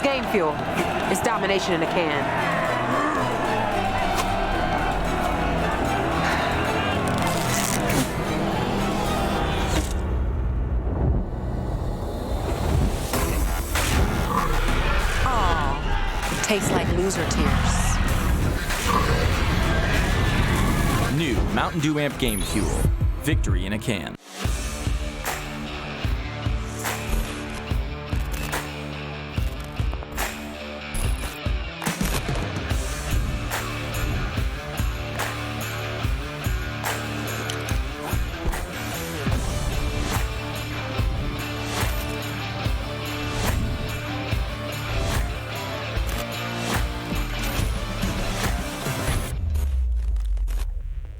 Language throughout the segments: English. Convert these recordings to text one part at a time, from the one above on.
game fuel. It's domination in a can. Oh, tastes like loser tears. New Mountain Dew Amp Game Fuel. Victory in a can.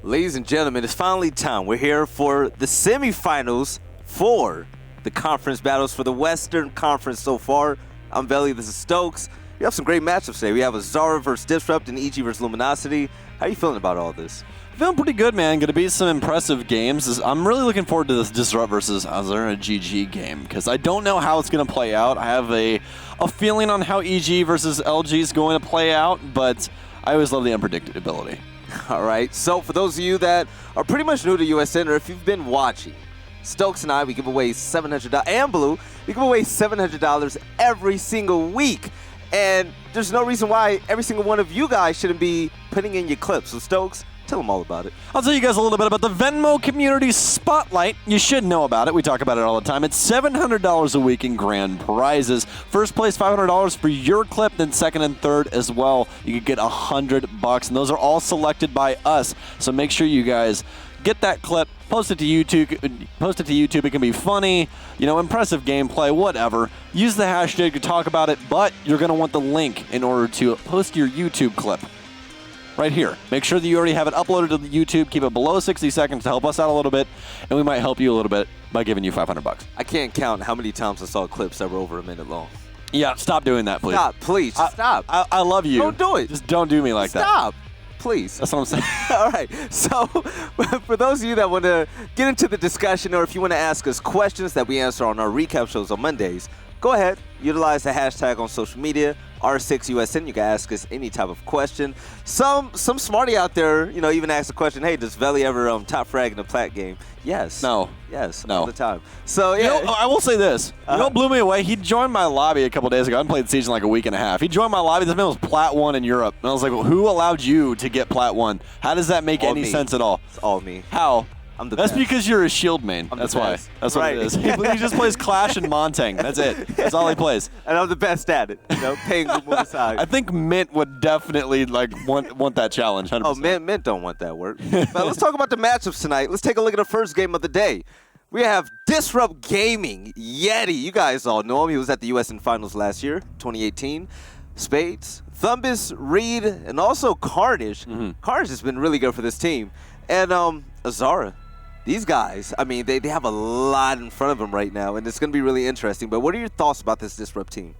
Ladies and gentlemen, it's finally time. We're here for the semifinals for the conference battles for the Western Conference so far. I'm Belly, this is Stokes. We have some great matchups today. We have Azara versus Disrupt and EG versus Luminosity. How are you feeling about all this? Feeling pretty good, man. Going to be some impressive games. I'm really looking forward to this Disrupt versus Azara GG game because I don't know how it's going to play out. I have a feeling on how EG versus LG is going to play out, but I always love the unpredictability. All right, so for those of you that are pretty much new to USN, or if you've been watching, Stokes and I, we give away $700, and Blue, we give away $700 every single week. And there's no reason why every single one of you guys shouldn't be putting in your clips. So Stokes, tell them all about it. I'll tell you guys a little bit about the Venmo Community Spotlight. You should know about it. We talk about it all the time. It's $700 a week in grand prizes. First place, $500 for your clip, then second and third as well. You could get $100, and those are all selected by us. So make sure you guys get that clip, post it to YouTube. Post it to YouTube. It can be funny, you know, impressive gameplay, whatever. Use the hashtag to talk about it, but you're going to want the link in order to post your YouTube clip. Right here. Make sure that you already have it uploaded to the YouTube. Keep it below 60 seconds to help us out a little bit, and we might help you a little bit by giving you $500. I can't count how many times I saw clips that were over a minute long. Yeah, stop doing that, please. Stop, please. Just stop. I love you. Don't do it. Just don't do me like that. Stop. Please. That's what I'm saying. All right. So for those of you that want to get into the discussion, or if you want to ask us questions that we answer on our recap shows on Mondays, go ahead. Utilize the hashtag on social media, R6USN. You can ask us any type of question. Some smarty out there, you know, even ask the question, hey, does Veli ever top frag in a plat game? Yes. No. Yes. No. All the time. So, yeah. You know, I will say this. You know what blew me away? He joined my lobby a couple days ago. I hadn't played the Siege in like a week and a half. He joined my lobby. This man was Plat 1 in Europe. And I was like, well, who allowed you to get Plat 1? How does that make any sense at all? It's all me. How? I'm the That's best. because you're a shield main. I'm That's the why. best. That's what Right. it is. He just plays Clash and Montang. That's it. That's all he plays. And I'm the best at it. You know, paying the move aside. I think Mint would definitely want that challenge. 100%. Oh, Mint don't want that work. But let's talk about the matchups tonight. Let's take a look at the first game of the day. We have Disrupt Gaming, Yeti. You guys all know him. He was at the USN Finals last year, 2018. Spades, Thumbus, Reed, and also Carnage. Carnage has been really good for this team. And Azara. These guys, I mean, they have a lot in front of them right now, and it's going to be really interesting. But what are your thoughts about this Disrupt team?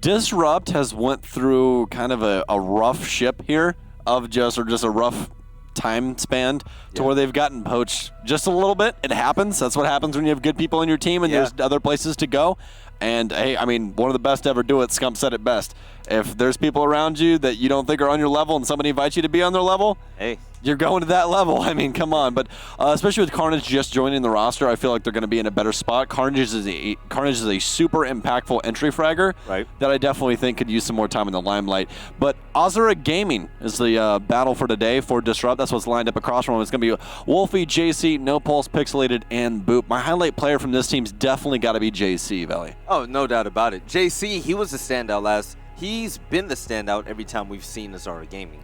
Disrupt has went through kind of a rough ship here of just a rough time span to where they've gotten poached just a little bit. It happens. That's what happens when you have good people on your team and there's other places to go. And, hey, I mean, one of the best to ever do it, Scump said it best. If there's people around you that you don't think are on your level and somebody invites you to be on their level, hey, you're going to that level. I mean, come on. But especially with Carnage just joining the roster, I feel like they're going to be in a better spot. Carnage is a super impactful entry fragger that I definitely think could use some more time in the limelight. But Azara Gaming is the battle for today for Disrupt. That's what's lined up across from them. It's going to be Wolfie, JC, No Pulse, Pixelated, and Boop. My highlight player from this team's definitely got to be JC, Veli. Oh, no doubt about it. JC, he was the standout last. He's been the standout every time we've seen Azara Gaming.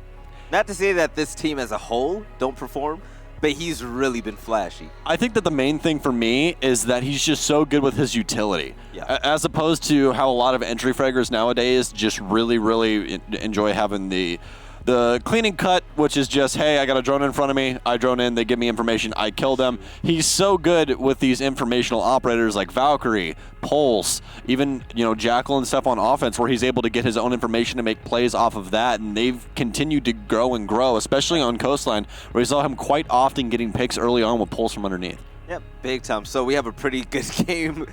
Not to say that this team as a whole don't perform, but he's really been flashy. I think that the main thing for me is that he's just so good with his utility. As opposed to how a lot of entry fraggers nowadays just really, really enjoy having the cleaning cut, which is just, hey, I got a drone in front of me, I drone in, they give me information, I kill them. He's so good with these informational operators like Valkyrie, Pulse, even, you know, Jackal and stuff on offense, where he's able to get his own information to make plays off of that, and they've continued to grow and grow, especially on Coastline, where we saw him quite often getting picks early on with Pulse from underneath. Yep, big time. So we have a pretty good game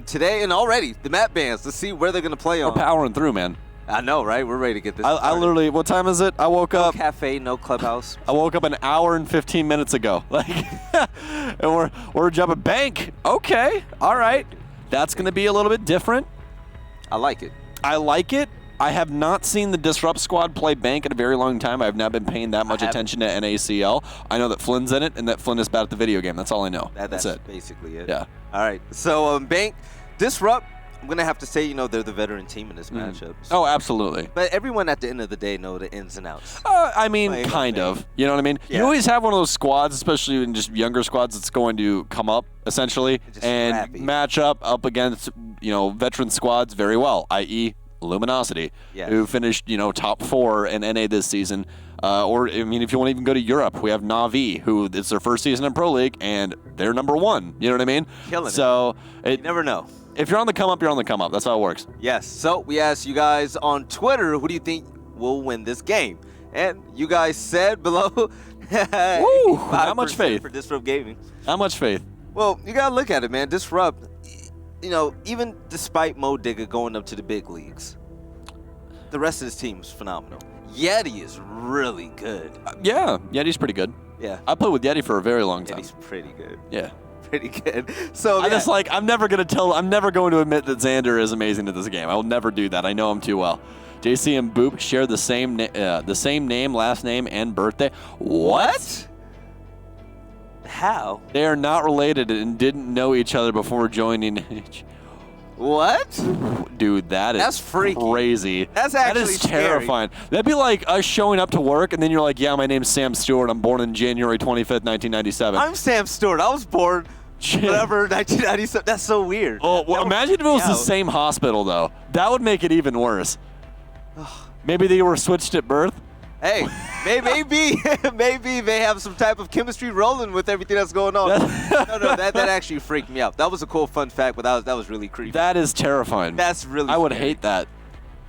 today and already. The map bans. Let's see where they're going to play We're on. powering through, man. I know, right? We're ready to get this I started. literally, what time is it? I woke No up. cafe, no clubhouse. I woke up an hour and 15 minutes ago. Like, and we're jumping bank. Okay, all right. That's going to be a little bit different. I like it. I like it. I have not seen the Disrupt squad play bank in a very long time. I have not been paying that much attention to NACL. I know that Flynn's in it and that Flynn is bad at the video game. That's all I know. That's it. basically it. Yeah. All right. So bank, Disrupt. I'm going to have to say, they're the veteran team in this matchup. So. Oh, absolutely. But everyone at the end of the day know the ins and outs. I mean, Playing kind on of. You know what I mean? Yeah. You always have one of those squads, especially in just younger squads, that's going to come up, essentially, Just and scrappy. match up against, veteran squads very well, i.e., Luminosity, Yes. who finished, top 4 in NA this season. Or, I mean, if you want to even go to Europe, we have Na'Vi, who it's their first season in Pro League, and they're number 1. You know what I mean? Killing it. So, You never know. if you're on the come up, you're on the come up. That's how it works. Yes. So we asked you guys on Twitter, who do you think will win this game? And you guys said below, Woo! How much 5% faith? for Disrupt Gaming. How much faith? Well, you gotta look at it, man. Disrupt, even despite Mo Digga going up to the big leagues, the rest of his team is phenomenal. Yeti is really good. Yeah, Yeti's pretty good. Yeah. I played with Yeti for a very long time. Yeti's pretty good. Yeah. Pretty good. So I just I'm never going to admit that Xander is amazing at this game. I will never do that. I know him too well. JC and Boop share the same name, last name, and birthday. What? How? They are not related and didn't know each other before joining. What? Dude, that's freaky. Crazy. That's that actually is terrifying. That'd be like us showing up to work and then you're like, yeah, my name's Sam Stewart. I'm born in January 25th, 1997. I'm Sam Stewart. I was born whatever 1997. That's so weird. Oh, well, That imagine if it was the same hospital, though. That would make it even worse. Maybe they were switched at birth. Hey, maybe they have some type of chemistry rolling with everything that's going on. No, that actually freaked me out. That was a cool fun fact, but that was really creepy. That is terrifying. That's really I would scary. hate that.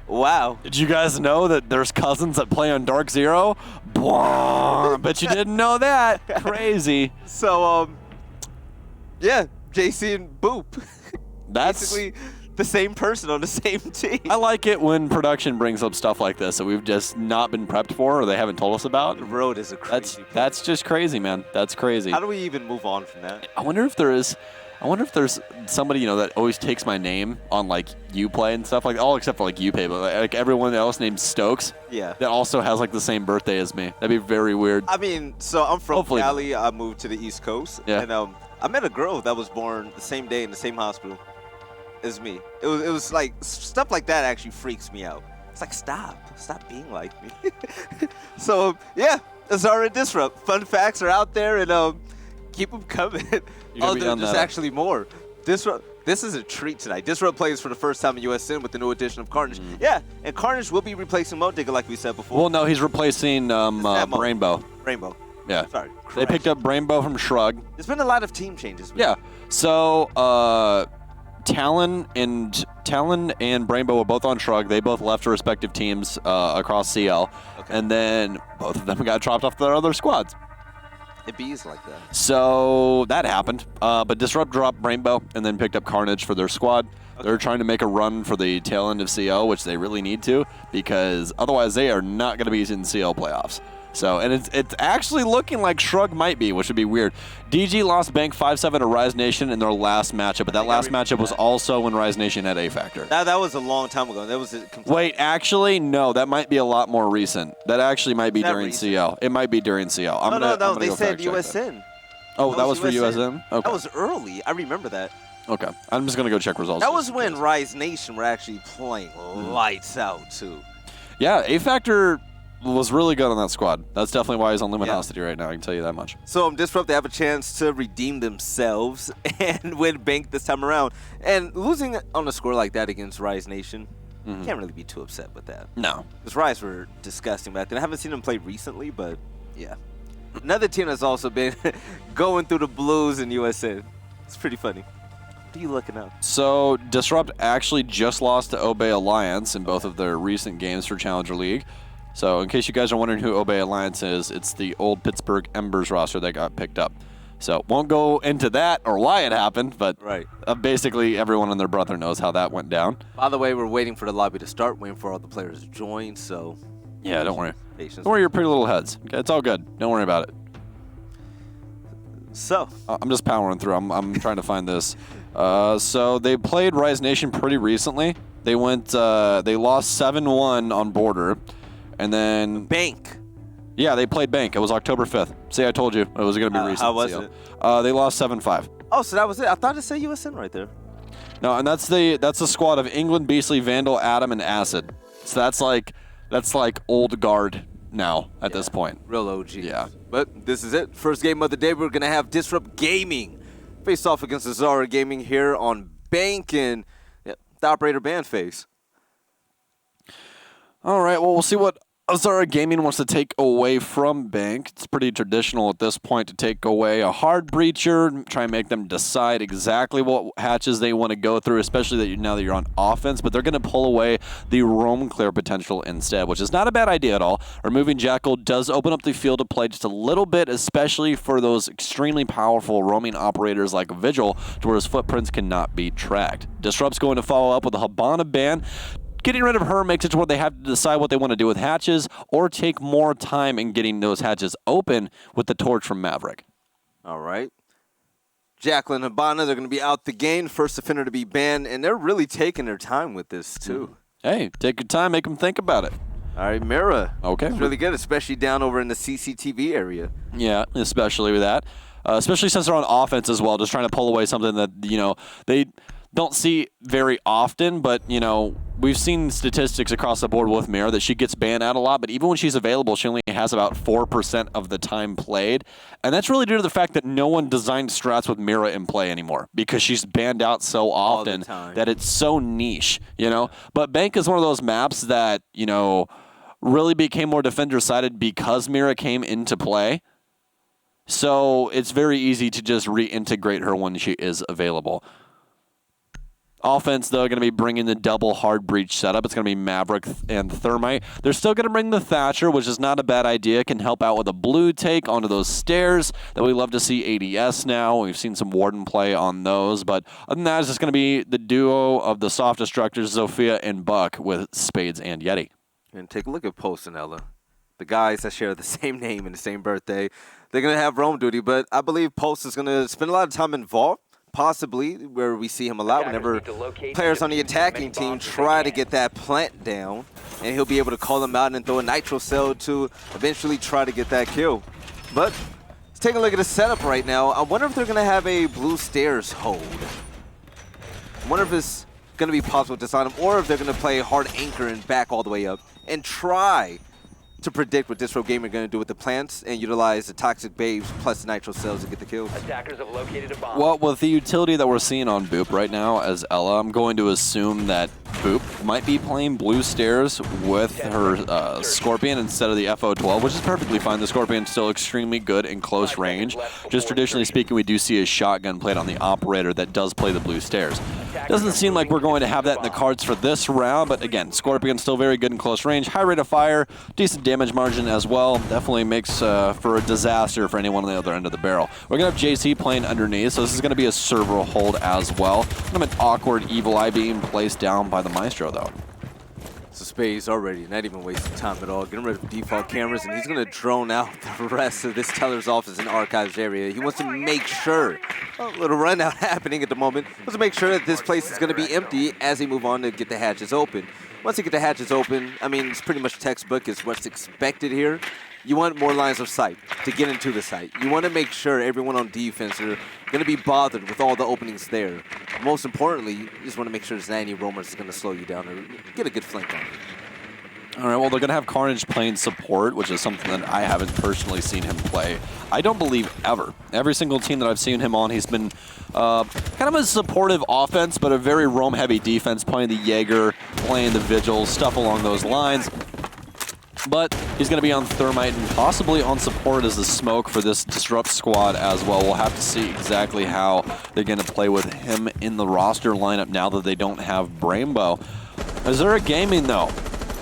Wow. Did you guys know that there's cousins that play on Dark Zero? Bwah, bet you didn't know that. Crazy. So, yeah, JC and Boop. That's basically the same person on the same team. I like it when production brings up stuff like this that we've just not been prepped for or they haven't told us about. The road is a crazy place. That's just crazy, man. That's crazy. How do we even move on from that? I wonder if there's somebody that always takes my name on like Uplay and stuff like all except for like Upay, but like everyone else named Stokes. Yeah. That also has like the same birthday as me. That'd be very weird. I mean, so I'm from Hopefully not. Cali. I moved to the East Coast, Yeah. and I met a girl that was born the same day in the same hospital as me. It was like stuff like that actually freaks me out. It's like stop being like me. So yeah, that's our Disrupt. Fun facts are out there, and keep them coming. You're gonna be on there's that. actually more. Disrupt. This is a treat tonight. Disrupt plays for the first time in USN with the new addition of Carnage. Yeah, and Carnage will be replacing Mo Digga like we said before. Well, no, he's replacing that Mo? Rainbow. Rainbow. Yeah. Sorry. They picked up Rainbow from Shrug. There's been a lot of team changes. Yeah. So Talon and Brainbow were both on Shrug. They both left their respective teams across CL, and then both of them got dropped off their other squads. It bees like that. So that happened. But Disrupt dropped Rainbow and then picked up Carnage for their squad. They're trying to make a run for the tail end of CL, which they really need to, because otherwise they are not going to be in CL playoffs. So, and it's actually looking like Shrug might be, which would be weird. DG lost Bank 5-7 to Rise Nation in their last matchup, but that last matchup was also when Rise Nation had A Factor. That was a long time ago. That was a Wait, actually, no, that might be a lot more recent. That actually might be Not during recent. CL. It might be during CL. I'm No, gonna they go said fact check that. USN. Oh, that was for USM? Okay. That was early. I remember that. Okay. I'm just going to go check results. That was when Rise Nation were actually playing lights out, too. Yeah, A Factor was really good on that squad. That's definitely why he's on Luminosity right now. I can tell you that much. So Disrupt, they have a chance to redeem themselves and win Bank this time around. And losing on a score like that against Rise Nation, can't really be too upset with that. No. Because Rise were disgusting back then. I haven't seen them play recently, but yeah. Another team that's also been going through the blues in USN. It's pretty funny. What are you looking up? So Disrupt actually just lost to Obey Alliance in both of their recent games for Challenger League. So in case you guys are wondering who Obey Alliance is, it's the old Pittsburgh Embers roster that got picked up. So won't go into that or why it happened, but Right. basically everyone and their brother knows how that went down. By the way, we're waiting for the lobby to start, waiting for all the players to join, so Yeah, don't worry. patience. Don't worry your pretty little heads. Okay, it's all good. Don't worry about it. So, I'm just powering through. I'm trying to find this. So they played Rise Nation pretty recently. They went. They lost 7-1 on Border, and then Bank. yeah, they played Bank. It was October 5th. See, I told you it was going to be recent. How was so. it? They lost 7-5. Oh, so that was it. I thought it said USN right there. No, and that's the squad of England, Beastly, Vandal, Adam, and Acid. So that's like old guard now at this point. Real OG. Yeah. But this is it. First game of the day, we're going to have Disrupt Gaming face off against Zara Gaming here on Bank and the operator band face. All right, well, we'll see what Azara Gaming wants to take away from Bank. It's pretty traditional at this point to take away a hard breacher, try and make them decide exactly what hatches they want to go through, especially now that you're on offense, but they're going to pull away the roam clear potential instead, which is not a bad idea at all. Removing Jackal does open up the field of play just a little bit, especially for those extremely powerful roaming operators like Vigil, to where his footprints cannot be tracked. Disrupt's going to follow up with a Habana ban. Getting rid of her makes it to where they have to decide what they want to do with hatches or take more time in getting those hatches open with the torch from Maverick. All right. Jacqueline and Habana, they're going to be out the game. First offender to be banned, and they're really taking their time with this, too. Hey, take your time, make them think about it. All right, Mira. Okay. It's really good, especially down over in the CCTV area. Yeah, especially with that. Especially since they're on offense as well, just trying to pull away something that, they don't see very often, but, we've seen statistics across the board with Mira that she gets banned out a lot, but even when she's available, she only has about 4% of the time played. And that's really due to the fact that no one designed strats with Mira in play anymore because she's banned out so often that it's so niche, But Bank is one of those maps that, really became more defender-sided because Mira came into play. So it's very easy to just reintegrate her when she is available. Offense, though, going to be bringing the double hard breach setup. It's going to be Maverick and Thermite. They're still going to bring the Thatcher, which is not a bad idea. Can help out with a blue take onto those stairs that we love to see ADS now. We've seen some Warden play on those. But other than that, it's just going to be the duo of the soft destructors, Zofia and Buck, with Spades and Yeti. And take a look at Post and Ella. The guys that share the same name and the same birthday. They're going to have roam duty, but I believe Post is going to spend a lot of time involved. Possibly where we see him a lot whenever players on the attacking team try to get that plant down, and he'll be able to call them out and throw a nitro cell to eventually try to get that kill. But let's take a look at the setup right now. I wonder if they're going to have a blue stairs hold. I wonder if it's going to be possible to design them, or if they're going to play hard anchor and back all the way up and try to predict what Disrobe Gamer are going to do with the plants and utilize the toxic babes plus the nitro cells to get the kills. Attackers have located a bomb. Well, with the utility that we're seeing on Boop right now as Ella, I'm going to assume that Boop might be playing blue stairs with her Scorpion instead of the FO12, which is perfectly fine. The Scorpion's still extremely good in close range. Just traditionally speaking, we do see a shotgun played on the operator that does play the blue stairs. Doesn't seem like we're going to have that in the cards for this round, but again, Scorpion's still very good in close range. High rate of fire, decent damage margin as well. Definitely makes for a disaster for anyone on the other end of the barrel. We're going to have JC playing underneath, so this is going to be a server hold as well. Kind of an awkward Evil Eye being placed down by the Maestro, though. So Spade's already not even wasting time at all. Getting rid of default cameras, and he's going to drone out the rest of this teller's office and archives area. He wants to make sure, a little run out happening at the moment, wants to make sure that this place is going to be empty as they move on to get the hatches open. Once you get the hatches open, I mean, it's pretty much textbook. It's what's expected here. You want more lines of sight to get into the site. You want to make sure everyone on defense are going to be bothered with all the openings there. Most importantly, you just want to make sure there's not any roamers that's going to slow you down or get a good flank on you. All right, well, they're going to have Carnage playing support, which is something that I haven't personally seen him play. I don't believe ever. Every single team that I've seen him on, he's been kind of a supportive offense, but a very roam-heavy defense, playing the Jaeger, playing the Vigil, stuff along those lines. But he's going to be on Thermite and possibly on support as the smoke for this Disrupt squad as well. We'll have to see exactly how they're going to play with him in the roster lineup now that they don't have Brainbow. Azura Gaming, though,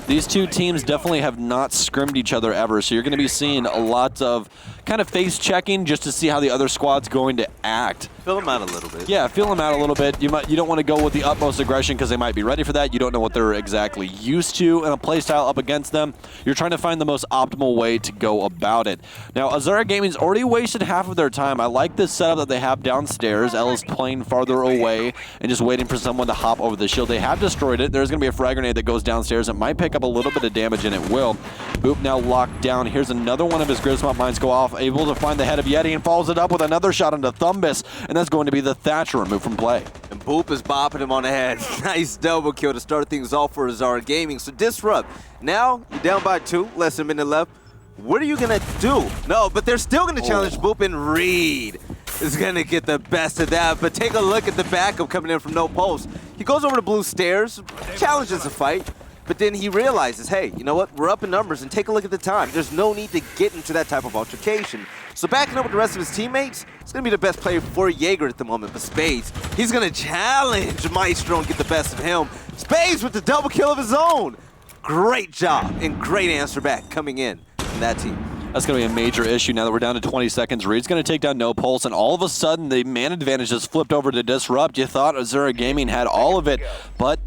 these two teams definitely have not scrimmed each other ever, so you're going to be seeing a lot of kind of face checking just to see how the other squad's going to act. Fill him out a little bit. Yeah, feel them out a little bit. You don't want to go with the utmost aggression because they might be ready for that. You don't know what they're exactly used to in a playstyle up against them. You're trying to find the most optimal way to go about it. Now, Azura Gaming's already wasted half of their time. I like this setup that they have downstairs. Ella's playing farther away and just waiting for someone to hop over the shield. They have destroyed it. There's going to be a frag grenade that goes downstairs. It might pick up a little bit of damage, and it will. Boop now locked down. Here's another one of his Grismont mines go off, able to find the head of Yeti and follows it up with another shot onto Thumbus, and that's going to be the Thatcher removed from play. And Boop is bopping him on the head. Nice double kill to start things off for Azura Gaming. So Disrupt, now you're down by 2, less than a minute left. What are you going to do? No, but they're still going to challenge Boop, and Reed is going to get the best of that. But take a look at the backup coming in from no pulse. He goes over to blue stairs, challenges the fight, but then he realizes, hey, you know what? We're up in numbers, and take a look at the time. There's no need to get into that type of altercation. So backing up with the rest of his teammates, it's going to be the best player for Jaeger at the moment. But Spades, he's going to challenge Maestro and get the best of him. Spades with the double kill of his own. Great job and great answer back coming in from that team. That's going to be a major issue now that we're down to 20 seconds. Reed's going to take down No Pulse, and all of a sudden the man advantage has flipped over to Disrupt. You thought Azura Gaming had all of it, but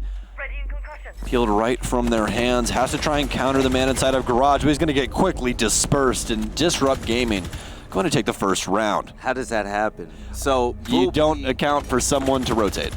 peeled right from their hands. Has to try and counter the man inside of Garage, but he's going to get quickly dispersed, and Disrupt Gaming going to take the first round. How does that happen? So You don't account for someone to rotate.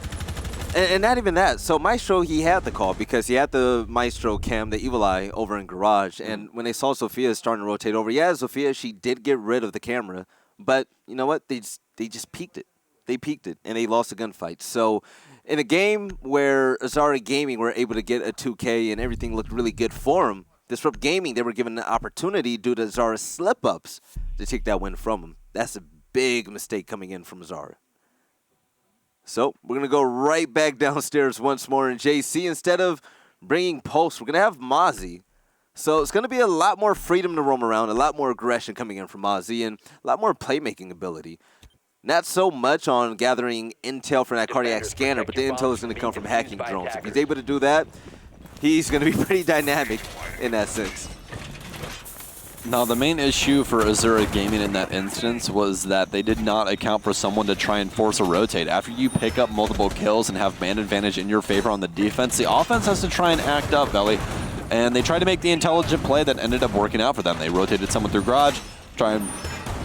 And not even that. So Maestro, he had the call because he had the Maestro cam, the Evil Eye, over in Garage. And when they saw Sophia starting to rotate over, yeah, Sophia, she did get rid of the camera. But you know what? They just peeked it. They peeked it, and they lost a gunfight. So in a game where Azura Gaming were able to get a 2K and everything looked really good for them, Disrupt Gaming, they were given an opportunity due to Azara's slip-ups to take that win from them. That's a big mistake coming in from Azura. So we're going to go right back downstairs once more in JC. Instead of bringing Pulse, we're going to have Mozzie. So it's going to be a lot more freedom to roam around, a lot more aggression coming in from Mozzie, and a lot more playmaking ability. Not so much on gathering intel from that cardiac scanner, but the intel is going to come from hacking drones. If he's able to do that, he's going to be pretty dynamic in that sense. Now, the main issue for Azura Gaming in that instance was that they did not account for someone to try and force a rotate. After you pick up multiple kills and have man advantage in your favor on the defense, the offense has to try and act up, Belly. And they tried to make the intelligent play that ended up working out for them. They rotated someone through Garage, try and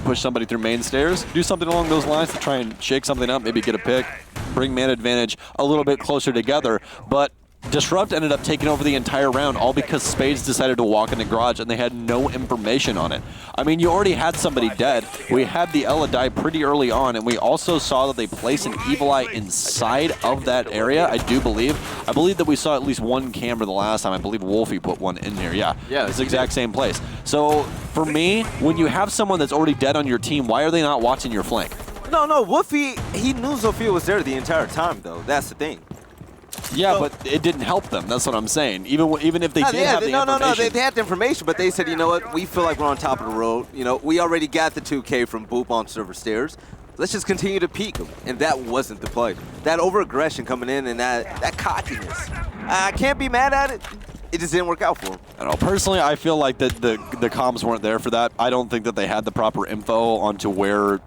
push somebody through main stairs, do something along those lines to try and shake something up, maybe get a pick, bring man advantage a little bit closer together. But Disrupt ended up taking over the entire round, all because Spades decided to walk in the Garage and they had no information on it. I mean, you already had somebody dead. We had the Ella die pretty early on, and we also saw that they placed an Evil Eye inside of that area, I do believe. I believe that we saw at least one camera the last time. I believe Wolfie put one in here. Yeah, it's the exact same place. So, for me, when you have someone that's already dead on your team, why are they not watching your flank? No, Wolfie, he knew Sophia was there the entire time, though. That's the thing. Yeah, but it didn't help them. That's what I'm saying. Even if they did have the information. They had the information, but they said, you know what, we feel like we're on top of the road. You know, we already got the 2K from Boop on server stairs. Let's just continue to peek them. And that wasn't the play. That over-aggression coming in and that cockiness. I can't be mad at it. It just didn't work out for him. I don't know. Personally, I feel like that the comms weren't there for that. I don't think that they had the proper info onto where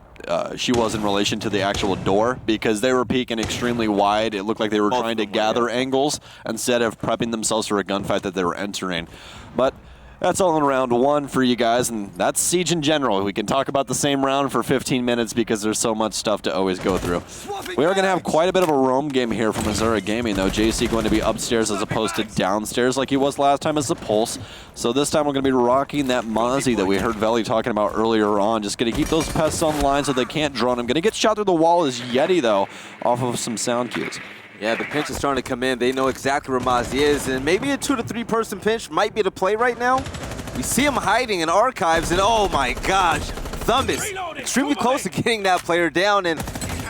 she was in relation to the actual door, because they were peeking extremely wide. It looked like they were trying to gather angles instead of prepping themselves for a gunfight that they were entering. But that's all in round one for you guys, and that's Siege in general. We can talk about the same round for 15 minutes because there's so much stuff to always go through. We are going to have quite a bit of a roam game here from Azura Gaming, though. JC going to be upstairs as opposed to downstairs like he was last time as the Pulse. So this time we're going to be rocking that Mozzie that we heard Veli talking about earlier on. Just going to keep those pests online so they can't drone him. Going to get shot through the wall as Yeti, though, off of some sound cues. Yeah, the pinch is starting to come in. They know exactly where Mozzie is, and maybe a 2 to 3 person pinch might be the play right now. We see him hiding in archives, and oh my gosh, Thumb is extremely close to getting that player down, and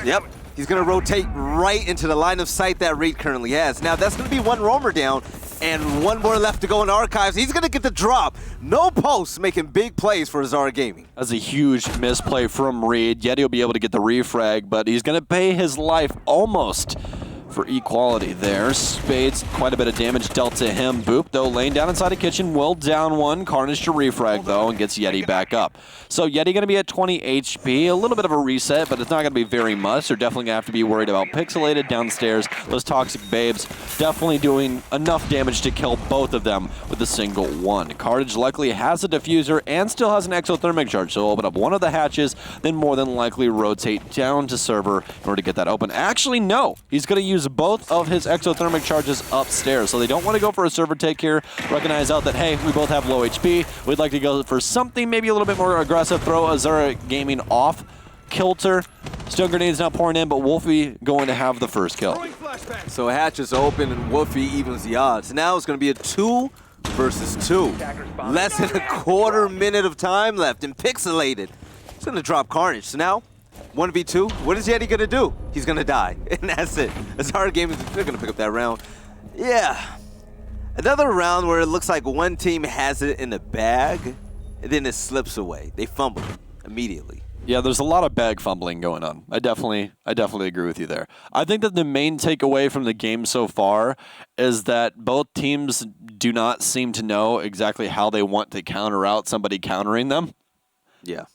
yep, he's going to rotate right into the line of sight that Reed currently has. Now, that's going to be one roamer down, and one more left to go in archives. He's going to get the drop. No post, making big plays for Azura Gaming. That's a huge misplay from Reed. Yeti will be able to get the refrag, but he's going to pay his life almost for equality there. Spades, quite a bit of damage dealt to him. Boop, though, laying down inside the kitchen, will down one. Carnage to refrag, though, and gets Yeti back up. So Yeti going to be at 20 HP. A little bit of a reset, but it's not going to be very much. They're definitely going to have to be worried about Pixelated downstairs. Those Toxic Babes definitely doing enough damage to kill both of them with a single one. Carnage luckily has a diffuser and still has an exothermic charge, so open up one of the hatches, then more than likely rotate down to server in order to get that open. Actually, no. He's going to use both of his exothermic charges upstairs, so they don't want to go for a server take here. Recognize out that, hey, we both have low HP. We'd like to go for something maybe a little bit more aggressive. Throw Azura Gaming off kilter. Stone grenades now pouring in, but Wolfie going to have the first kill. So hatch is open and Wolfie evens the odds. Now it's going to be a 2 versus 2. Less than a quarter minute of time left and Pixelated. He's going to drop Carnage. So now 1v2. What is Yeti going to do? He's going to die. And that's it. Azura Gaming, they're going to pick up that round. Yeah. Another round where it looks like one team has it in the bag and then it slips away. They fumble immediately. Yeah, there's a lot of bag fumbling going on. I definitely agree with you there. I think that the main takeaway from the game so far is that both teams do not seem to know exactly how they want to counter out somebody countering them. Yeah.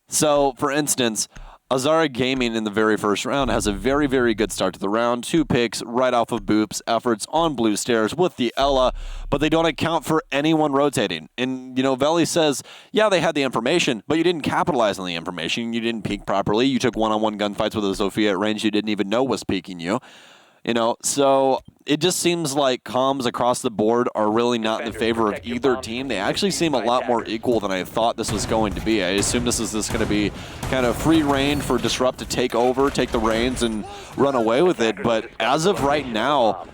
So, for instance, Azura Gaming in the very first round has a very, very good start to the round. 2 picks right off of Boop's efforts on blue stairs with the Ella, but they don't account for anyone rotating. And, you know, Veli says, yeah, they had the information, but you didn't capitalize on the information. You didn't peek properly. You took one-on-one gunfights with a Zofia at range you didn't even know was peeking you. You know, so it just seems like comms across the board are really not in favor of either team. They actually seem a lot more equal than I thought this was going to be. I assumed this is going to be kind of free reign for Disrupt to take over, take the reins, and run away with it. But as of right now,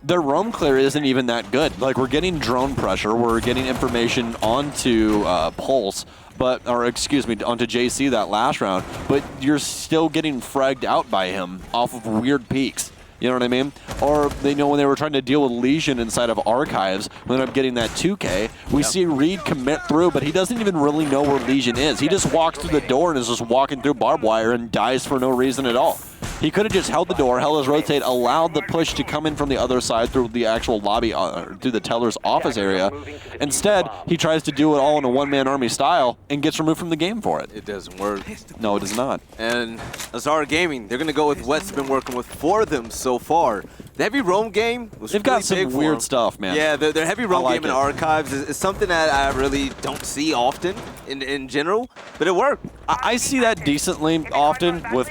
their roam clear isn't even that good. Like, we're getting drone pressure. We're getting information onto Pulse. Onto JC that last round, but you're still getting fragged out by him off of weird peaks. You know what I mean? Or they know when they were trying to deal with Legion inside of Archives, we ended up getting that 2K. We see Reed commit through, but he doesn't even really know where Legion is. He just walks through the door and is just walking through barbed wire and dies for no reason at all. He could have just held the door, held his rotate, allowed the push to come in from the other side through the actual lobby, through the teller's office area. Instead, he tries to do it all in a one-man army style and gets removed from the game for it. It doesn't work. No, it does not. And Azura Gaming, they're going to go with what's been working with for them so far. The heavy roam game was They've really got some big for weird them. stuff, man. Yeah, their heavy roam like game in it. Archives is something that I really don't see often in general, but it worked. I see that decently often with,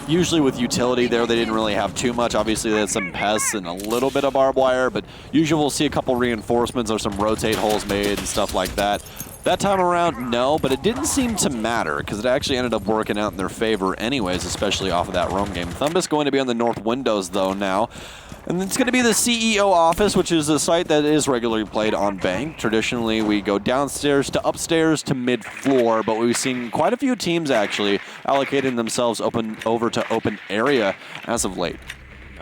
usually with utility there. They didn't really have too much. Obviously, they had some pests and a little bit of barbed wire, but usually we'll see a couple reinforcements or some rotate holes made and stuff like that. That time around, no, but it didn't seem to matter because it actually ended up working out in their favor anyways, especially off of that roam game. Thumbus going to be on the north windows, though, now. And it's going to be the CEO office, which is a site that is regularly played on Bank. Traditionally, we go downstairs to upstairs to mid-floor, but we've seen quite a few teams actually allocating themselves over to open area as of late.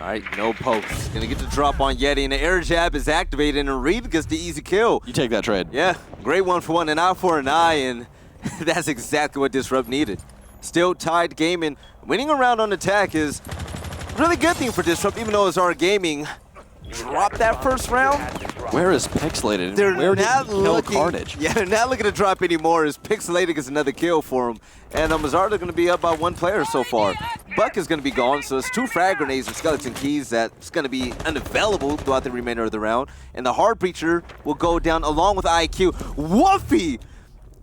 All right, no post. Gonna get the drop on Yeti, and the air jab is activated, and Reed gets the easy kill. You take that trade. Yeah, great 1-for-1, an eye for an eye, and that's exactly what Disrupt needed. Still tied game, and winning a round on attack is a really good thing for Disrupt, even though Azura Gaming dropped that first round. Where is Pixelated? They're Where did not he kill looking, Carnage? Yeah, they're not looking to drop anymore as Pixelated gets another kill for him. And Mazarda going to be up by 1 player so far. Buck is going to be gone, so it's 2 frag grenades and skeleton keys that's going to be unavailable throughout the remainder of the round. And the Hard Breacher will go down along with IQ. Wolfie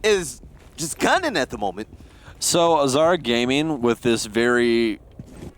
is just gunning at the moment. So Azura Gaming, with this very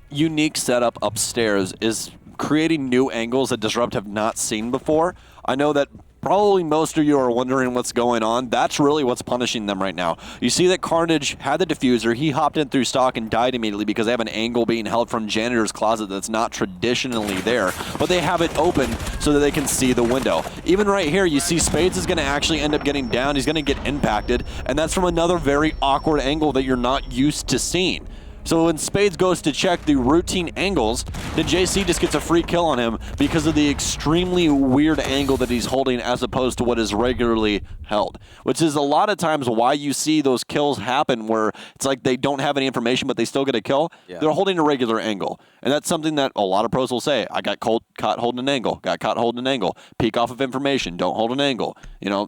unique setup upstairs, is creating new angles that Disrupt have not seen before. I know that probably most of you are wondering what's going on. That's really what's punishing them right now. You see that Carnage had the diffuser. He hopped in through stock and died immediately because they have an angle being held from Janitor's Closet that's not traditionally there. But they have it open so that they can see the window. Even right here, you see Spades is going to actually end up getting down. He's going to get impacted. And that's from another very awkward angle that you're not used to seeing. So when Spades goes to check the routine angles, then JC just gets a free kill on him because of the extremely weird angle that he's holding as opposed to what is regularly held, which is a lot of times why you see those kills happen where it's like they don't have any information but they still get a kill. Yeah. They're holding a regular angle. And that's something that a lot of pros will say. I got caught holding an angle, got caught holding an angle, peek off of information, don't hold an angle,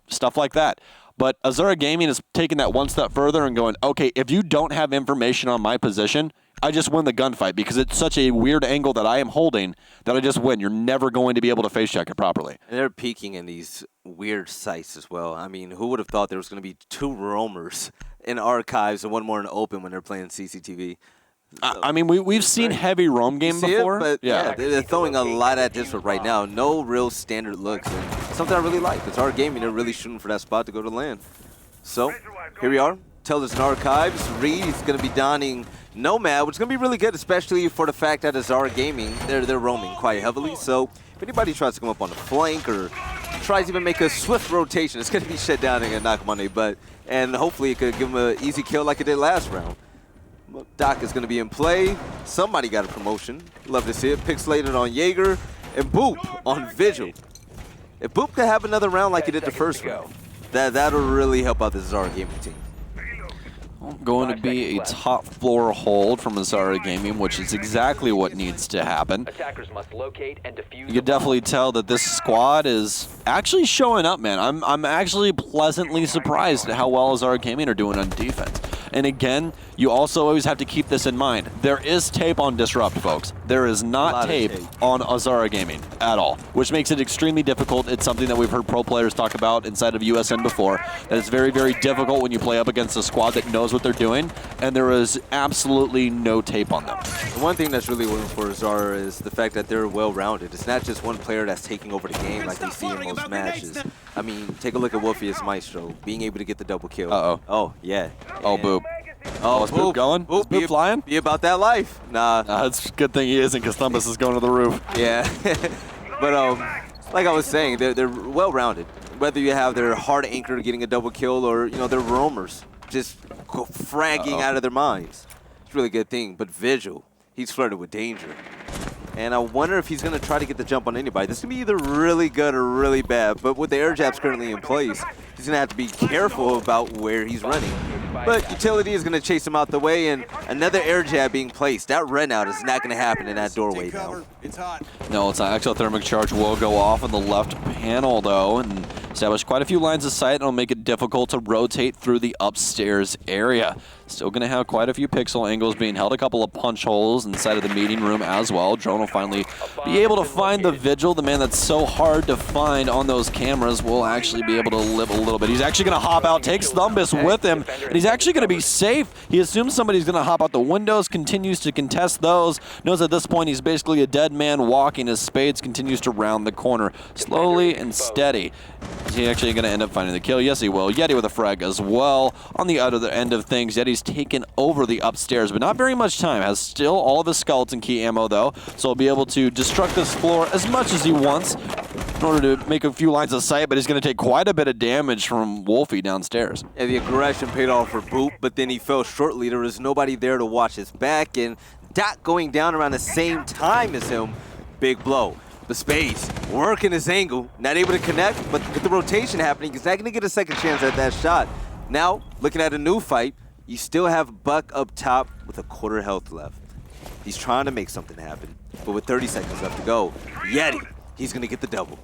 stuff like that. But Azura Gaming is taking that one step further and going, okay, if you don't have information on my position, I just win the gunfight because it's such a weird angle that I am holding that I just win. You're never going to be able to face check it properly. And they're peeking in these weird sites as well. I mean, who would have thought there was going to be 2 roamers in archives and 1 more in open when they're playing CCTV? I mean, we've seen heavy roam game before. But yeah, they're throwing a lot at this one right now. No real standard looks. And something I really like. It's our gaming. They're really shooting for that spot to go to land. So here we are. Tell us in archives. Reed is going to be donning Nomad, which is going to be really good, especially for the fact that Azara Gaming, they're roaming quite heavily. So if anybody tries to come up on the flank or tries to even make a swift rotation, it's going to be shut down and going to knock him on their butt. And hopefully it could give him an easy kill like it did last round. Doc is going to be in play. Somebody got a promotion. Love to see it. Pixelated on Jaeger and Boop on Vigil. If Boop could have another round like he did the first round, that'll really help out the Zara Gaming team. Going to be a top floor hold from Azara Gaming, which is exactly what needs to happen. Attackers must locate and defuse. You can definitely tell that this squad is actually showing up, man. I'm actually pleasantly surprised at how well Azara Gaming are doing on defense. And again, you also always have to keep this in mind. There is tape on Disrupt, folks. There is not tape on Azara Gaming at all, which makes it extremely difficult. It's something that we've heard pro players talk about inside of USN before, that it's very, very difficult when you play up against a squad that knows what they're doing, and there is absolutely no tape on them. The one thing that's really working for Azara is the fact that they're well-rounded. It's not just one player that's taking over the game like we see in most matches. I mean, take a look at Wolfius Maestro, being able to get the double kill. Uh-oh. Oh, yeah. Oh, Boop. Oh, is Boop going? Is Boop flying? Be about that life. Nah. It's a good thing he isn't, because Thumbus is going to the roof. Yeah. But like I was saying, they're well-rounded. Whether you have their hard anchor getting a double kill or, they're roamers just fragging out of their minds. It's a really good thing. But Vigil, he's flirted with danger. And I wonder if he's going to try to get the jump on anybody. This can be either really good or really bad. But with the air jabs currently in place, he's going to have to be careful about where he's running. But Utility is going to chase him out the way, and another air jab being placed. That run out is not going to happen in that doorway now. It's hot. No, it's not. Exothermic charge will go off on the left panel, though, and establish quite a few lines of sight. It'll make it difficult to rotate through the upstairs area. Still going to have quite a few pixel angles being held, a couple of punch holes inside of the meeting room as well. Drone will finally be able to find the Vigil, the man that's so hard to find on those cameras, will actually be able to live a little bit. He's actually going to hop out, takes Thumbus with him, and he's actually going to be safe. He assumes somebody's going to hop out the windows, continues to contest those, knows at this point he's basically a dead man walking as Spades continues to round the corner, slowly and steady. Is he actually going to end up finding the kill? Yes, he will. Yeti with a frag as well. On the other end of things, Yeti's taken over the upstairs, but not very much time. Has still all of his skeleton key ammo, though, so he'll be able to destruct this floor as much as he wants in order to make a few lines of sight, but he's going to take quite a bit of damage from Wolfie downstairs. And the aggression paid off for Boop, but then he fell shortly. There was nobody there to watch his back, and Doc going down around the same time as him. Big blow. The Spades working his angle, not able to connect, but with the rotation happening, he's not going to get a second chance at that shot. Now, looking at a new fight, you still have Buck up top with a quarter health left. He's trying to make something happen, but with 30 seconds left to go, Yeti, he's going to get the double.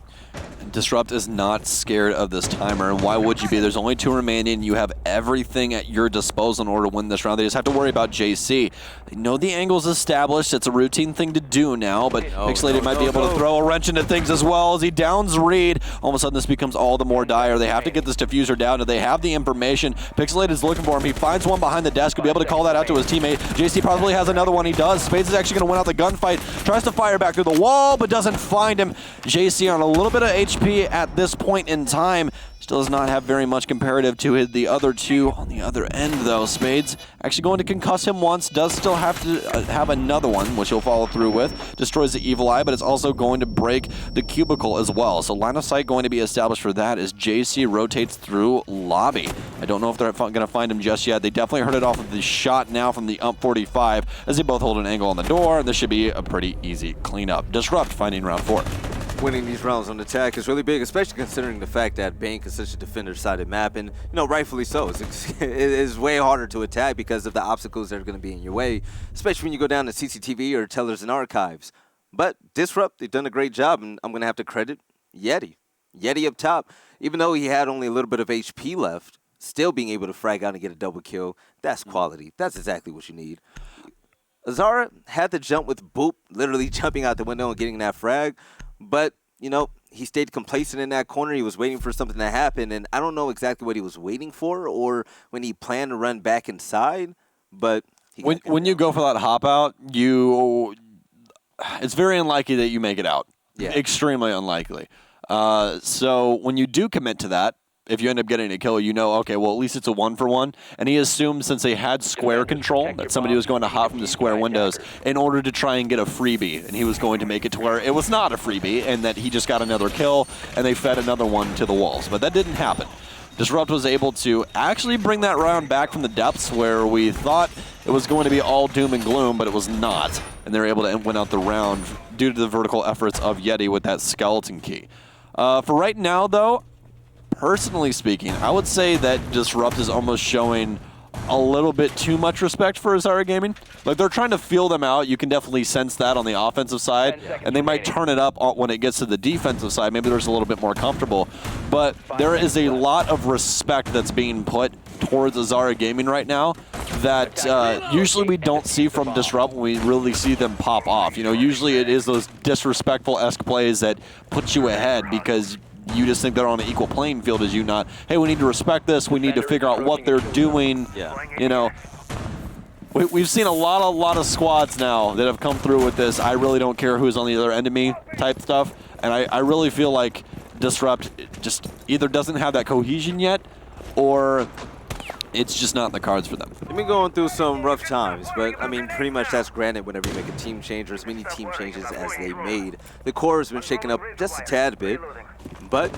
Disrupt is not scared of this timer, and why would you be? There's only 2 remaining. You have everything at your disposal in order to win this round. They just have to worry about JC. They know the angle's established. It's a routine thing to do now, but Pixelated might be able to throw a wrench into things as well as he downs Reed. All of a sudden, this becomes all the more dire. They have to get this diffuser down. Do they have the information? Pixelated's looking for him. He finds one behind the desk. He'll be able to call that out to his teammate. JC probably has another one. He does. Spades is actually going to win out the gunfight. Tries to fire back through the wall, but doesn't find him. JC on a little bit of HP HP at this point in time. Still does not have very much comparative to the other two on the other end, though. Spades actually going to concuss him once. Does still have to have another one, which he'll follow through with. Destroys the Evil Eye, but it's also going to break the cubicle as well. So line of sight going to be established for that as JC rotates through lobby. I don't know if they're going to find him just yet. They definitely heard it off of the shot now from the UMP 45 as they both hold an angle on the door, and this should be a pretty easy cleanup. Disrupt finding round 4. Winning these rounds on attack is really big, especially considering the fact that Bank is such a defender-sided map, and rightfully so. It is way harder to attack because of the obstacles that are going to be in your way, especially when you go down to CCTV or Tellers and Archives. But Disrupt, they've done a great job, and I'm going to have to credit Yeti. Yeti up top, even though he had only a little bit of HP left, still being able to frag out and get a double kill, that's quality. That's exactly what you need. Azara had to jump with Boop, literally jumping out the window and getting that frag. But, he stayed complacent in that corner. He was waiting for something to happen, and I don't know exactly what he was waiting for or when he planned to run back inside, but when you go for that hop out, it's very unlikely that you make it out. Yeah. Extremely unlikely. So when you do commit to that, if you end up getting a kill, okay, well, at least it's a 1-for-1. And he assumed since they had square control that somebody was going to hop from the square windows in order to try and get a freebie. And he was going to make it to where it was not a freebie and that he just got another kill and they fed another one to the walls. But that didn't happen. Disrupt was able to actually bring that round back from the depths where we thought it was going to be all doom and gloom, but it was not. And they were able to win out the round due to the vertical efforts of Yeti with that skeleton key. For right now, though, personally speaking, I would say that Disrupt is almost showing a little bit too much respect for Azara Gaming. Like, they're trying to feel them out. You can definitely sense that on the offensive side, and they might turn it up when it gets to the defensive side. Maybe there's a little bit more comfortable. But there is a lot of respect that's being put towards Azara Gaming right now that usually we don't see from Disrupt when we really see them pop off. Usually it is those disrespectful-esque plays that put you ahead because you just think they're on an equal playing field as you not. Hey, we need to respect this. We need to figure out what they're doing. Yeah. We've seen a lot of squads now that have come through with this. I really don't care who's on the other end of me type stuff. And I really feel like Disrupt just either doesn't have that cohesion yet or it's just not in the cards for them. They've been going through some rough times, but pretty much that's granted whenever you make a team change or as many team changes as they made. The core has been shaken up just a tad bit, but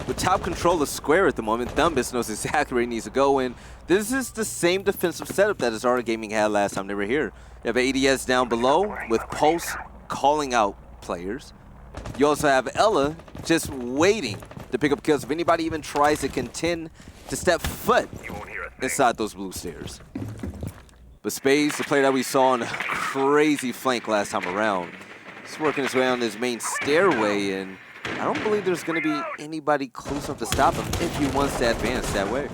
with top control of square at the moment, Thumbus knows exactly where he needs to go, and this is the same defensive setup that Azara Gaming had last time they were here. You have ADS down below with Pulse calling out players. You also have Ella just waiting to pick up kills. If anybody even tries to contend to step foot inside those blue stairs. But Spades, the player that we saw on a crazy flank last time around, he's working his way on his main stairway, and I don't believe there's going to be anybody close enough to stop him if he wants to advance that way.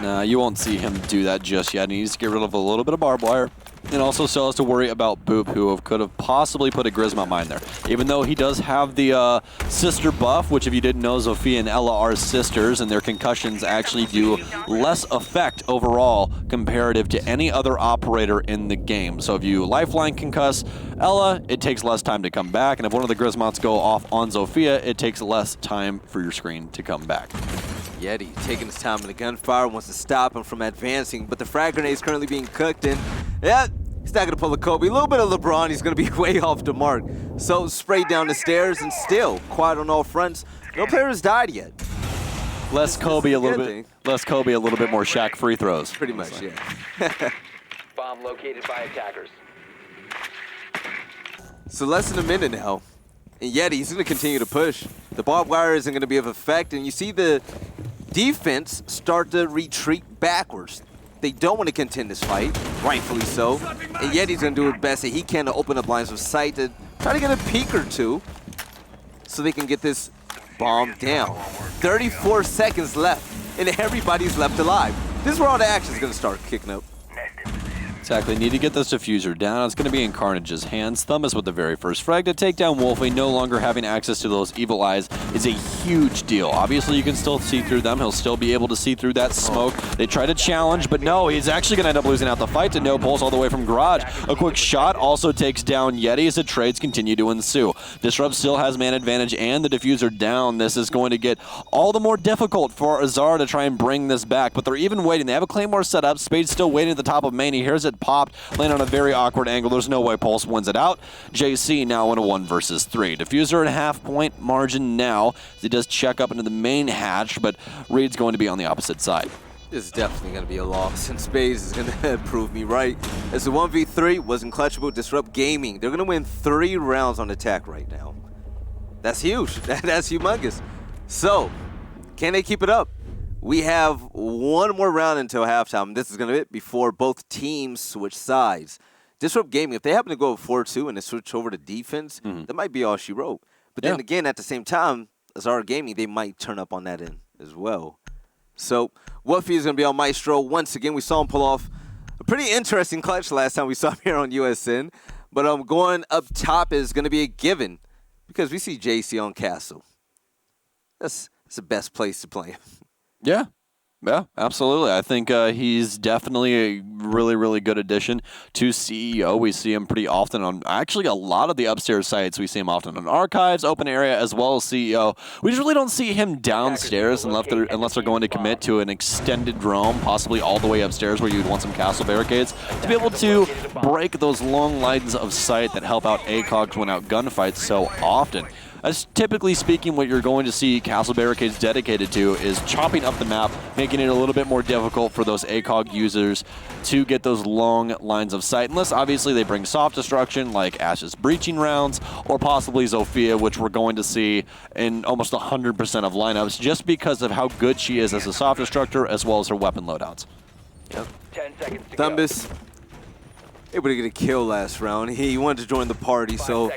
Nah, you won't see him do that just yet. He needs to get rid of a little bit of barbed wire. And also still has to worry about Boop, who could have possibly put a Grisma mine there. Even though he does have the sister buff, which if you didn't know, Zofia and Ella are sisters, and their concussions actually do less effect overall comparative to any other operator in the game. So if you lifeline concuss Ella, it takes less time to come back. And if one of the Grismots go off on Zofia, it takes less time for your screen to come back. Yeti taking his time in the gunfire, wants to stop him from advancing, but the frag grenade is currently being cooked, and yeah, he's not going to pull a Kobe. A little bit of LeBron, he's going to be way off the mark. So sprayed down the stairs, and still quiet on all fronts. No player has died yet. Less Kobe a little bit. Less Kobe, a little bit more Shaq free throws. Pretty much, yeah. Bomb located by attackers. So less than a minute now. And Yeti, he's going to continue to push. The barbed wire isn't going to be of effect, and you see the defense start to retreat backwards. They don't want to contend this fight, rightfully so. And Yeti's going to do his best that he can to open up lines of sight to try to get a peek or two so they can get this bomb down. 34 seconds left, and everybody's left alive. This is where all the action is going to start kicking up. Exactly. Need to get this diffuser down. It's going to be in Carnage's hands. Thumb is with the very first frag to take down Wolfie. No longer having access to those evil eyes is a huge deal. Obviously, you can still see through them. He'll still be able to see through that smoke. They try to challenge, but no, he's actually going to end up losing out the fight to No Pulse all the way from Garage. A quick shot also takes down Yeti as the trades continue to ensue. Disrupt still has man advantage and the diffuser down. This is going to get all the more difficult for Azar to try and bring this back, but they're even waiting. They have a Claymore set up. Spade's still waiting at the top of main. He hears it popped, landing on a very awkward angle. There's no way Pulse wins it out. JC now in a 1 versus 3. Diffuser at a half-point margin now. He does check up into the main hatch, but Reed's going to be on the opposite side. This is definitely going to be a loss, and Spades is going to prove me right. As a 1v3 wasn't clutchable, Disrupt Gaming. They're going to win 3 rounds on attack right now. That's huge. That's humongous. So, can they keep it up? We have 1 more round until halftime. This is going to be it before both teams switch sides. Disrupt Gaming, if they happen to go 4-2 and they switch over to defense, that might be all she wrote. But then again, at the same time, Azara Gaming, they might turn up on that end as well. So, Wolfie is going to be on Maestro. Once again, we saw him pull off a pretty interesting clutch last time we saw him here on USN. But going up top is going to be a given because we see JC on Castle. That's the best place to play him. Yeah, absolutely. I think he's definitely a really, really good addition to CEO. We see him pretty often on actually a lot of the upstairs sites. We see him often on Archives, Open Area, as well as CEO. We just really don't see him downstairs unless they're going to commit to an extended roam, possibly all the way upstairs where you'd want some castle barricades to be able to break those long lines of sight that help out ACOGs when out gunfights so often. As typically speaking, what you're going to see castle barricades dedicated to is chopping up the map, making it a little bit more difficult for those ACOG users to get those long lines of sight, unless obviously they bring soft destruction like Ash's breaching rounds or possibly Zofia, which we're going to see in almost 100% of lineups just because of how good she is as a soft destructor as well as her weapon loadouts. Yep. 10 seconds to Thumbus able to get a kill last round. He wanted to join the party, so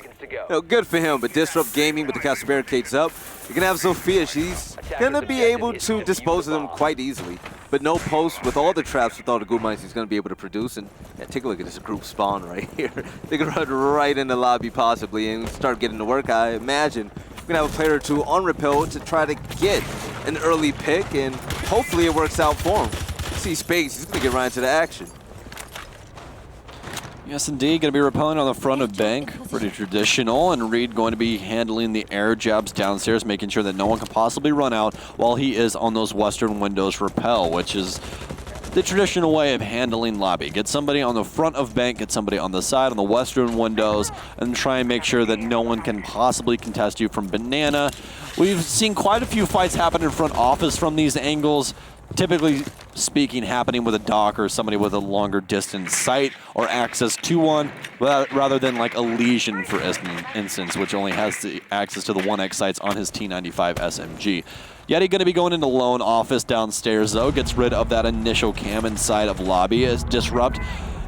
good for him. But Disrupt Gaming with the castle barricades up. You're going to have Zofia. She's going to be able to dispose of them quite easily. But no post with all the traps, with all the good mines he's going to be able to produce. And take a look at this group spawn right here. They can run right in the lobby possibly and start getting to work. I imagine we're going to have a player or 2 on Repel to try to get an early pick, and hopefully it works out for him. See Spades, he's going to get right into the action. Yes, indeed. Going to be repelling on the front of bank. Pretty traditional. And Reed going to be handling the air jabs downstairs, making sure that no one can possibly run out while he is on those western windows repel, which is the traditional way of handling lobby. Get somebody on the front of bank, get somebody on the side, on the western windows, and try and make sure that no one can possibly contest you from banana. We've seen quite a few fights happen in front office from these angles. Typically speaking, happening with a dock or somebody with a longer distance sight or access to one, rather than like a Legion, for instance, which only has the access to the 1x sights on his T95 SMG. Yeti going to be going into lone office downstairs, though. Gets rid of that initial cam inside of lobby as Disrupt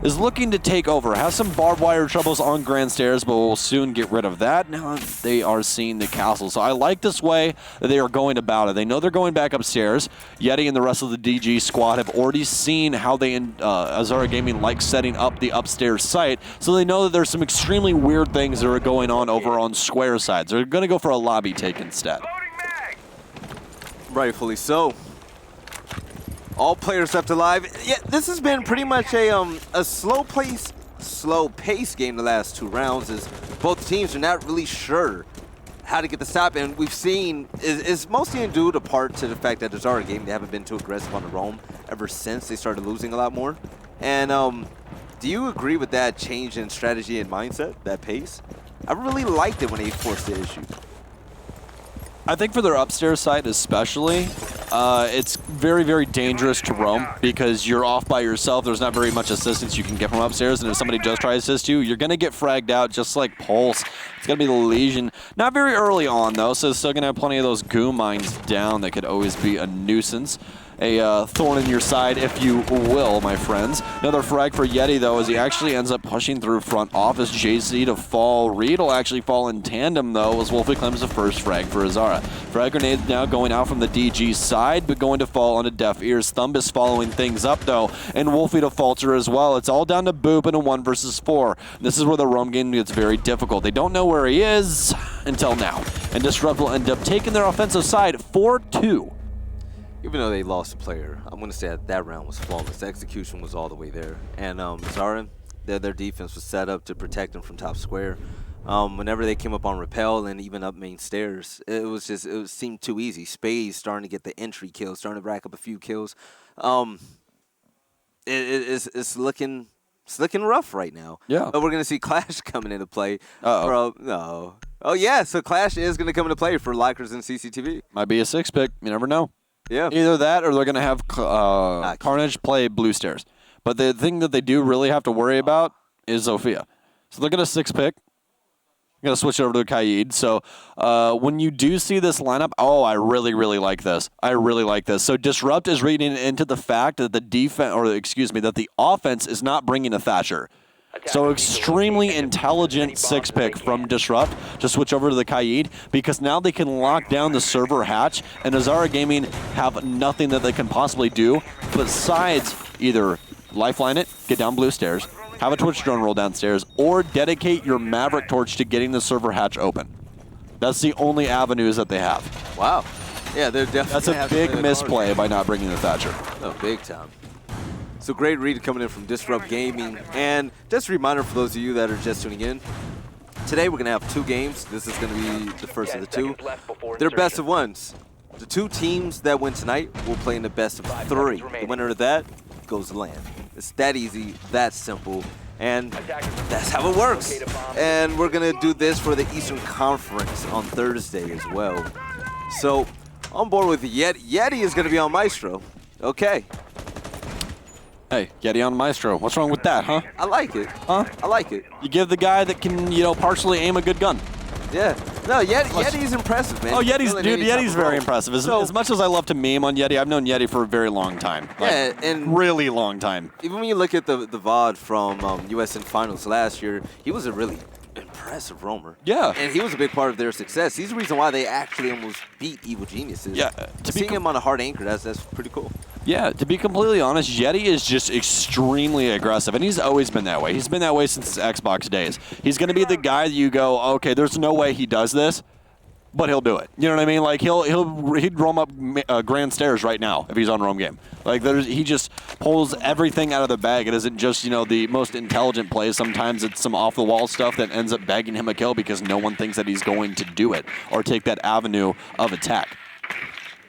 is looking to take over. Has some barbed wire troubles on Grand Stairs, but will soon get rid of that. Now they are seeing the castle. So I like this way that they are going about it. They know they're going back upstairs. Yeti and the rest of the DG squad have already seen how they, Azara Gaming, like setting up the upstairs site. So they know that there's some extremely weird things that are going on over on square sides. They're going to go for a lobby take instead. Rightfully so. All players left alive. Yeah, this has been pretty much a slow pace game the last 2 rounds, as both teams are not really sure how to get the stop. And we've seen is mostly due to part to the fact that there's already a game. They haven't been too aggressive on the roam ever since they started losing a lot more. And do you agree with that change in strategy and mindset, that pace? I really liked it when they forced the issue. I think for their upstairs side especially, it's very, very dangerous to roam because you're off by yourself. There's not very much assistance you can get from upstairs, and if somebody does try to assist you, you're going to get fragged out just like Pulse. It's going to be the Legion. Not very early on, though, so it's still going to have plenty of those goo mines down that could always be a nuisance. a thorn in your side, if you will, my friends. Another frag for Yeti, though, as he actually ends up pushing through front office. JC to fall. Reed will actually fall in tandem, though, as Wolfie claims the first frag for Azara. Frag grenade now going out from the DG side, but going to fall onto deaf ears. Thumbus following things up, though, and Wolfie to falter as well. It's all down to Boop in a 1 versus 4. This is where the roam game gets very difficult. They don't know where he is until now. And Disrupt will end up taking their offensive side 4-2. Even though they lost a player, I'm going to say that round was flawless. The execution was all the way there. And Zara, their defense was set up to protect them from top square. Whenever they came up on rappel and even up main stairs, it seemed too easy. Spade starting to get the entry kills, starting to rack up a few kills. It's looking rough right now. Yeah. But we're going to see Clash coming into play. Uh-oh. No. Oh, yeah, so Clash is going to come into play for Likers and CCTV. Might be a 6-pick. You never know. Yeah. Either that or they're going to have Carnage play blue stairs. But the thing that they do really have to worry about is Zofia. So they're going to 6-pick. I'm going to switch over to Kaid. So when you do see this lineup, I really, really like this. I really like this. So Disrupt is reading into the fact that that the offense is not bringing a Thatcher. So extremely intelligent 6-pick from Disrupt to switch over to the Kaid, because now they can lock down the server hatch, and Azara Gaming have nothing that they can possibly do besides either lifeline it, get down blue stairs, have a Twitch drone roll downstairs, or dedicate your Maverick torch to getting the server hatch open. That's the only avenues that they have. Wow. Yeah, they're definitely. That's a big misplay by not bringing the Thatcher. Oh, big time. So great read coming in from Disrupt Gaming. And just a reminder for those of you that are just tuning in, today we're going to have 2 games. This is going to be the first of the 2. They're best of 1s. The 2 teams that win tonight will play in the best of 3. The winner of that goes to land. It's that easy, that simple, and that's how it works. And we're going to do this for the Eastern Conference on Thursday as well. So on board with Yeti. Yeti is going to be on Maestro. Okay. Hey, Yeti on Maestro. What's wrong with that, huh? I like it. Huh? I like it. You give the guy that can, partially aim a good gun. Yeah. No, Yeti's impressive, man. Oh, Yeti's very impressive. As much as I love to meme on Yeti, I've known Yeti for a very long time. Yeah, and really long time. Even when you look at the VOD from USN Finals last year, he was a really impressive roamer. Yeah. And he was a big part of their success. He's the reason why they actually almost beat Evil Geniuses. Yeah. Seeing him on a hard anchor, that's pretty cool. Yeah, to be completely honest, Yeti is just extremely aggressive, and he's always been that way. He's been that way since his Xbox days. He's going to be the guy that you go, okay, there's no way he does this, but he'll do it. You know what I mean? Like he'd roam up Grand Stairs right now if he's on roam game. Like he just pulls everything out of the bag. It isn't just the most intelligent plays. Sometimes it's some off the wall stuff that ends up bagging him a kill because no one thinks that he's going to do it or take that avenue of attack.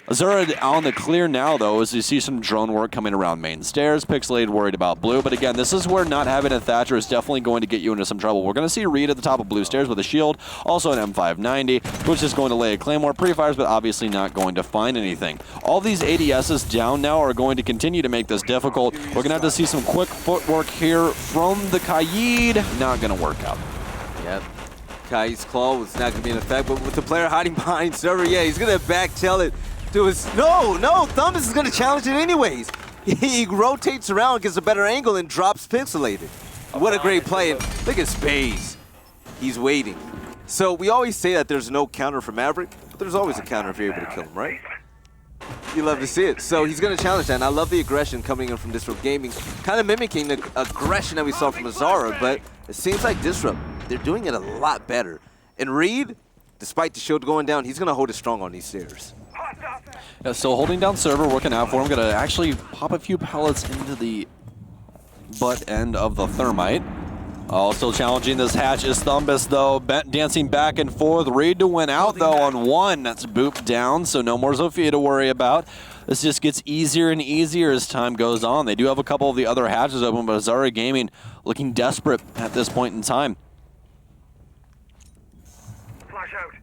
Azura on the clear now, though, as you see some drone work coming around main stairs. Pixelated worried about blue, but again, this is where not having a Thatcher is definitely going to get you into some trouble. We're going to see Reed at the top of blue stairs with a shield, also an M590, which is going to lay a Claymore pre-fires, but obviously not going to find anything. All these ADSs down now are going to continue to make this difficult. We're going to have to see some quick footwork here from the Kaid. Not going to work out. Yep. Kaid's claw was not going to be in effect, but with the player hiding behind server, yeah, he's going to back tail it. No, Thumbus is going to challenge it anyways. He rotates around, gets a better angle, and drops Pixelated. What a great play. And look at Space. He's waiting. So we always say that there's no counter for Maverick, but there's always a counter if you're able to kill him, right? You love to see it. So he's going to challenge that, and I love the aggression coming in from Disrupt Gaming, kind of mimicking the aggression that we saw from Azara, but it seems like Disrupt, they're doing it a lot better. And Reed, despite the shield going down, he's going to hold it strong on these stairs. Yeah, still holding down server, working out for him. Going to actually pop a few pellets into the butt end of the thermite. Also challenging this hatch is Thumbus, though, dancing back and forth. Reed to win out, though, on 1. That's Boop down, so no more Zofia to worry about. This just gets easier and easier as time goes on. They do have a couple of the other hatches open, but Azara Gaming looking desperate at this point in time.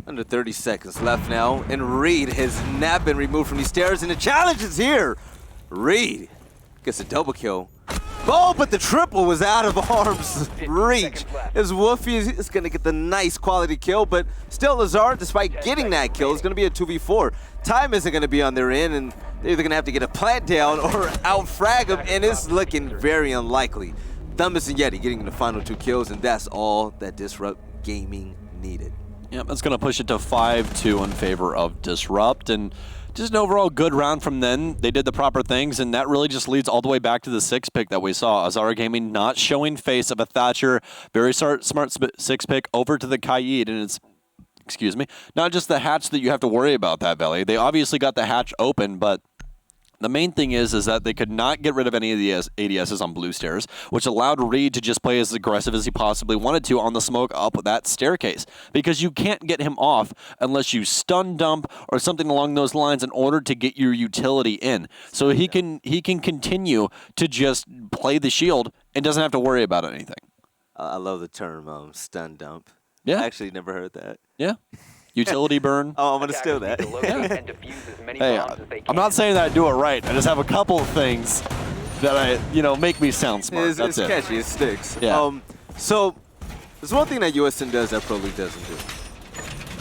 Under 30 seconds left now, and Reed has not been removed from these stairs, and the challenge is here. Reed gets a double kill. Oh, but the triple was out of arm's reach. As Wolfie is going to get the nice quality kill, but still Lazar, despite getting that kill, is going to be a 2v4. Time isn't going to be on their end, and They're either going to have to get a plant down or out-frag him, and it's looking very unlikely. Thumbus and Yeti getting the final 2 kills, and that's all that Disrupt Gaming needed. Yep, that's going to push it to 5-2 in favor of Disrupt, and just an overall good round from them. They did the proper things, and that really just leads all the way back to the 6 pick that we saw. Azara Gaming not showing face of a Thatcher, very smart 6 pick over to the Kaid, and it's, excuse me, not just the hatch that you have to worry about that, Valley. They obviously got the hatch open, but the main thing is that they could not get rid of any of the ADSs on blue stairs, which allowed Reed to just play as aggressive as he possibly wanted to on the smoke up that staircase, because you can't get him off unless you stun dump or something along those lines in order to get your utility in. So he can continue to just play the shield and doesn't have to worry about anything. I love the term stun dump. Yeah. I actually never heard that. Yeah. Utility burn. Oh, I'm going to steal that. Hey, I'm not saying that I do it right. I just have a couple of things that make me sound smart. That's it's it. catchy. It sticks. Yeah. So there's one thing that USN does that Pro League doesn't do.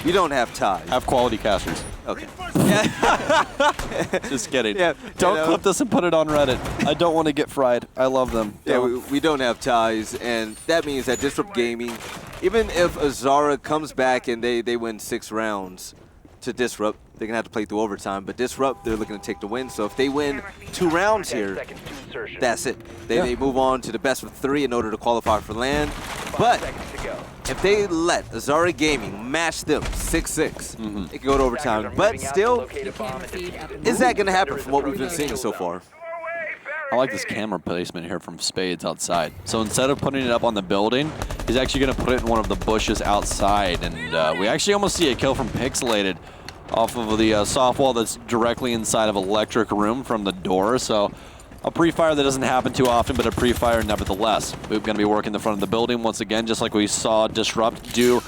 You don't have ties. Have quality casters. Okay. Just kidding. Yeah, don't clip this and put it on Reddit. I don't want to get fried. I love them. Yeah, we don't have ties, and that means that Disrupt Gaming, even if Azara comes back and they win 6 rounds to Disrupt, they're going to have to play through overtime. But Disrupt, they're looking to take the win. So if they win 2 rounds here, that's it. They move on to the best of 3 in order to qualify for LAN. But if they let Azara Gaming match them 6-6, it can go to overtime. But still, is that going to happen from what we've been seeing so far? I like this camera placement here from Spades outside. So instead of putting it up on the building, he's actually going to put it in one of the bushes outside. And we actually almost see a kill from Pixelated off of the soft wall that's directly inside of Electric Room from the door. So a pre-fire that doesn't happen too often, but a pre-fire nevertheless. We're going to be working the front of the building once again, just like we saw Disrupt do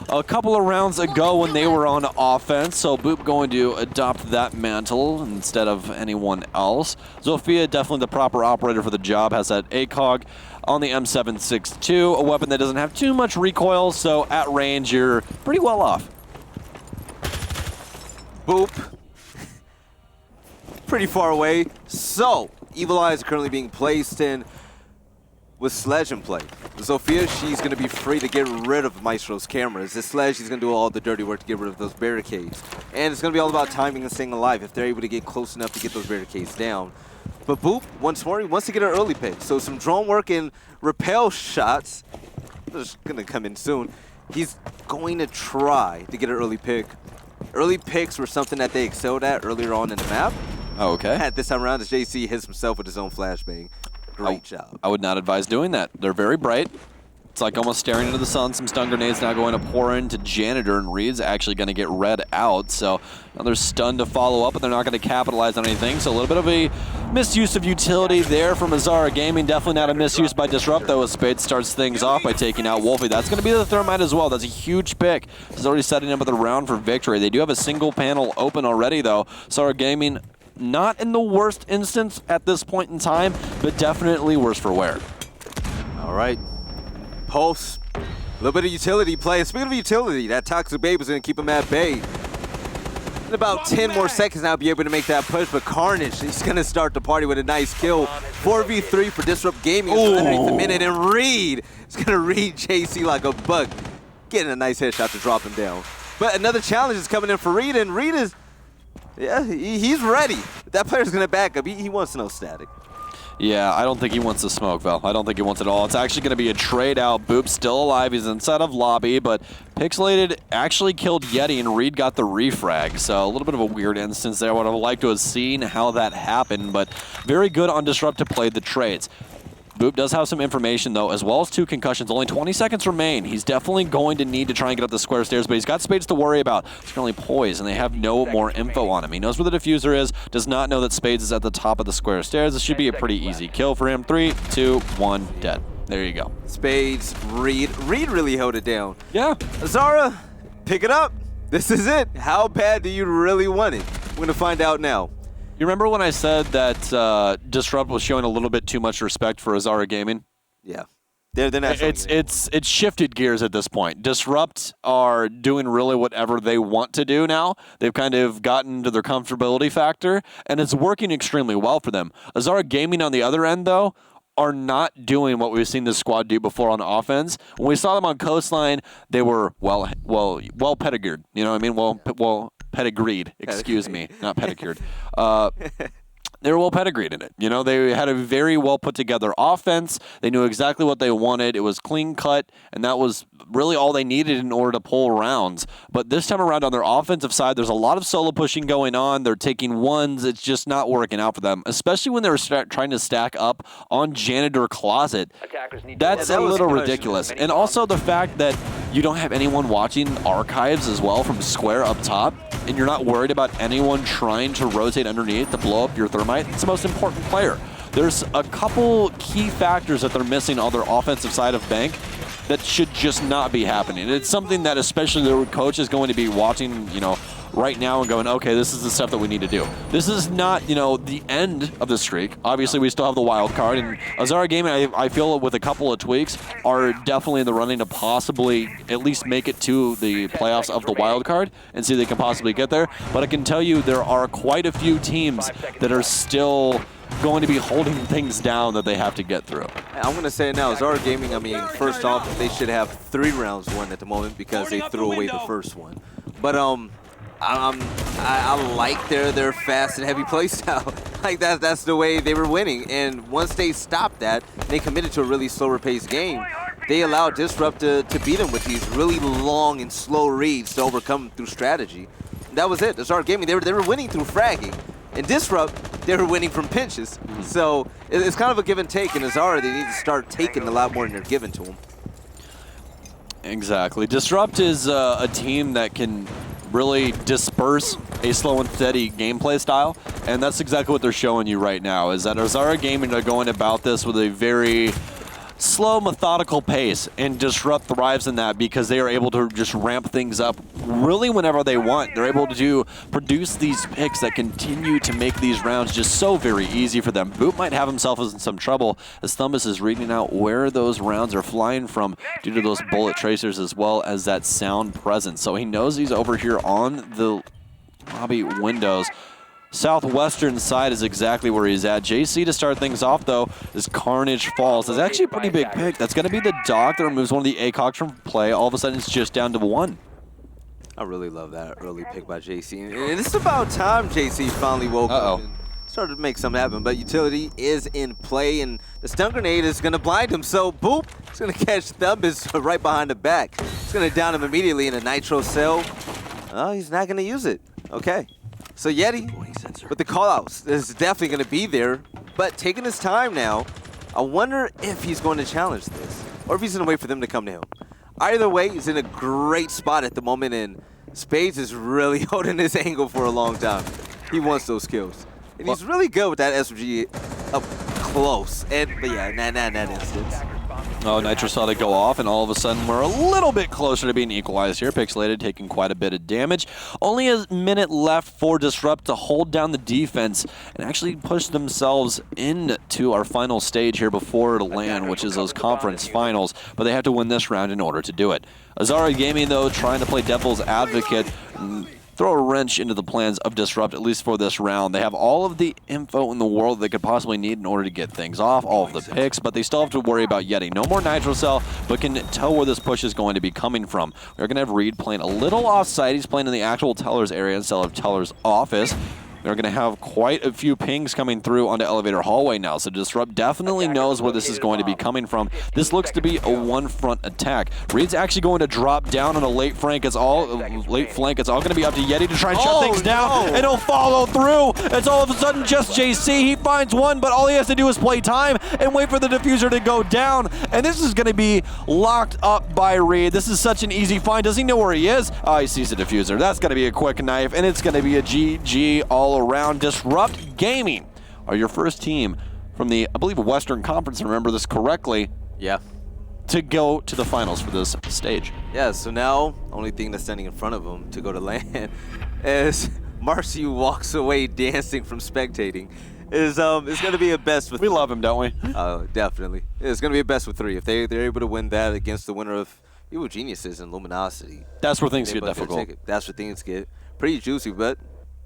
a couple of rounds ago when they were on offense. So Boop going to adopt that mantle instead of anyone else. Zofia, definitely the proper operator for the job, has that ACOG on the M762, a weapon that doesn't have too much recoil, so at range you're pretty well off. Boop. Pretty far away. So, Evil Eye is currently being placed in with Sledge in play. Zofia, she's going to be free to get rid of Maestro's cameras. This Sledge, she's going to do all the dirty work to get rid of those barricades. And it's going to be all about timing and staying alive if they're able to get close enough to get those barricades down. But Boop, once more, he wants to get an early pick. So some drone work and repel shots. They're just going to come in soon. He's going to try to get an early pick. Early picks were something that they excelled at earlier on in the map. Okay. At this time around, as JC hits himself with his own flashbang. Great job. I would not advise doing that. They're very bright. It's like almost staring into the sun. Some stun grenades now going to pour into Janitor, and Reed's actually going to get read out. So another stun to follow up, but they're not going to capitalize on anything. So a little bit of a misuse of utility there from Azara Gaming. Definitely not a misuse by Disrupt, though, as Spade starts things off by taking out Wolfie. That's going to be the Thermite as well. That's a huge pick. He's already setting up with a round for victory. They do have a single panel open already, though. Azara Gaming not in the worst instance at this point in time, but definitely worse for wear. All right. Pulse. A little bit of utility play. And speaking of utility, that Toxic Babe is going to keep him at bay. In about 10 more seconds now, be able to make that push, but Carnage, he's going to start the party with a nice kill. 4v3 for Disrupt Gaming underneath the minute, and Reed is going to read JC like a bug, getting a nice headshot to drop him down. But another challenge is coming in for Reed, and Reed is, yeah, he's ready. That player's going to back up. He wants no static. Yeah, I don't think he wants the smoke, Val. I don't think he wants it all. It's actually going to be a trade out. Boop's still alive. He's inside of lobby, but Pixelated actually killed Yeti, and Reed got the refrag. So a little bit of a weird instance there. I would have liked to have seen how that happened, but very good on Disrupt to play the trades. Boop does have some information, though, as well as 2 concussions. Only 20 seconds remain. He's definitely going to need to try and get up the square stairs, but he's got Spades to worry about. He's currently poised, and they have no more info on him. He knows where the diffuser is, does not know that Spades is at the top of the square stairs. This should be a pretty easy kill for him. 3, 2, 1, dead. There you go. Spades, Reed. Reed really held it down. Yeah. Azara, pick it up. This is it. How bad do you really want it? We're going to find out now. You remember when I said that Disrupt was showing a little bit too much respect for Azara Gaming? Yeah. They're not. It's shifted gears at this point. Disrupt are doing really whatever they want to do now. They've kind of gotten to their comfortability factor, and it's working extremely well for them. Azara Gaming on the other end, though, are not doing what we've seen this squad do before on offense. When we saw them on Coastline, they were well pedigreed. You know what I mean? Well pedigreed. Excuse me, not pedicured. They were well pedigreed in it. You know, they had a very well put together offense. They knew exactly what they wanted. It was clean cut, and that was really all they needed in order to pull rounds. But this time around on their offensive side, there's a lot of solo pushing going on. They're taking ones. It's just not working out for them, especially when they were trying to stack up on Janitor Closet. That's a little ridiculous. And also the fact that you don't have anyone watching archives as well from Square up top, and you're not worried about anyone trying to rotate underneath to blow up your thermite. It's the most important player. There's a couple key factors that they're missing on their offensive side of Bank that should just not be happening. It's something that especially their coach is going to be watching, you know, right now and going, okay, this is the stuff that we need to do. This is not, you know, the end of the streak. Obviously, we still have the wild card, and Azara Gaming, I feel with a couple of tweaks, are definitely in the running to possibly at least make it to the playoffs of the wild card and see if they can possibly get there. But I can tell you there are quite a few teams that are still going to be holding things down that they have to get through. I'm going to say it now, Azara Gaming, I mean, first off, they should have 3 rounds won at the moment because they threw away the first one. But I like their fast and heavy play style. Like that's the way they were winning. And once they stopped that, they committed to a really slower paced game. They allowed Disrupt to beat them with these really long and slow reads to overcome through strategy. And that was it. Azara Gaming, they were winning through fragging. And Disrupt, they were winning from pinches. So it's kind of a give and take. And Azara, they need to start taking a lot more than they're giving to them. Exactly. Disrupt is a team that can really disperse a slow and steady gameplay style, and that's exactly what they're showing you right now, is that Azara Gaming are going about this with a very slow, methodical pace, and Disrupt thrives in that because they are able to just ramp things up really whenever they want. They're able to produce these picks that continue to make these rounds just so very easy for them. Boot might have himself in some trouble as Thumbus is reading out where those rounds are flying from due to those bullet tracers as well as that sound presence. So he knows he's over here on the lobby windows. Southwestern side is exactly where he's at. JC to start things off, though, is Carnage Falls. That's actually a pretty big pick. That's going to be the dog that removes one of the ACOGs from play. All of a sudden, it's just down to 1. I really love that early pick by JC. And it's about time JC finally woke up and started to make something happen. But utility is in play, and the stun grenade is going to blind him. So, boop, it's going to catch Thumbus right behind the back. It's going to down him immediately in a nitro cell. Oh, he's not going to use it. Okay. So Yeti, with the callouts, is definitely going to be there, but taking his time now. I wonder if he's going to challenge this, or if he's going to wait for them to come to him. Either way, he's in a great spot at the moment, and Spades is really holding his angle for a long time. He wants those kills, and he's really good with that SMG up close. But yeah, not in that instance. Oh, Nitro saw it go off, and all of a sudden we're a little bit closer to being equalized here. Pixelated taking quite a bit of damage. Only a minute left for Disrupt to hold down the defense and actually push themselves into our final stage here before the LAN, which is those conference finals. But they have to win this round in order to do it. Azara Gaming, though, trying to play devil's advocate, throw a wrench into the plans of Disrupt, at least for this round. They have all of the info in the world they could possibly need in order to get things off, all of the picks, but they still have to worry about Yeti. No more Nitro Cell, but can tell where this push is going to be coming from. We're going to have Reed playing a little off-site. He's playing in the actual Teller's area instead of Teller's office. They're going to have quite a few pings coming through onto Elevator Hallway now, so Disrupt definitely knows where this is going to be coming from. This looks to be a one-front attack. Reed's actually going to drop down on a late flank. It's all going to be up to Yeti to try and shut things down, and he'll follow through. It's all of a sudden just JC. He finds one, but all he has to do is play time and wait for the diffuser to go down, and this is going to be locked up by Reed. This is such an easy find. Does he know where he is? Oh, he sees the diffuser. That's going to be a quick knife, and it's going to be a GG all around. Disrupt Gaming are your first team from the, I believe, Western Conference, remember this correctly, to go to the finals for this stage. Yeah, so now, only thing that's standing in front of him to go to LAN is Marcy walks away dancing from spectating. is it's going to be a best with We love him, don't we? Oh, definitely. It's going to be a best with 3. If they're able to win that against the winner of Evil Geniuses and Luminosity. That's where things they get both difficult. take it. That's where things get pretty juicy. But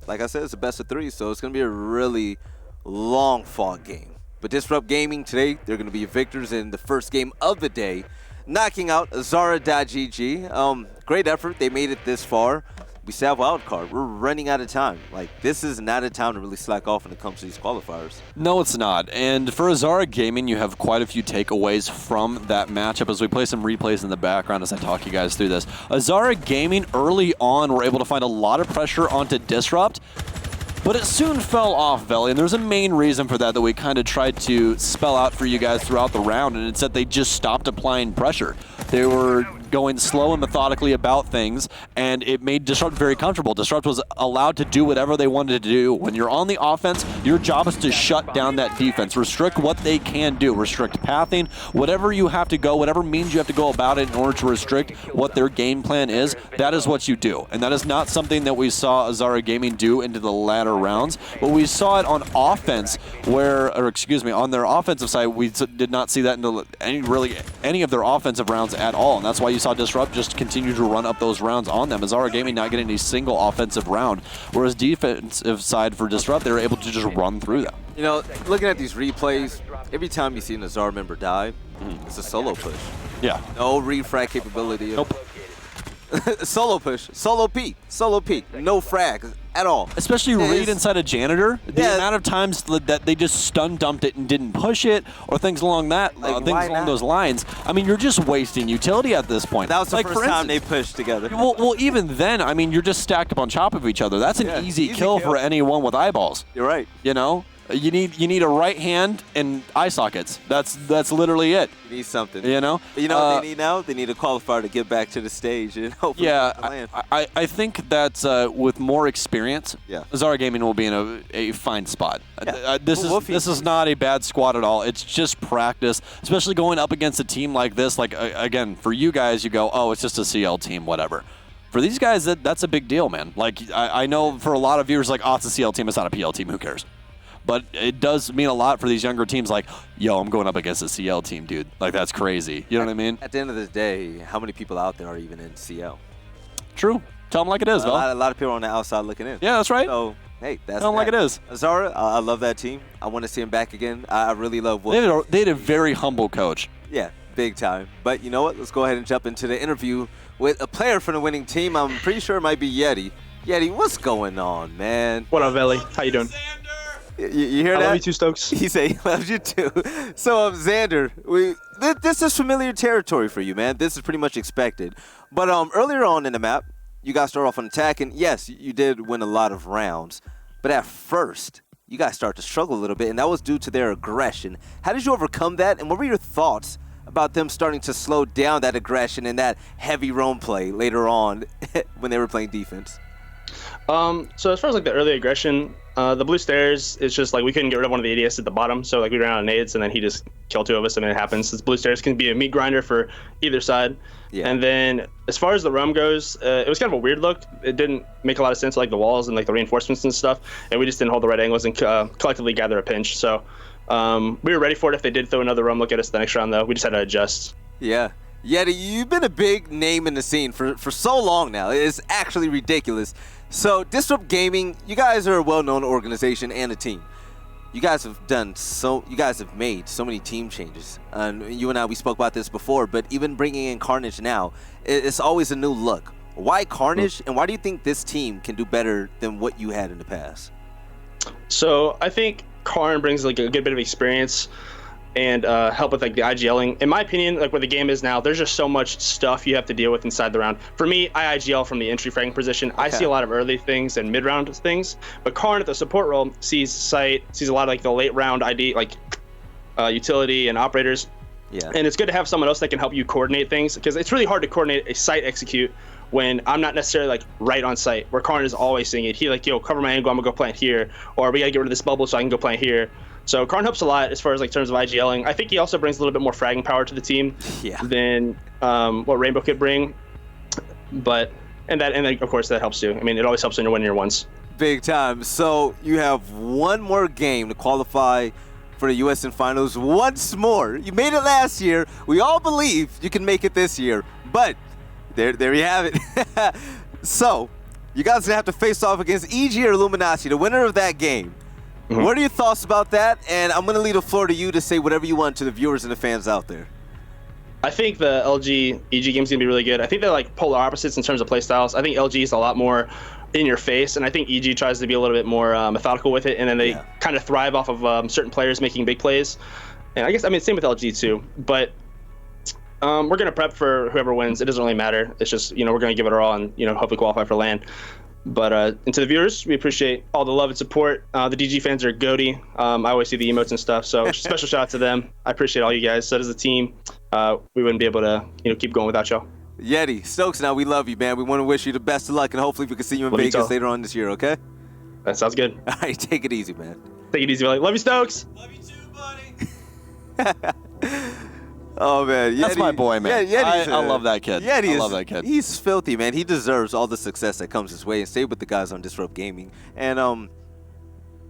like I said, it's a best of 3, so it's going to be a really long fought game. But Disrupt Gaming today, they're going to be victors in the first game of the day, knocking out Zara.gg. Great effort. They made it this far. We still have wild card. We're running out of time. Like, this is not a time to really slack off when it comes to these qualifiers. No, it's not. And for Azara Gaming, you have quite a few takeaways from that matchup as we play some replays in the background as I talk you guys through this. Azara Gaming early on were able to find a lot of pressure onto Disrupt, but it soon fell off, Veli, and there's a main reason for that we kind of tried to spell out for you guys throughout the round, and it's that they just stopped applying pressure. They were going slow and methodically about things, and it made Disrupt very comfortable. Disrupt was allowed to do whatever they wanted to do. When you're on the offense, your job is to shut down that defense, restrict what they can do, restrict pathing, whatever you have to go, whatever means you have to go about it in order to restrict what their game plan is, that is what you do. And that is not something that we saw Azara Gaming do into the latter rounds, but we saw it on offense on their offensive side, we did not see that into any of their offensive rounds at all, and that's why you saw Disrupt just continue to run up those rounds on them. Azara Gaming not getting a single offensive round, whereas defensive side for Disrupt, they were able to just run through them. You know, looking at these replays, every time you see an Azara member die, it's a solo push. Yeah. No refrag capability. Nope. Solo push, solo peek, no frag at all. Especially Reed inside a janitor, the Yeah. amount of times that they just stun dumped it and didn't push it, or things along those lines. I mean, you're just wasting utility at this point. That was the like, first time they pushed together. Well, even then, I mean, you're just stacked up on top of each other. That's an easy kill for anyone with eyeballs. You're right. You know, you need a right hand and eye sockets. That's literally it. You need something. You know. But you know what they need now? They need a qualifier to get back to the stage and hopefully land. I think that with more experience, Azara Gaming will be in a fine spot. Yeah. This is not a bad squad at all. It's just practice, especially going up against a team like this. Like again, for you guys, you go, oh, it's just a CL team, whatever. For these guys, that's a big deal, man. Like I know for a lot of viewers, like, oh, it's a CL team, it's not a PL team. Who cares? But it does mean a lot for these younger teams like, yo, I'm going up against a CL team, dude. Like, that's crazy. You know what I mean? At the end of the day, how many people out there are even in CL? True. Tell them like it is, though. A lot of people on the outside looking in. Yeah, that's right. So, hey, that's Tell them like it is. Azara, I love that team. I want to see him back again. I really love what they had a very humble coach. Yeah, big time. But you know what? Let's go ahead and jump into the interview with a player from the winning team. I'm pretty sure it might be Yeti. Yeti, what's going on, man? What up, Ellie? How you doing? You hear that? I love you too, Stokes. He said he loves you too. So, Xander, this is familiar territory for you, man. This is pretty much expected. But earlier on in the map, you guys start off on attack, and yes, you did win a lot of rounds. But at first, you guys start to struggle a little bit, and that was due to their aggression. How did you overcome that, and what were your thoughts about them starting to slow down that aggression and that heavy roam play later on when they were playing defense? So as far as like the early aggression, the blue stairs, it's just like we couldn't get rid of one of the ADS at the bottom, so like we ran out of nades and then he just killed 2 of us. I mean, it happens. This blue stairs can be a meat grinder for either side. Yeah. And then as far as the roam goes, it was kind of a weird look. It didn't make a lot of sense, like the walls and like the reinforcements and stuff, and we just didn't hold the right angles and collectively gather a pinch. So we were ready for it if they did throw another roam look at us the next round, though. We just had to adjust. Yeah. Yeti, you've been a big name in the scene for so long now. It's actually ridiculous. So, Disrupt Gaming, you guys are a well-known organization and a team. You guys have made so many team changes. And you and I, we spoke about this before, but even bringing in Carnage now, it's always a new look. Why Carnage, and why do you think this team can do better than what you had in the past? So, I think Karn brings like a good bit of experience and help with like the IGLing. In my opinion, like where the game is now, there's just so much stuff you have to deal with inside the round. For me, I IGL from the entry fragging position. Okay. I see a lot of early things and mid-round things, but Karn at the support role sees sight, sees a lot of like the late round ID, like utility and operators. Yeah. And it's good to have someone else that can help you coordinate things, because it's really hard to coordinate a site execute when I'm not necessarily like right on site, where Karn is always seeing it. He like, yo, cover my angle, I'm gonna go plant here, or we gotta get rid of this bubble so I can go plant here. So Karn helps a lot as far as like terms of IGLing. I think he also brings a little bit more fragging power to the team than what Rainbow could bring. But and then of course that helps too. I mean, it always helps when you're winning your ones. Big time. So you have one more game to qualify for the USN Finals once more. You made it last year. We all believe you can make it this year. But there you have it. So you guys are going to have to face off against EG or Illuminati, the winner of that game. What are your thoughts about that? And I'm going to leave the floor to you to say whatever you want to the viewers and the fans out there. I think the LG EG game's gonna be really good. I think they're like polar opposites in terms of play styles. I think LG is a lot more in your face, and I think EG tries to be a little bit more methodical with it, and then they kind of thrive off of certain players making big plays. And I guess, I mean, same with LG too. But we're gonna prep for whoever wins. It doesn't really matter. It's just, we're gonna give it our all and, hopefully qualify for LAN. But and to the viewers, we appreciate all the love and support. The DG fans are goaty. I always see the emotes and stuff, so special shout out to them. I appreciate all you guys. So does the team. We wouldn't be able to, keep going without y'all. Yeti, Stokes, now we love you, man. We want to wish you the best of luck, and hopefully we can see you in Love you Vegas too. later on this year, okay? That sounds good. All right, take it easy, man. Take it easy, buddy. Love you, Stokes. Love you too, buddy. Oh, man. Yeti, That's my boy, man. Yeti's I love that kid. Yeti I love that kid. He's filthy, man. He deserves all the success that comes his way, and stay with the guys on Disrupt Gaming. And,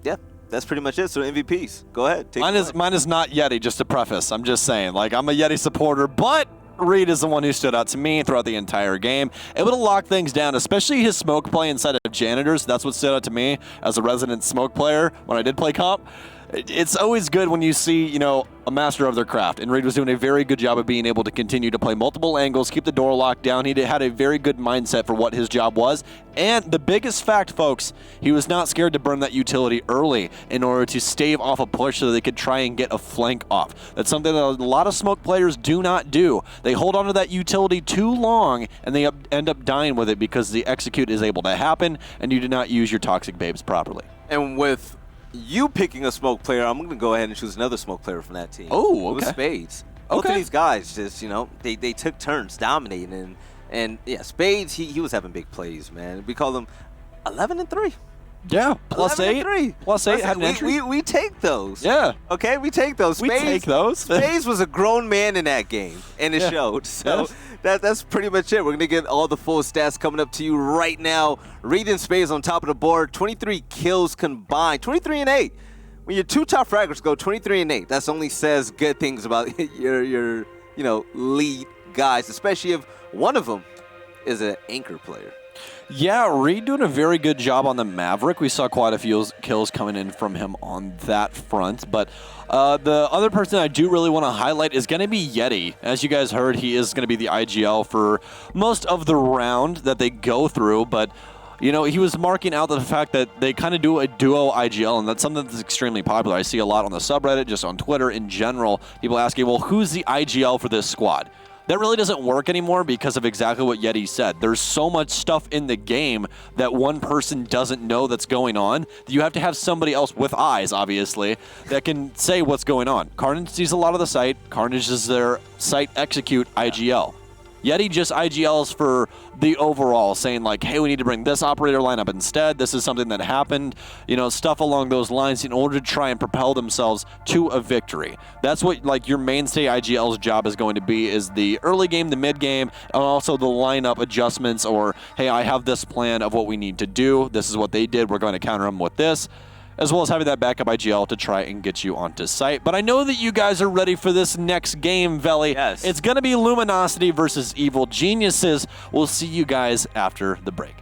yeah, that's pretty much it. So MVPs, go ahead. Take Mine is not Yeti, just to preface. I'm just saying, like, I'm a Yeti supporter, but Reed is the one who stood out to me throughout the entire game. Able to lock things down, especially his smoke play inside of Janitors. That's what stood out to me as a resident smoke player when I did play comp. It's always good when you see, a master of their craft. And Reed was doing a very good job of being able to continue to play multiple angles, keep the door locked down. He had a very good mindset for what his job was. And the biggest fact, folks, he was not scared to burn that utility early in order to stave off a push so they could try and get a flank off. That's something that a lot of smoke players do not do. They hold onto that utility too long, and they end up dying with it because the execute is able to happen, and you do not use your toxic babes properly. And with you picking a smoke player, I'm going to go ahead and choose another smoke player from that team. Oh, It was okay. Spades. Both of Okay. these guys just, they took turns dominating. And yeah, Spades, he was having big plays, man. We call him 11-3. Yeah, plus 8. 11-3. Plus 8 had an entry. We take those. Yeah. Okay, we take those. We take those. Spades was a grown man in that game, and it showed. So that's pretty much it. We're going to get all the full stats coming up to you right now. Reed and Spades on top of the board. 23 kills combined. 23-8. When your two top fraggers go 23-8, that only says good things about your lead guys, especially if one of them is an anchor player. Yeah, Reed doing a very good job on the Maverick. We saw quite a few kills coming in from him on that front. But the other person I do really want to highlight is going to be Yeti. As you guys heard, he is going to be the IGL for most of the round that they go through. But, he was marking out the fact that they kind of do a duo IGL, and that's something that's extremely popular. I see a lot on the subreddit, just on Twitter in general, people asking, well, who's the IGL for this squad? That really doesn't work anymore because of exactly what Yeti said. There's so much stuff in the game that one person doesn't know that's going on that you have to have somebody else with eyes, obviously, that can say what's going on. Carnage sees a lot of the site. Carnage is their site execute IGL. Yeti just IGLs for the overall, saying like, hey, we need to bring this operator lineup instead. This is something that happened, stuff along those lines in order to try and propel themselves to a victory. That's what like your mainstay IGL's job is going to be, is the early game, the mid game, and also the lineup adjustments, or, hey, I have this plan of what we need to do. This is what they did. We're going to counter them with this, as well as having that backup IGL to try and get you onto site. But I know that you guys are ready for this next game, Veli. Yes. It's going to be Luminosity versus Evil Geniuses. We'll see you guys after the break.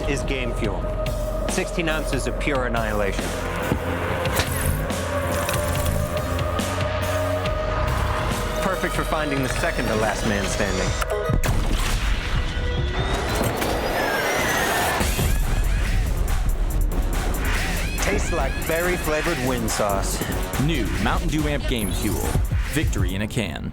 is game fuel. 16 ounces of pure annihilation. Perfect for finding the second to last man standing. Tastes like berry-flavored wind sauce. New Mountain Dew Amp Game Fuel. Victory in a can.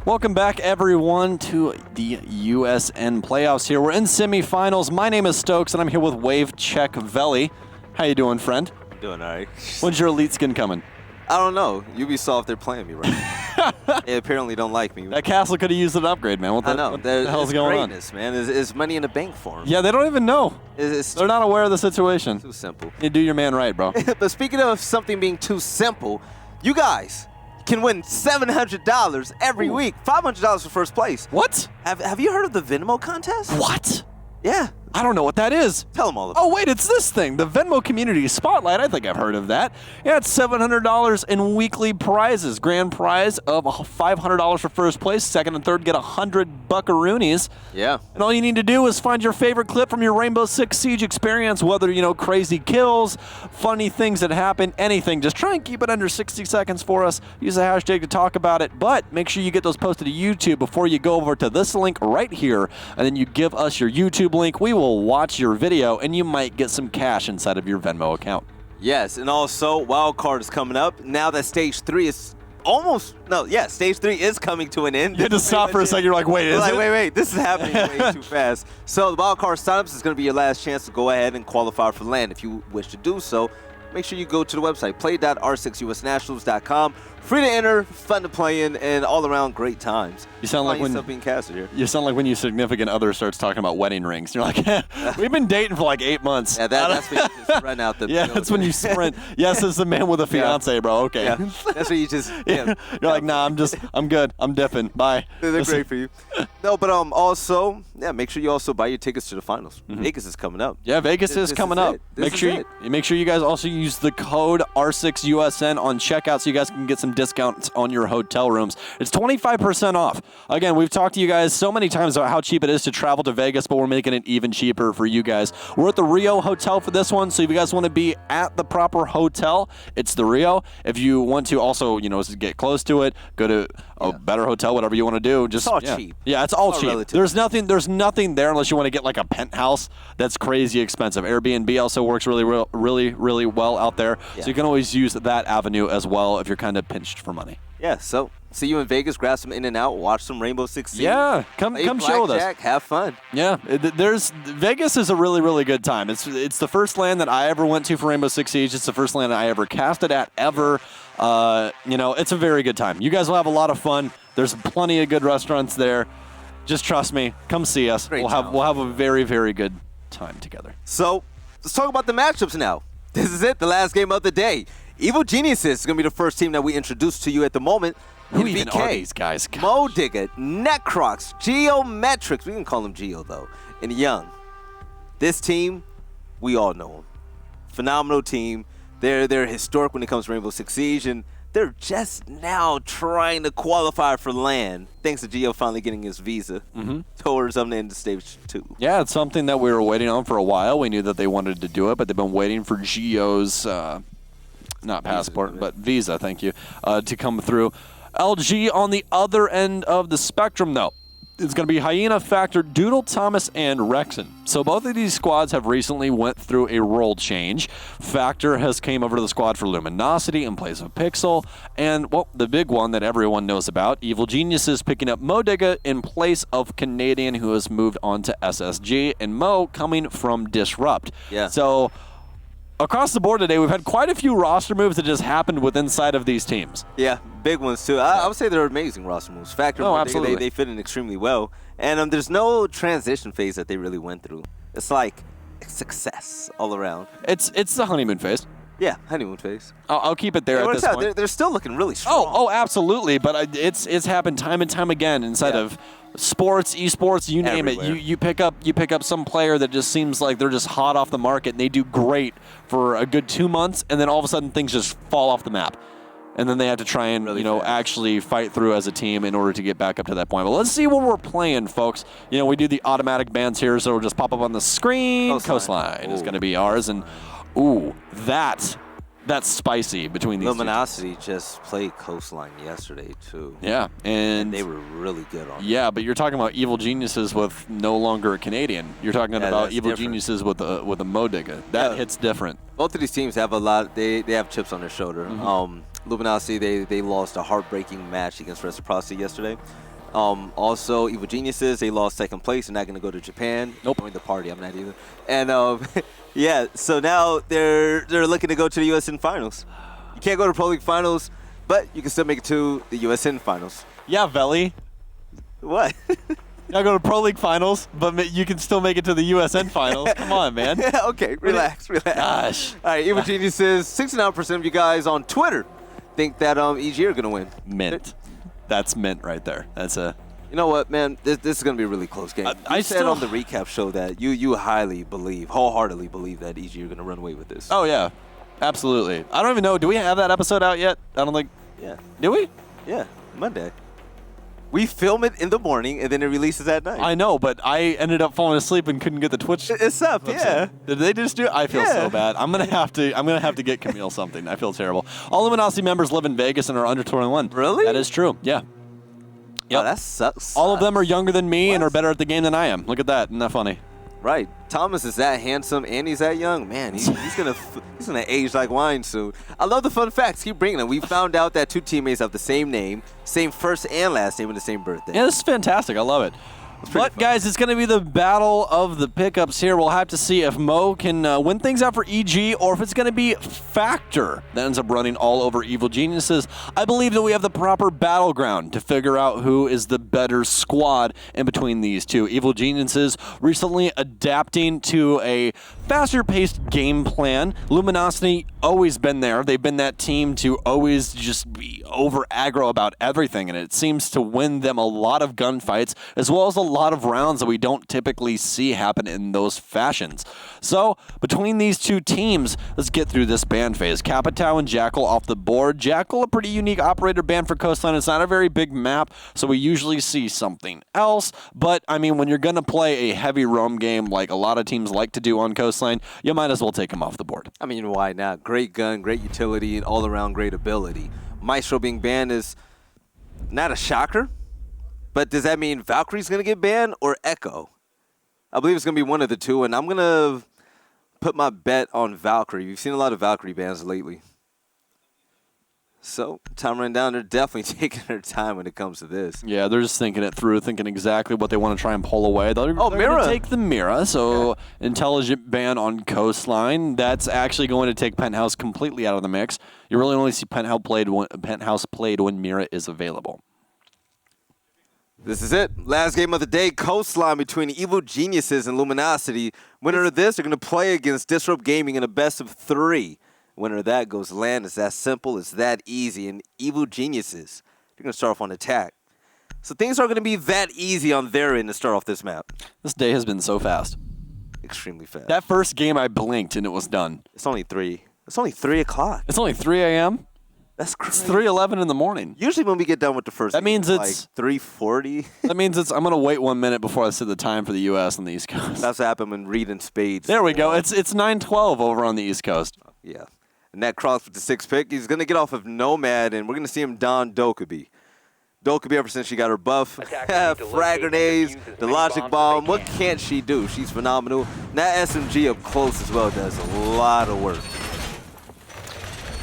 Welcome back, everyone, to the USN playoffs here. We're in semifinals. My name is Stokes, and I'm here with Wave Check Veli. How you doing, friend? Doing all right. When's your elite skin coming? I don't know. Ubisoft, they're playing me right now. They apparently don't like me. That castle could have used an upgrade, man. What the hell's going greatness, man. It's money in the bank for them. Yeah, they don't even know. It's They're not aware of the situation. too simple. You do your man right, bro. But speaking of something being too simple, you guys can win $700 every week. $500 for first place. What? Have you heard of the Venmo contest? What? Yeah. I don't know what that is. Tell them all about Oh, wait, it's this thing. The Venmo Community Spotlight. I think I've heard of that. Yeah, it's $700 in weekly prizes. Grand prize of $500 for first place. Second and third get 100 buckaroonies. Yeah. And all you need to do is find your favorite clip from your Rainbow Six Siege experience, whether, crazy kills, funny things that happen, anything. Just try and keep it under 60 seconds for us. Use the hashtag to talk about it. But make sure you get those posted to YouTube before you go over to this link right here, and then you give us your YouTube link. We will watch your video, and you might get some cash inside of your Venmo account. Yes, and also Wild Card is coming up. Now that Stage 3 is Stage 3 is coming to an end. You had to stop for a second. You're like, wait, is it? Wait, this is happening way too fast. So the Wild Card signups is going to be your last chance to go ahead and qualify for LAN. If you wish to do so, make sure you go to the website, play.r6usnationals.com. Free to enter, fun to play in, and all around great times. You sound like when being casted here. You sound like when your significant other starts talking about wedding rings. You're like, we've been dating for like 8 months. Yeah, that's when you just run out the Yeah, that's when you sprint. Yes, it's the man with a fiance, bro. Okay. Yeah, that's when you just. You're like, nah, I'm good. I'm dipping. Bye. They're great for you. No, but also, make sure you also buy your tickets to the finals. Vegas is coming up. Yeah, Vegas is coming up. Make sure you guys also use the code R6USN on checkout so you guys can get some discounts on your hotel rooms. It's 25% off. Again, we've talked to you guys so many times about how cheap it is to travel to Vegas, but we're making it even cheaper for you guys. We're at the Rio Hotel for this one, so if you guys want to be at the proper hotel, it's the Rio. If you want to also, get close to it, go to a better hotel, whatever you want to do. It's all cheap. Yeah, it's all cheap. Relative. There's nothing there unless you want to get like a penthouse that's crazy expensive. Airbnb also works really well out there. Yeah. So you can always use that avenue as well if you're kind of pinched for money. Yeah, so see you in Vegas, grab some In-N-Out, watch some Rainbow Six Siege. Yeah, come chill with us. Blackjack, have fun. Yeah, Vegas is a really good time. It's the first LAN that I ever went to for Rainbow Six Siege. It's the first LAN I ever casted at ever. It's a very good time. You guys will have a lot of fun. There's plenty of good restaurants there. Just trust me. Come see us. We'll have a very good time together. So let's talk about the matchups now. This is it, the last game of the day. Evil Geniuses is going to be the first team that we introduced to you at the moment. Who even are these guys? Gosh. Mo Digga, Necrox, Geometrics, we can call him Geo though, and Young. This team, we all know them. Phenomenal team. They're historic when it comes to Rainbow Six Siege, and they're just now trying to qualify for LAN, thanks to Geo finally getting his visa towards the end of Stage 2. Yeah, it's something that we were waiting on for a while. We knew that they wanted to do it, but they've been waiting for Geo's, not passport, but visa, thank you, to come through. LG on the other end of the spectrum, though. It's going to be Hyena, Factor, Doodle, Thomas, and Rexon. So both of these squads have recently went through a role change. Factor has came over to the squad for Luminosity in place of Pixel. And, well, the big one that everyone knows about, Evil Geniuses picking up Mo Digga in place of Canadian, who has moved on to SSG, and Mo coming from Disrupt. Yeah. So across the board today, we've had quite a few roster moves that just happened with inside of these teams. Yeah, big ones too. I would say they're amazing roster moves. Factor, absolutely. They fit in extremely well. And there's no transition phase that they really went through. It's like success all around. It's the honeymoon phase. Yeah, honeymoon phase. I'll keep it there It at works this out. point. They're still looking really strong. Oh, absolutely. But it's happened time and time again inside of sports, esports, you name Everywhere. it. You pick up some player that just seems like they're just hot off the market and they do great for a good 2 months, and then all of a sudden things just fall off the map. And then they have to try and Really fast. actually fight through as a team in order to get back up to that point. But let's see what we're playing, folks. We do the automatic bans here, so it'll just pop up on the screen. Coastline is going to be ours, and that's spicy between these Luminosity just played Coastline yesterday, too. two. Yeah, and They were really good on it. yeah, but you're talking about evil geniuses with no longer a Canadian. You're talking about that's evil different. geniuses with a Modiga. That Yeah. hits different. Both of these teams have a lot. They have chips on their shoulder. Mm-hmm. Luminosity, they lost a heartbreaking match against Reciprocity yesterday. Also, Evil Geniuses, they lost second place. They're not going to go to Japan. Nope. Join the party. I'm not either. And yeah, so now they're looking to go to the USN Finals. You can't go to Pro League Finals, but you can still make it to the USN Finals. Yeah, Veli. What? Y'all go to Pro League Finals, but you can still make it to the USN Finals. Come on, man. Okay, relax. Gosh. All right, Evil Geniuses, 69% of you guys on Twitter think that EG are going to win. Mint. That's mint right there. That's a... You know what, man? This is going to be a really close game. I said still- on the recap show that you wholeheartedly believe that EG are going to run away with this. Oh, yeah. Absolutely. I don't even know. Do we have that episode out yet? I don't think... Yeah. Do we? Yeah, Monday. We film it in the morning, and then it releases at night. I know, but I ended up falling asleep and couldn't get the Twitch. It's up, yeah. Did they just do it? I feel Yeah. so bad. I'm gonna have to get Camille something. I feel terrible. All Luminosity members live in Vegas and are under 21. Really? That is true. Yeah. Oh, that sucks. All of them are younger than me and What? are better at the game than I am. Look at that. Isn't that funny? Right. Thomas is that handsome, and he's that young. Man, he's gonna age like wine soon. I love the fun facts. Keep bringing them. We found out that two teammates have the same name, same first and last name, and the same birthday. Yeah, this is fantastic. I love it. But, guys, it's going to be the battle of the pickups here. We'll have to see if Mo can win things out for EG or if it's going to be Factor that ends up running all over Evil Geniuses. I believe that we have the proper battleground to figure out who is the better squad in between these two. Evil Geniuses recently adapting to a faster-paced game plan. Luminosity always been there. They've been that team to always just be over-aggro about everything, and it seems to win them a lot of gunfights as well as a lot of rounds that we don't typically see happen in those fashions. So, between these two teams, let's get through this ban phase. Capitao and Jackal off the board. Jackal, a pretty unique operator ban for Coastline. It's not a very big map, so we usually see something else. But, I mean, when you're going to play a heavy roam game like a lot of teams like to do on Coastline, you might as well take him off the board. I mean, why not? Great gun, great utility, and all-around great ability. Maestro being banned is not a shocker, but does that mean Valkyrie's going to get banned or Echo? I believe it's going to be one of the two, and I'm going to put my bet on Valkyrie. We've seen a lot of Valkyrie bans lately. So, time running down, they're definitely taking their time when it comes to this. Yeah, they're just thinking it through, thinking exactly what they want to try and pull away. They're Mira. going to take the Mira, so intelligent ban on Coastline. That's actually going to take Penthouse completely out of the mix. You really only see Penthouse played when Mira is available. This is it. Last game of the day, Coastline between Evil Geniuses and Luminosity. Winner of this, they're going to play against Disrupt Gaming in a best of 3. Winner of that goes land. It's that simple. It's that easy. And Evil Geniuses, they're going to start off on attack. So things are going to be that easy on their end to start off this map. This day has been so fast. Extremely fast. That first game, I blinked and it was done. It's only 3. It's only 3 o'clock. It's only 3 a.m.? That's crazy. It's 3:11 in the morning. Usually when we get done with the first That game, means it's- like 3:40. That means I'm going to wait 1 minute before I set the time for the U.S. on the East Coast. That's what happened when Reed and Spades. There we go. It's 9:12 over on the East Coast. Yeah. And that cross with the 6th pick. He's going to get off of Nomad, and we're going to see him don Dokubi. Dokubi, ever since she got her buff, Attackers need to frag locate and grenades, defuse as the many logic bombs bomb. as they What can. can't she do? She's phenomenal. And that SMG up close as well does a lot of work.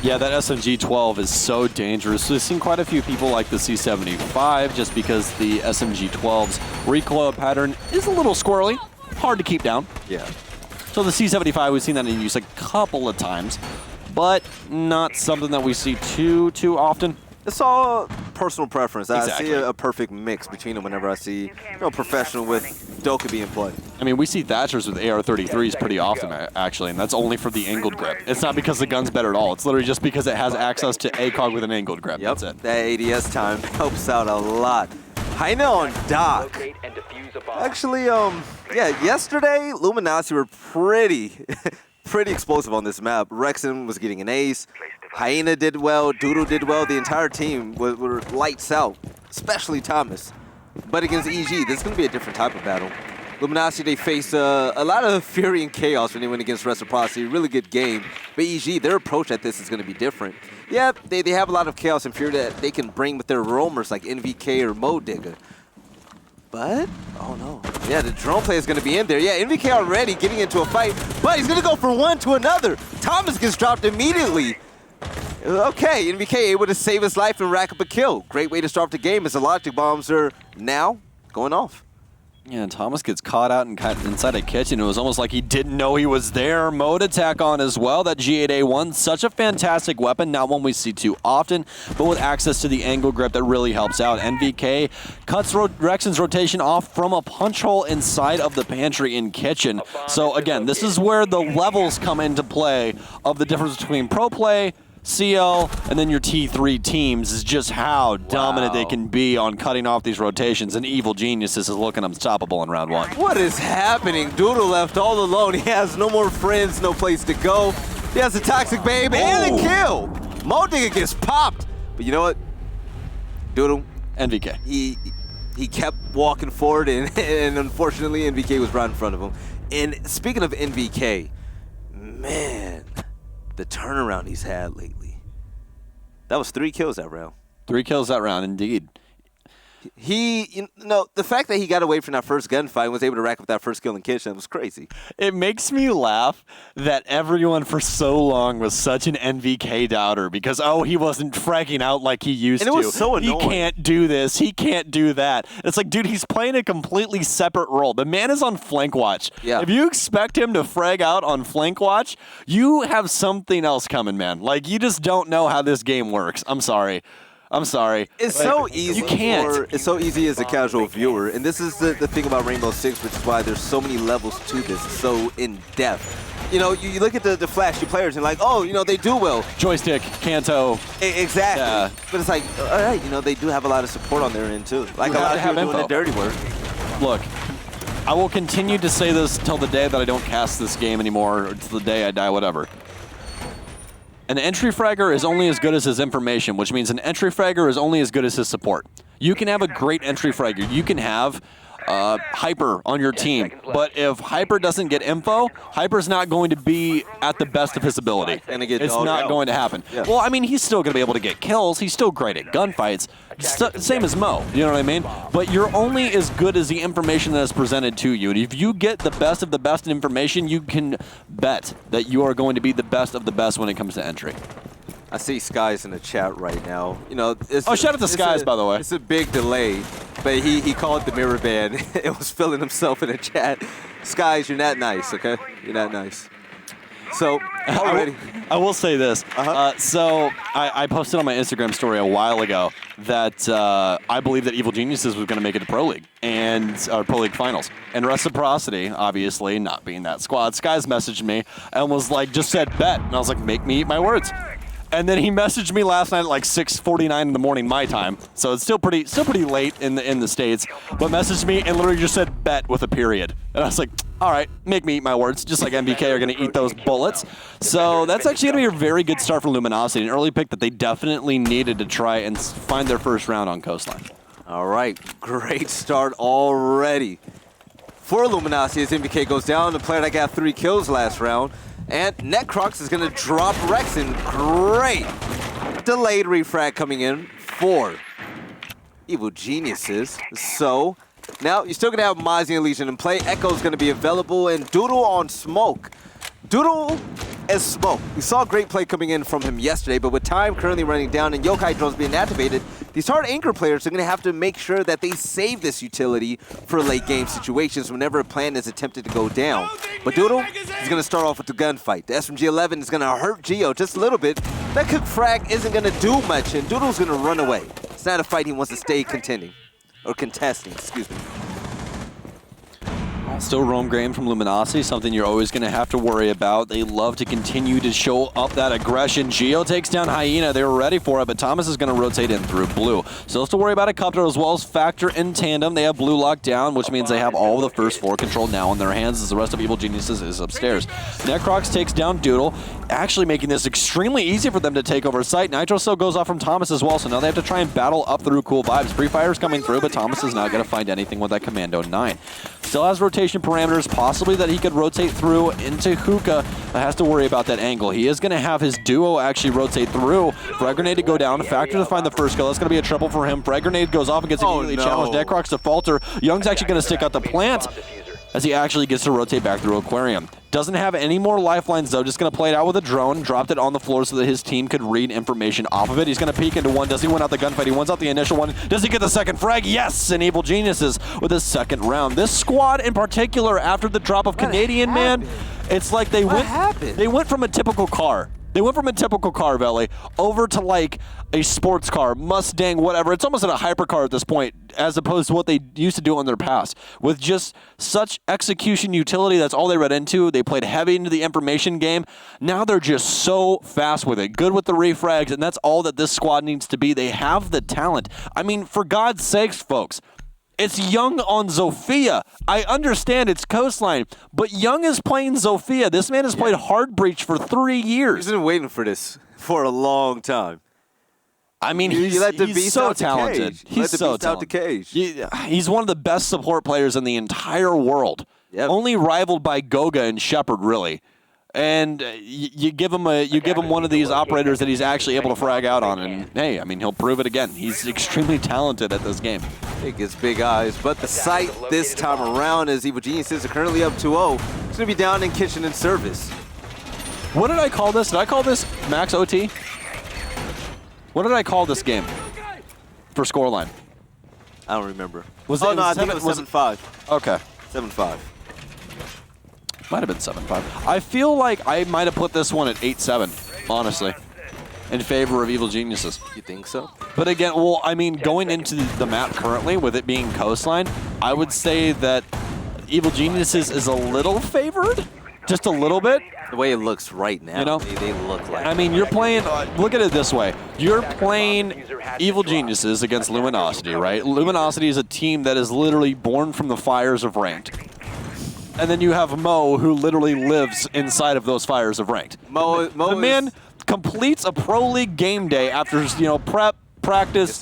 Yeah, that SMG-12 is so dangerous. We've seen quite a few people like the C-75 just because the SMG-12's recoil pattern is a little squirrely, hard to keep down. Yeah. So the C-75, we've seen that in use a couple of times, but not something that we see too often. It's all personal preference. I Exactly. see a perfect mix between them whenever I see professional with Dokkaebi in play. I mean, we see Thatchers with AR-33s pretty often, actually, and that's only for the angled grip. It's not because the gun's better at all. It's literally just because it has access to ACOG with an angled grip. Yep, That's it. that ADS time helps out a lot. Hyena on Doc. Locate and defuse a bomb. Actually, yeah, yesterday, Luminosity were pretty explosive on this map. Rexon was getting an ace. Hyena did well. Doodle did well. The entire team were lights out, especially Thomas. But against EG, this is going to be a different type of battle. Luminosity, they face a lot of fury and chaos when they went against Reciprocity. Really good game. But EG, their approach at this is going to be different. Yeah, they have a lot of chaos and fury that they can bring with their roamers like NVK or Mo Digger. But, oh no. Yeah, the drone play is going to be in there. Yeah, NVK already getting into a fight, but he's going to go from one to another. Thomas gets dropped immediately. Okay, NVK able to save his life and rack up a kill. Great way to start the game as the logic bombs are now going off. Yeah, and Thomas gets caught out inside a kitchen. It was almost like he didn't know he was there. Mode attack on as well. That G8A1, such a fantastic weapon. Not one we see too often, but with access to the angle grip that really helps out. NVK cuts Rexon's rotation off from a punch hole inside of the pantry in kitchen. So again, this is where the levels come into play of the difference between pro play, CL, and then your T3 teams is just how dominant they can be on cutting off these rotations, and Evil Geniuses is looking unstoppable in round one. What is happening? Doodle left all alone. He has no more friends, no place to go. He has a Toxic Babe and a kill. Mo Digger gets popped. But you know what? Doodle, NVK. he kept walking forward, and unfortunately, NVK was right in front of him. And speaking of NVK, man, the turnaround he's had lately. That was 3 kills that round. 3 kills that round, indeed. The fact that he got away from that first gunfight and was able to rack up that first kill in kitchen was crazy. It makes me laugh that everyone for so long was such an NVK doubter because, oh, he wasn't fragging out like he used to. And it was so annoying. He can't do this. He can't do that. It's like, dude, he's playing a completely separate role. The man is on flank watch. Yeah. If you expect him to frag out on flank watch, you have something else coming, man. Like, you just don't know how this game works. I'm sorry. It's so easy. You can't. It's so easy as a casual viewer, and this is the thing about Rainbow Six, which is why there's so many levels to this. It's so in depth. You know, you look at the flashy players and like, oh, they do well. Joystick, Kanto. Exactly. Yeah. But it's like, all right, they do have a lot of support on their end too. Like a lot of people doing the dirty work. Look, I will continue to say this till the day that I don't cast this game anymore, or till the day I die, whatever. An entry fragger is only as good as his information, which means an entry fragger is only as good as his support. You can have a great entry fragger. You can have Hyper on your team, but if Hyper doesn't get info, Hyper's not going to be at the best of his ability. It's not going to happen. Yeah. Well, I mean, he's still going to be able to get kills. He's still great at gunfights. Same as Mo, you know what I mean? But you're only as good as the information that is presented to you. And if you get the best of the best information, you can bet that you are going to be the best of the best when it comes to entry. I see Skies in the chat right now. Shout out to Skies, by the way. It's a big delay, but he called the mirror ban. It was feeling himself in the chat. Skies, you're not nice, okay? You're not nice. So, already. I will say this. So I posted on my Instagram story a while ago that I believe that Evil Geniuses was going to make it to Pro League and Pro League Finals. And Reciprocity, obviously, not being that squad, Skies messaged me and was like, just said bet. And I was like, make me eat my words. And then he messaged me last night at like 6:49 in the morning my time, so it's still pretty late in the States. But messaged me and literally just said bet with a period, and I was like, all right, make me eat my words, just like MBK are going to eat those bullets. So that's actually going to be a very good start for Luminosity, an early pick that they definitely needed to try and find their first round on Coastline. All right, great start already for Luminosity as MBK goes down. The player that got 3 kills last round. And Netcrox is going to drop Rexon. Great. Delayed refrag coming in for Evil Geniuses. So now you're still going to have Mozzie and Legion in play. Echo's going to be available, and Doodle on Smoke. Doodle as Smoke. We saw a great play coming in from him yesterday, but with time currently running down and Yokai drones being activated, these hard anchor players are going to have to make sure that they save this utility for late game situations whenever a plan is attempted to go down. But Doodle is going to start off with the gunfight. The SMG-11 is going to hurt Geo just a little bit. That cook frag isn't going to do much, and Doodle's going to run away. not a fight he wants to stay contending. Or contesting, excuse me. Still roam game from Luminosity, something you're always going to have to worry about. They love to continue to show up that aggression. Geo takes down Hyena. They were ready for it, but Thomas is going to rotate in through Blue. Still has to worry about a Cupter as well as Factor in tandem. They have Blue locked down, which means they have all of the first floor control now in their hands as the rest of Evil Geniuses is upstairs. Necrox takes down Doodle, actually making this extremely easy for them to take over site. Nitro still goes off from Thomas as well, so now they have to try and battle up through Cool Vibes. Free Fire's coming through, but Thomas is not going to find anything with that Commando 9. Still has rotation parameters, possibly that he could rotate through into Hookah, but has to worry about that angle. He is going to have his duo actually rotate through. Frag Grenade to go down, Factor to find the first kill. That's going to be a triple for him. Frag Grenade goes off and gets immediately challenged. Necrox to falter. Young's actually going to stick out the plant as he actually gets to rotate back through Aquarium. Doesn't have any more lifelines though, just going to play it out with a drone, dropped it on the floor so that his team could read information off of it. He's going to peek into one. Does he win out the gunfight? He wins out the initial one. Does he get the second frag? Yes! And Evil Geniuses with his second round. This squad in particular, after the drop of Canadian Man, it's like they went from a typical car. They went from a typical car, Veli, over to like a sports car, Mustang, whatever. It's almost in a hypercar at this point, as opposed to what they used to do in their past. With just such execution utility, that's all they read into. They played heavy into the information game. Now they're just so fast with it. Good with the refrags, and that's all that this squad needs to be. They have the talent. I mean, for God's sakes, folks. It's Young on Zofia. I understand it's Coastline, but Young is playing Zofia. This man has played Hard Breach for 3 years. He's been waiting for this for a long time. I mean, he's so talented. He's so talented. He's one of the best support players in the entire world. Yep. Only rivaled by Goga and Shepard, really. And you give him one of these operators that he's actually able to frag out on, and hey, I mean, he'll prove it again. He's extremely talented at this game. It gets big eyes, but the sight this time around is Evil Geniuses are currently up 2-0. It's going to be down in kitchen and service. What did I call this? Did I call this max OT? What did I call this game for scoreline? I don't remember. I think it was 7-5. Okay. 7-5. Might have been 7-5. I feel like I might have put this one at 8-7, honestly, in favor of Evil Geniuses. You think so? But again, well, I mean, going into the map currently, with it being Coastline, I would say that Evil Geniuses is a little favored, just a little bit. The way it looks right now, you know? they look like. I mean, you're playing, look at it this way. You're playing Evil Geniuses against Luminosity, right? Luminosity is a team that is literally born from the fires of Ranked. And then you have Mo, who literally lives inside of those fires of Ranked. The man completes a Pro League game day after, prep, practice,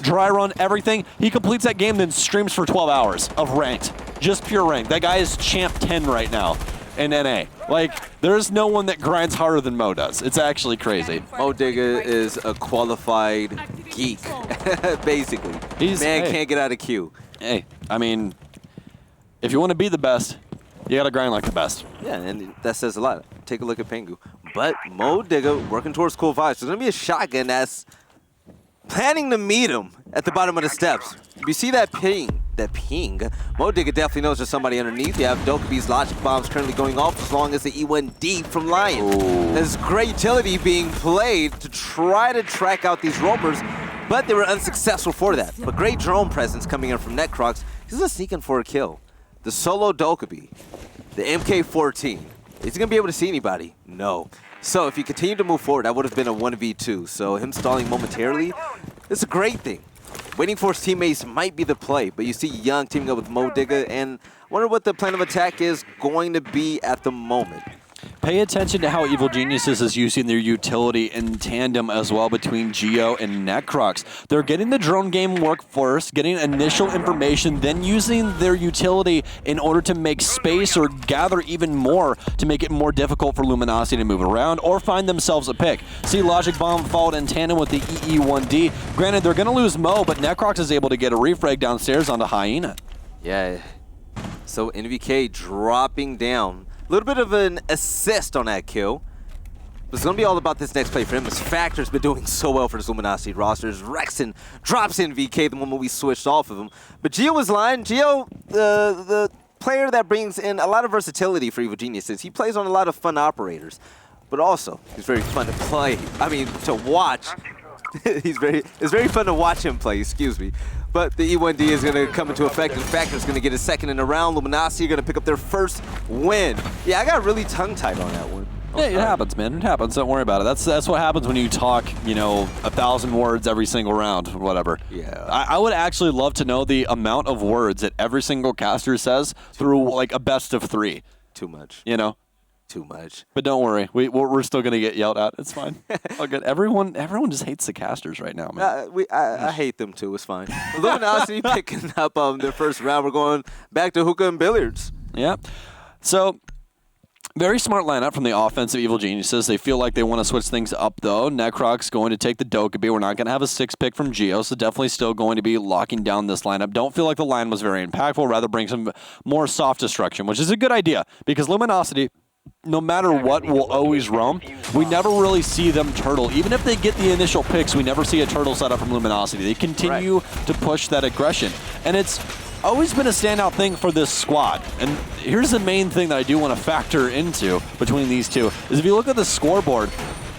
dry run, everything. He completes that game, then streams for 12 hours of Ranked. Just pure Ranked. That guy is champ 10 right now in NA. Like, there's no one that grinds harder than Mo does. It's actually crazy. Mo Digga is a qualified geek, basically. Can't get out of queue. Hey, I mean, if you want to be the best, you gotta grind like the best. Yeah, and that says a lot. Take a look at Pengu. But Mo Digga working towards cool vibes. There's gonna be a shotgun that's planning to meet him at the bottom of the steps. If you see that ping, Mo Digga definitely knows there's somebody underneath. You have Dokubi's logic bombs currently going off as long as the E1D from Lion. There's great utility being played to try to track out these ropers, but they were unsuccessful for that. But great drone presence coming in from Necrox. He's just sneaking for a kill. The solo Dokubi, the MK14. Is he going to be able to see anybody? No. So if you continue to move forward, that would have been a 1v2. So him stalling momentarily, it's a great thing. Waiting for his teammates might be the play, but you see Young teaming up with Mo Digga, and I wonder what the plan of attack is going to be at the moment. Pay attention to how Evil Geniuses is using their utility in tandem as well between Geo and Necrox. They're getting the drone game work first, getting initial information, then using their utility in order to make space or gather even more to make it more difficult for Luminosity to move around or find themselves a pick. See Logic Bomb followed in tandem with the EE1D. Granted, they're going to lose Mo, but Necrox is able to get a refrag downstairs onto Hyena. Yeah, so NVK dropping down. A little bit of an assist on that kill. But it's going to be all about this next play for him. His Factor's been doing so well for this Luminosity roster. Rexon drops in VK the moment we switched off of him. But Geo was lying. Geo, the player that brings in a lot of versatility for Evil Geniuses. He plays on a lot of fun operators. But also, he's very fun to play. I mean, to watch. It's very fun to watch him play, excuse me. But the E1D is going to come into effect, and Factor's going to get a second in a round. Luminosity are going to pick up their first win. Yeah, I got really tongue-tied on that one. Yeah, it happens, man. It happens. Don't worry about it. That's what happens when you talk, 1,000 words every single round, or whatever. Yeah. I would actually love to know the amount of words that every single caster says through like a best of 3. Too much. Too much. But don't worry, we're still gonna get yelled at. It's fine. All good. Everyone just hates the casters right now, man. I hate them too. It's fine. Luminosity picking up their first round. We're going back to hookah and billiards. Yeah. So. Very smart lineup from the offensive Evil Geniuses. They feel like they want to switch things up, though. Necroc's going to take the Dokkaebi. We're not going to have a 6-pick from Geo, so definitely still going to be locking down this lineup. Don't feel like the line was very impactful. Rather bring some more soft destruction, which is a good idea, because Luminosity, no matter what, will always roam. We never really see them turtle. Even if they get the initial picks, we never see a turtle setup from Luminosity. They continue to push that aggression. And it's always been a standout thing for this squad. And here's the main thing that I do want to factor into between these two, is if you look at the scoreboard,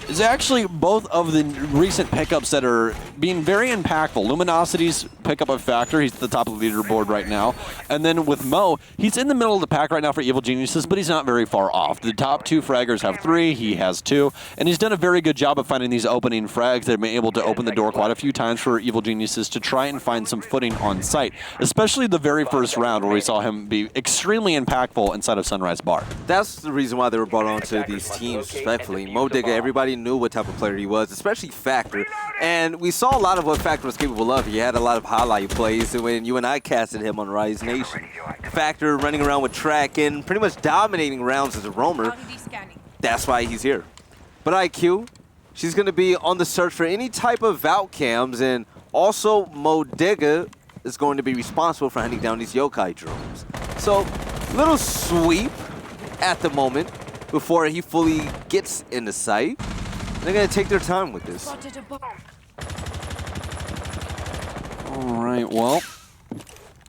it's actually both of the recent pickups that are being very impactful. Luminosity's pickup of Factor, he's at the top of the leaderboard right now. And then with Mo, he's in the middle of the pack right now for Evil Geniuses, but he's not very far off. The top 2 fraggers have 3, he has 2, and he's done a very good job of finding these opening frags that have been able to open the door quite a few times for Evil Geniuses to try and find some footing on site, especially the very first round where we saw him be extremely impactful inside of Sunrise Bar. That's the reason why they were brought onto these teams, respectfully. Mo Digga, everybody knew what type of player he was, especially Factor. And we saw a lot of what Factor was capable of. He had a lot of highlight plays when you and I casted him on Rise Nation. Factor running around with track and pretty much dominating rounds as a roamer. That's why he's here. But IQ, she's going to be on the search for any type of Valk cams, and also Mo Digga is going to be responsible for hunting down these yokai drones. So, little sweep at the moment before he fully gets into sight. They're going to take their time with this. All right, well,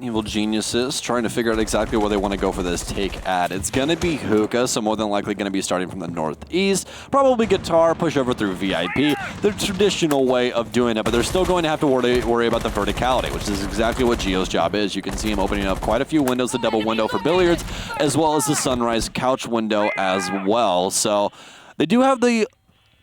Evil Geniuses trying to figure out exactly where they want to go for this take at. It's going to be Hookah, so more than likely going to be starting from the northeast. Probably Guitar, push over through VIP. The traditional way of doing it, but they're still going to have to worry about the verticality, which is exactly what Geo's job is. You can see him opening up quite a few windows, the double window for billiards, as well as the Sunrise couch window as well. So they do have the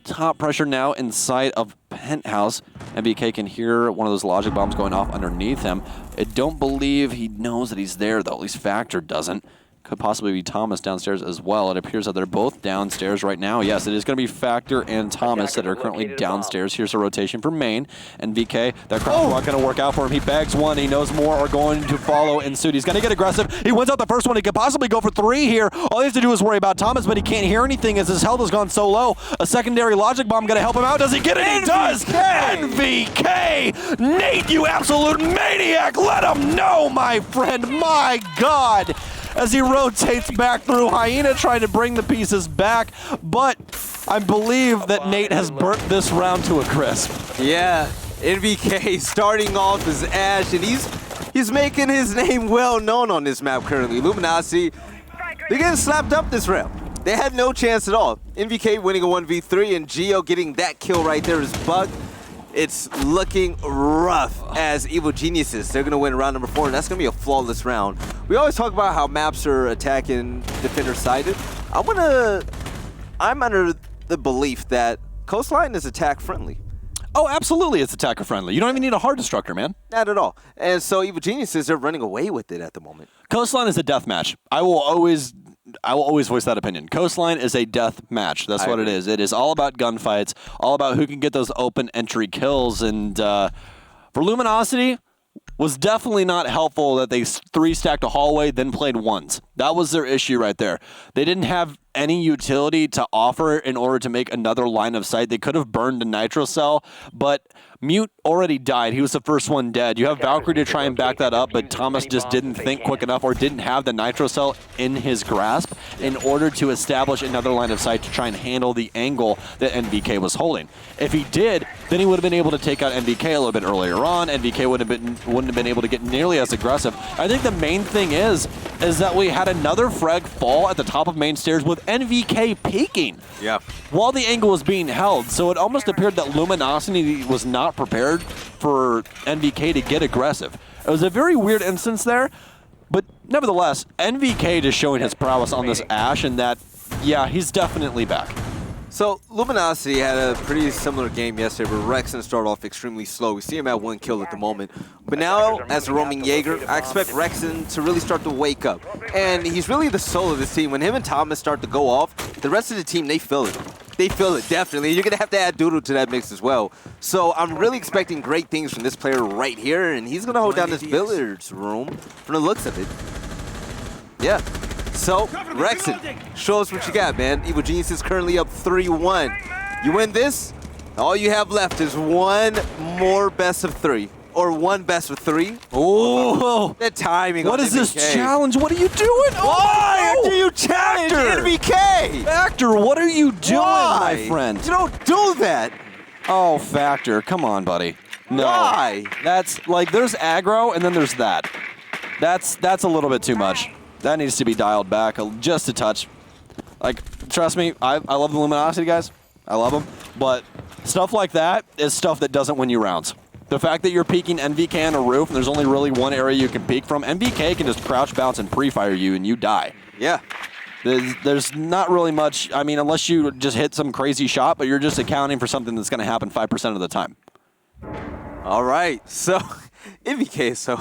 top pressure now inside of Penthouse. MBK can hear one of those logic bombs going off underneath him. I don't believe he knows that he's there, though. At least Factor doesn't. Could possibly be Thomas downstairs as well. It appears that they're both downstairs right now. Yes, it is going to be Factor and Thomas that are currently downstairs. Here's a rotation for main. And VK, that crosswalk going to work out for him. He bags one. He knows more are going to follow in suit. He's going to get aggressive. He wins out the first one. He could possibly go for 3 here. All he has to do is worry about Thomas, but he can't hear anything as his health has gone so low. A secondary logic bomb going to help him out. Does he get it? He does! NVK! Nate, you absolute maniac! Let him know, my friend! My God! As he rotates back through Hyena, trying to bring the pieces back, but I believe that Nate has burnt this round to a crisp. Yeah, NVK starting off as Ash, and he's making his name well known on this map currently. Luminosity, they're getting slapped up this round. They had no chance at all. NVK winning a 1v3, and Geo getting that kill right there is bugged. It's looking rough as Evil Geniuses. They're going to win round number 4, and that's going to be a flawless round. We always talk about how maps are attack and defender sided. I'm under the belief that Coastline is attack friendly. Oh, absolutely, it's attacker friendly. You don't even need a hard destructor, man. Not at all. And so Evil Geniuses are running away with it at the moment. Coastline is a death match. I will always voice that opinion. Coastline is a death match. That's what it is. It is all about gunfights, all about who can get those open entry kills. And for Luminosity, was definitely not helpful that they 3-stacked a hallway, then played ones. That was their issue right there. They didn't have any utility to offer in order to make another line of sight. They could have burned a nitro cell, but Mute already died. He was the first one dead. You have Valkyrie to try and back that up, but Thomas just didn't think quick enough or didn't have the nitro cell in his grasp in order to establish another line of sight to try and handle the angle that NVK was holding. If he did, then he would have been able to take out NVK a little bit earlier on. NVK wouldn't have been able to get nearly as aggressive. I think the main thing is that we had another frag fall at the top of main stairs with NVK peeking while the angle was being held. So it almost appeared that Luminosity was not prepared for NVK to get aggressive. It was a very weird instance there, but nevertheless, NVK just showing his prowess on this Ash, and that, yeah, he's definitely back. So Luminosity had a pretty similar game yesterday where Rexon started off extremely slow. We see him at 1 kill at the moment. But now, as a roaming Jaeger, I expect Rexon to really start to wake up. And he's really the soul of this team. When him and Thomas start to go off, the rest of the team, they feel it. They feel it, definitely. You're going to have to add Doodle to that mix as well. So I'm really expecting great things from this player right here. And he's going to hold down this billiards room from the looks of it. Yeah. So, Rexon, show us what you got, man. Evil Genius is currently up 3-1. You win this, all you have left is one more best of 3. Or one best of 3. Oh, the timing. What is this challenge? What are you doing? Why do you challenge NVK? Factor, what are you doing, my friend? You don't do that. Oh, Factor, come on, buddy. No. Why? That's like, there's aggro and then there's that. That's a little bit too much. That needs to be dialed back just a touch. Like, trust me, I love the Luminosity guys. I love them. But stuff like that is stuff that doesn't win you rounds. The fact that you're peeking NVK on a roof and there's only really one area you can peek from, NVK can just crouch, bounce, and pre-fire you and you die. Yeah. There's not really much, I mean, unless you just hit some crazy shot, but you're just accounting for something that's going to happen 5% of the time. All right, so NVK, so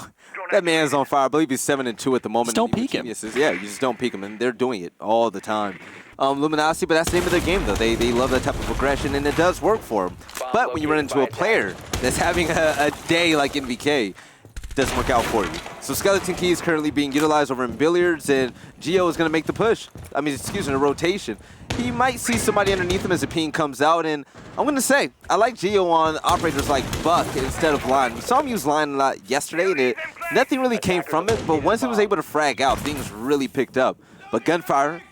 that man's on fire. I believe he's 7-2 at the moment. Just don't peek him. Yeah, you just don't peek him, and they're doing it all the time. Luminosity, but that's the name of their game, though. They love that type of aggression, and it does work for them. But when you run into a player that's having a day like NVK, it doesn't work out for you. So Skeleton Key is currently being utilized over in Billiards, and Geo is going to make the push. I mean, excuse me, the rotation. He might see somebody underneath him as the ping comes out, and I'm going to say, I like Geo on operators like Buck instead of Line. We saw him use Line a lot yesterday, and nothing really came from it, but once he was able to frag out, things really picked up. But Gunfire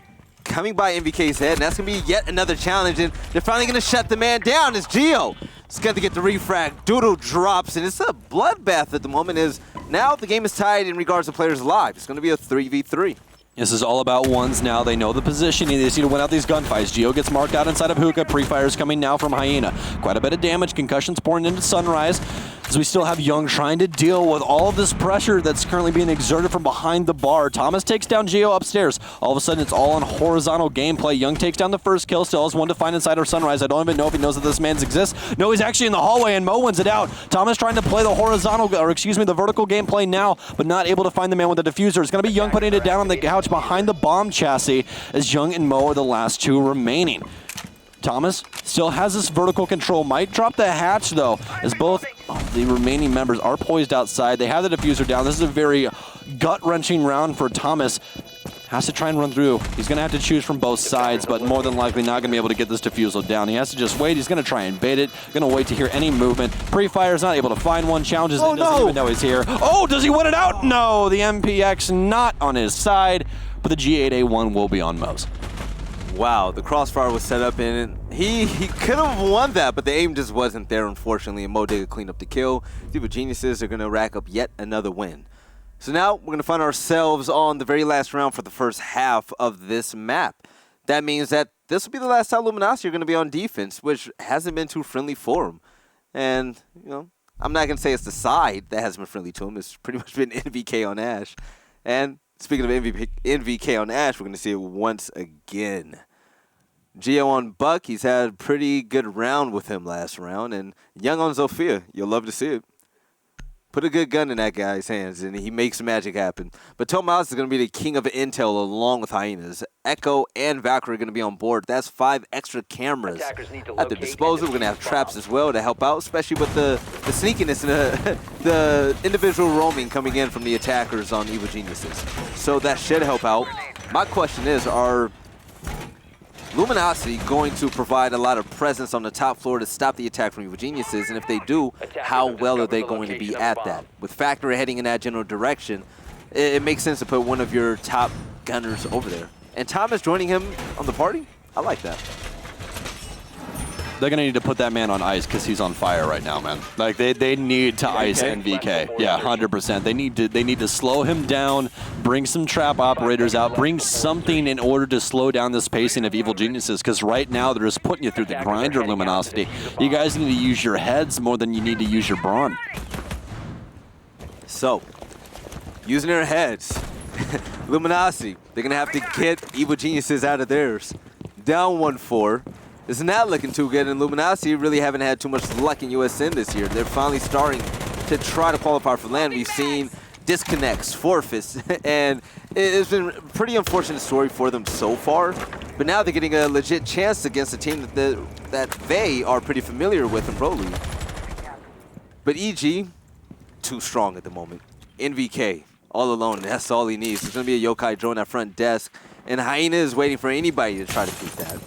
coming by NVK's head, and that's going to be yet another challenge, and they're finally going to shut the man down. It's Geo. He's got to get the refrag. Doodle drops, and it's a bloodbath at the moment. Is now the game is tied in regards to players' lives. It's going to be a 3v3. This is all about ones now. They know the positioning. They just need to win out these gunfights. Geo gets marked out inside of Hookah. Pre-fires coming now from Hyena. Quite a bit of damage. Concussions pouring into Sunrise. As we still have Young trying to deal with all of this pressure that's currently being exerted from behind the bar. Thomas takes down Geo upstairs. All of a sudden, it's all on horizontal gameplay. Young takes down the first kill. Still has one to find inside of Sunrise. I don't even know if he knows that this man's exists. No, he's actually in the hallway, and Mo wins it out. Thomas trying to play the horizontal, or excuse me, the vertical gameplay now, but not able to find the man with the diffuser. It's going to be Young putting it down on the couch behind the bomb chassis, as Young and Mo are the last two remaining. Thomas still has this vertical control. Might drop the hatch, though, as both the remaining members are poised outside. They have the diffuser down. This is a very gut-wrenching round for Thomas. Has to try and run through. He's going to have to choose from both sides, but more than likely not going to be able to get this diffusal down. He has to just wait. He's going to try and bait it. Going to wait to hear any movement. Pre-fire is not able to find one. Challenges and doesn't even know he's here. Oh, does he win it out? No, the MPX not on his side, but the G8A1 will be on Mo's. Wow, the crossfire was set up, and he could have won that, but the aim just wasn't there, unfortunately, and Mo did clean up the kill. Evil Geniuses are going to rack up yet another win. So now we're going to find ourselves on the very last round for the first half of this map. That means that this will be the last time Luminosity are going to be on defense, which hasn't been too friendly for them. And, you know, I'm not going to say it's the side that hasn't been friendly to him. It's pretty much been NVK on Ash. And speaking of NVK on Ash, we're going to see it once again. Geo on Buck, he's had a pretty good round with him last round. And Young on Zofia, you'll love to see it. Put a good gun in that guy's hands, and he makes magic happen. But Tomas is going to be the king of intel along with Hyenas. Echo and Valkyrie are going to be on board. That's 5 extra cameras at the disposal. We're going to have traps as well to help out, especially with the sneakiness and the individual roaming coming in from the attackers on Evil Geniuses. So that should help out. My question is, are Luminosity going to provide a lot of presence on the top floor to stop the attack from Evil Geniuses? And if they do, how well are they going to be at that? With Factory heading in that general direction, it makes sense to put one of your top gunners over there. And Thomas joining him on the party? I like that. they're gonna need to put that man on ice because he's on fire right now, man. Like they need to ice NVK. Yeah, 100%. They need to slow him down, bring some trap operators out, bring something in order to slow down this pacing of Evil Geniuses. Because right now they're just putting you through the grinder, Luminosity. You guys need to use your heads more than you need to use your brawn. So, using their heads, Luminosity, they're going to have to get Evil Geniuses out of theirs. Down 1-4. It's not looking too good, and Luminosity really haven't had too much luck in USN this year. They're finally starting to try to qualify for LAN. We've seen disconnects, forfeits, and it's been a pretty unfortunate story for them so far. But now they're getting a legit chance against a team that they are pretty familiar with in Pro League. But EG, too strong at the moment. NVK, all alone. That's all he needs. There's going to be a Yokai drone at front desk, and Hyena is waiting for anybody to try to beat that.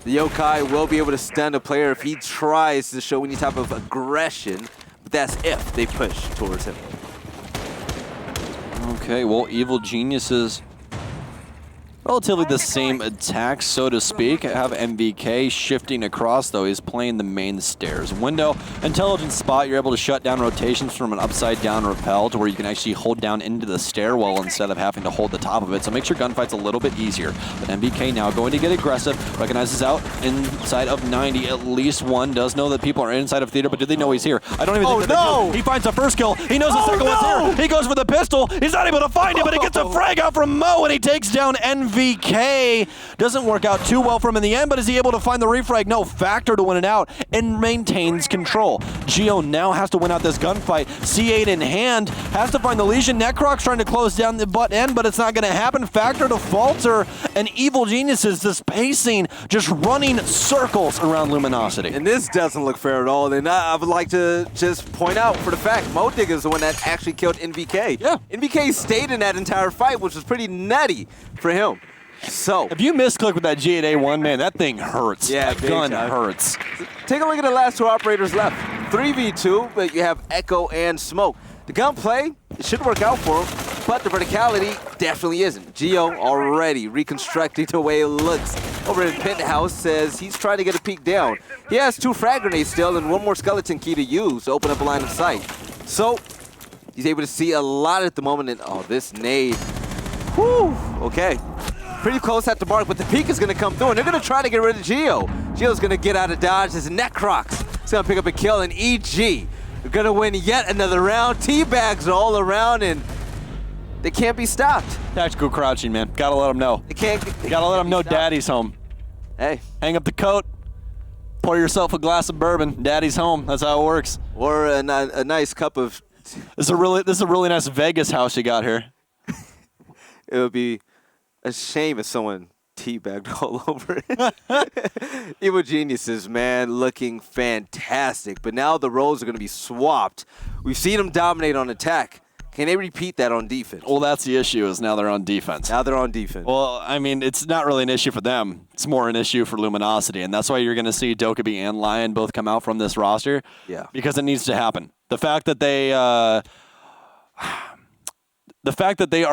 The Yokai will be able to stun a player if he tries to show any type of aggression, but that's if they push towards him. Okay, well, Evil Geniuses, relatively the same attack, so to speak. Have MVK shifting across, though. He's playing the main stairs. Window, intelligent spot. You're able to shut down rotations from an upside-down rappel to where you can actually hold down into the stairwell instead of having to hold the top of it. So makes your gunfights a little bit easier. But MVK now going to get aggressive. Recognizes out inside of 90. At least one does know that people are inside of theater, but do they know he's here? I don't even think that they do. He finds the first kill. He knows the second one's here. He goes for the pistol. He's not able to find it, but he gets a frag out from Mo, and he takes down MVK. Doesn't work out too well for him in the end, but is he able to find the refrag? No, Factor to win it out and maintains control. Geo now has to win out this gunfight. C8 in hand, has to find the Legion. Necroc's trying to close down the butt end, but it's not going to happen. Factor to falter, and Evil Geniuses just pacing, just running circles around Luminosity. And this doesn't look fair at all. And I would like to just point out for the fact, Modig is the one that actually killed NVK. Yeah. NVK stayed in that entire fight, which was pretty nutty for him. So, If you misclick with that G8A1, man, that thing hurts. Yeah, that big gun time. hurts. take a look at the last two operators left. 3v2, but you have Echo and Smoke. The gunplay, it should work out for him, but the verticality definitely isn't. Geo already reconstructing the way it looks. Over in Penthouse says he's trying to get a peek down. He has 2 frag grenades still and 1 more skeleton key to use to open up a line of sight. So, he's able to see a lot at the moment, and oh, this nade. Whew, okay. Pretty close at the mark, but the peek is going to come through, and they're going to try to get rid of Geo. Geo's going to get out of dodge. His Necrox is going to pick up a kill, and EG are going to win yet another round. Teabags all around, and they can't be stopped. Tactical crouching, man. Gotta let them know. They can't. Gotta let them know Daddy's home. Hey. Hang up the coat. Pour yourself a glass of bourbon. Daddy's home. That's how it works. Or a nice cup of. This is a really nice Vegas house you got here. It would be a shame if someone teabagged all over it. Evil Geniuses, man, looking fantastic. But now the roles are going to be swapped. We've seen them dominate on attack. Can they repeat that on defense? Well, that's the issue, is now they're on defense. Now they're on defense. Well, I mean, it's not really an issue for them. It's more an issue for Luminosity, and that's why you're going to see Dokkaebi and Lion both come out from this roster. Yeah. Because it needs to happen. The fact that they are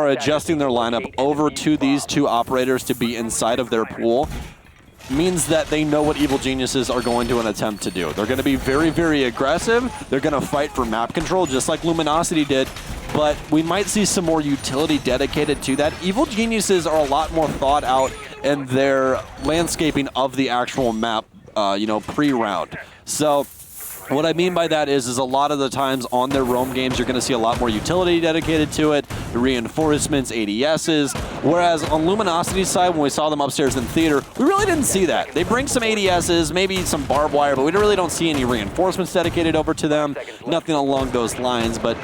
adjusting their lineup over to these 2 operators to be inside of their pool means that they know what Evil Geniuses are going to attempt to do. They're going to be very, very aggressive. They're going to fight for map control just like Luminosity did, but we might see some more utility dedicated to that. Evil Geniuses are a lot more thought out in their landscaping of the actual map, pre-round. So what I mean by that is a lot of the times on their roam games, you're going to see a lot more utility dedicated to it, the reinforcements, ADSs, whereas on Luminosity's side, when we saw them upstairs in theater, we really didn't see that. They bring some ADSs, maybe some barbed wire, but we really don't see any reinforcements dedicated over to them, nothing along those lines. But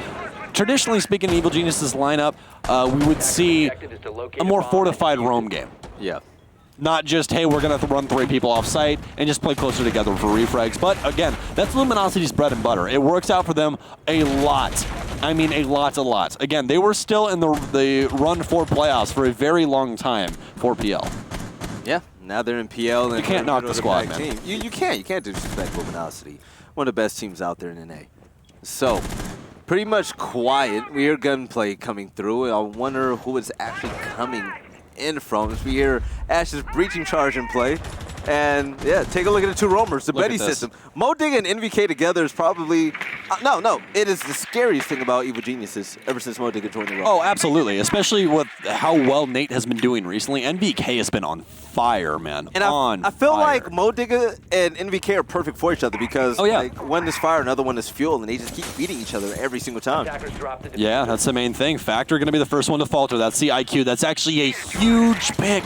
traditionally speaking, Evil Genius's lineup, we would see a more fortified roam game. Yeah. Not just, hey, we're going to run 3 people off site and just play closer together for refrags. But again, that's Luminosity's bread and butter. It works out for them a lot. I mean, a lot. Again, they were still in the run for playoffs for a very long time for PL. Yeah, now they're in PL. And you can't knock the squad, man. Team. You can't disrespect Luminosity. One of the best teams out there in NA. So, pretty much quiet. We hear gunplay coming through. I wonder who is actually coming in from. As we hear Ash's breaching charge in play. And yeah, take a look at the two roamers, the Look at Betty this. system. Mo Digga and NVK together is probably, no, it is the scariest thing about Evil Geniuses ever since Mo Digga joined the roster. Oh, absolutely. Especially with how well Nate has been doing recently. NVK has been on fire, man. And I feel like Mo Digga and NVK are perfect for each other because like, one is fire, another one is fuel, and they just keep beating each other every single time. Attackers dropped the Yeah, that's the main thing. Factor going to be the first one to falter. That's the IQ. That's actually a huge pick.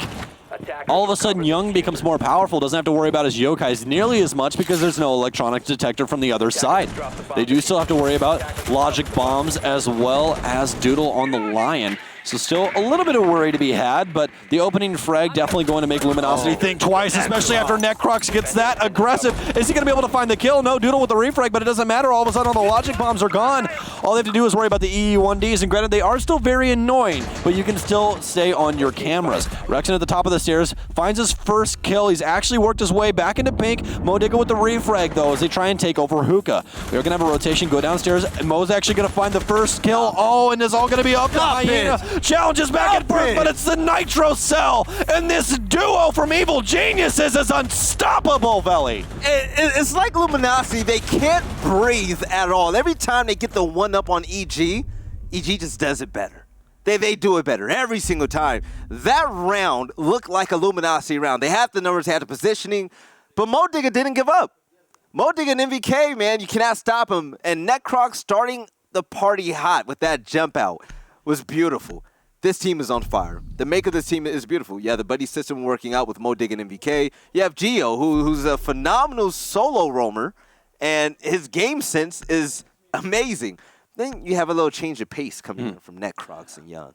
All of a sudden, Young becomes more powerful, doesn't have to worry about his yokais nearly as much because there's no electronic detector from the other side. They do still have to worry about logic bombs as well as Doodle on the Lion. So still a little bit of worry to be had, but the opening frag definitely going to make Luminosity think twice, especially after Necrox gets that aggressive. Is he going to be able to find the kill? No, Doodle with the refrag, but it doesn't matter. All of a sudden, all the logic bombs are gone. All they have to do is worry about the EE1Ds, and granted, they are still very annoying, but you can still stay on your cameras. Rexon at the top of the stairs finds his first kill. He's actually worked his way back into pink. Mo Digga with the refrag, though, as they try and take over Hookah. We're going to have a rotation go downstairs, and Mo's actually going to find the first kill. Oh, and it's all going to be up to Hyena. Challenges back and forth, but it's the Nitro Cell, and this duo from Evil Geniuses is unstoppable, Veli. It's like Luminosity, they can't breathe at all. Every time they get the one up on EG just does it better. They do it better every single time. That round looked like a Luminosity round. They had the numbers, they had the positioning, but Mo Digga didn't give up. Mo Digga and MVK, man, you cannot stop him. And Necrox starting the party hot with that jump out was beautiful. This team is on fire. The make of this team is beautiful. Yeah, the buddy system working out with Mo Digga and MVK. You have Gio, who's a phenomenal solo roamer, and his game sense is amazing. Then you have a little change of pace coming in from Necrox and Young.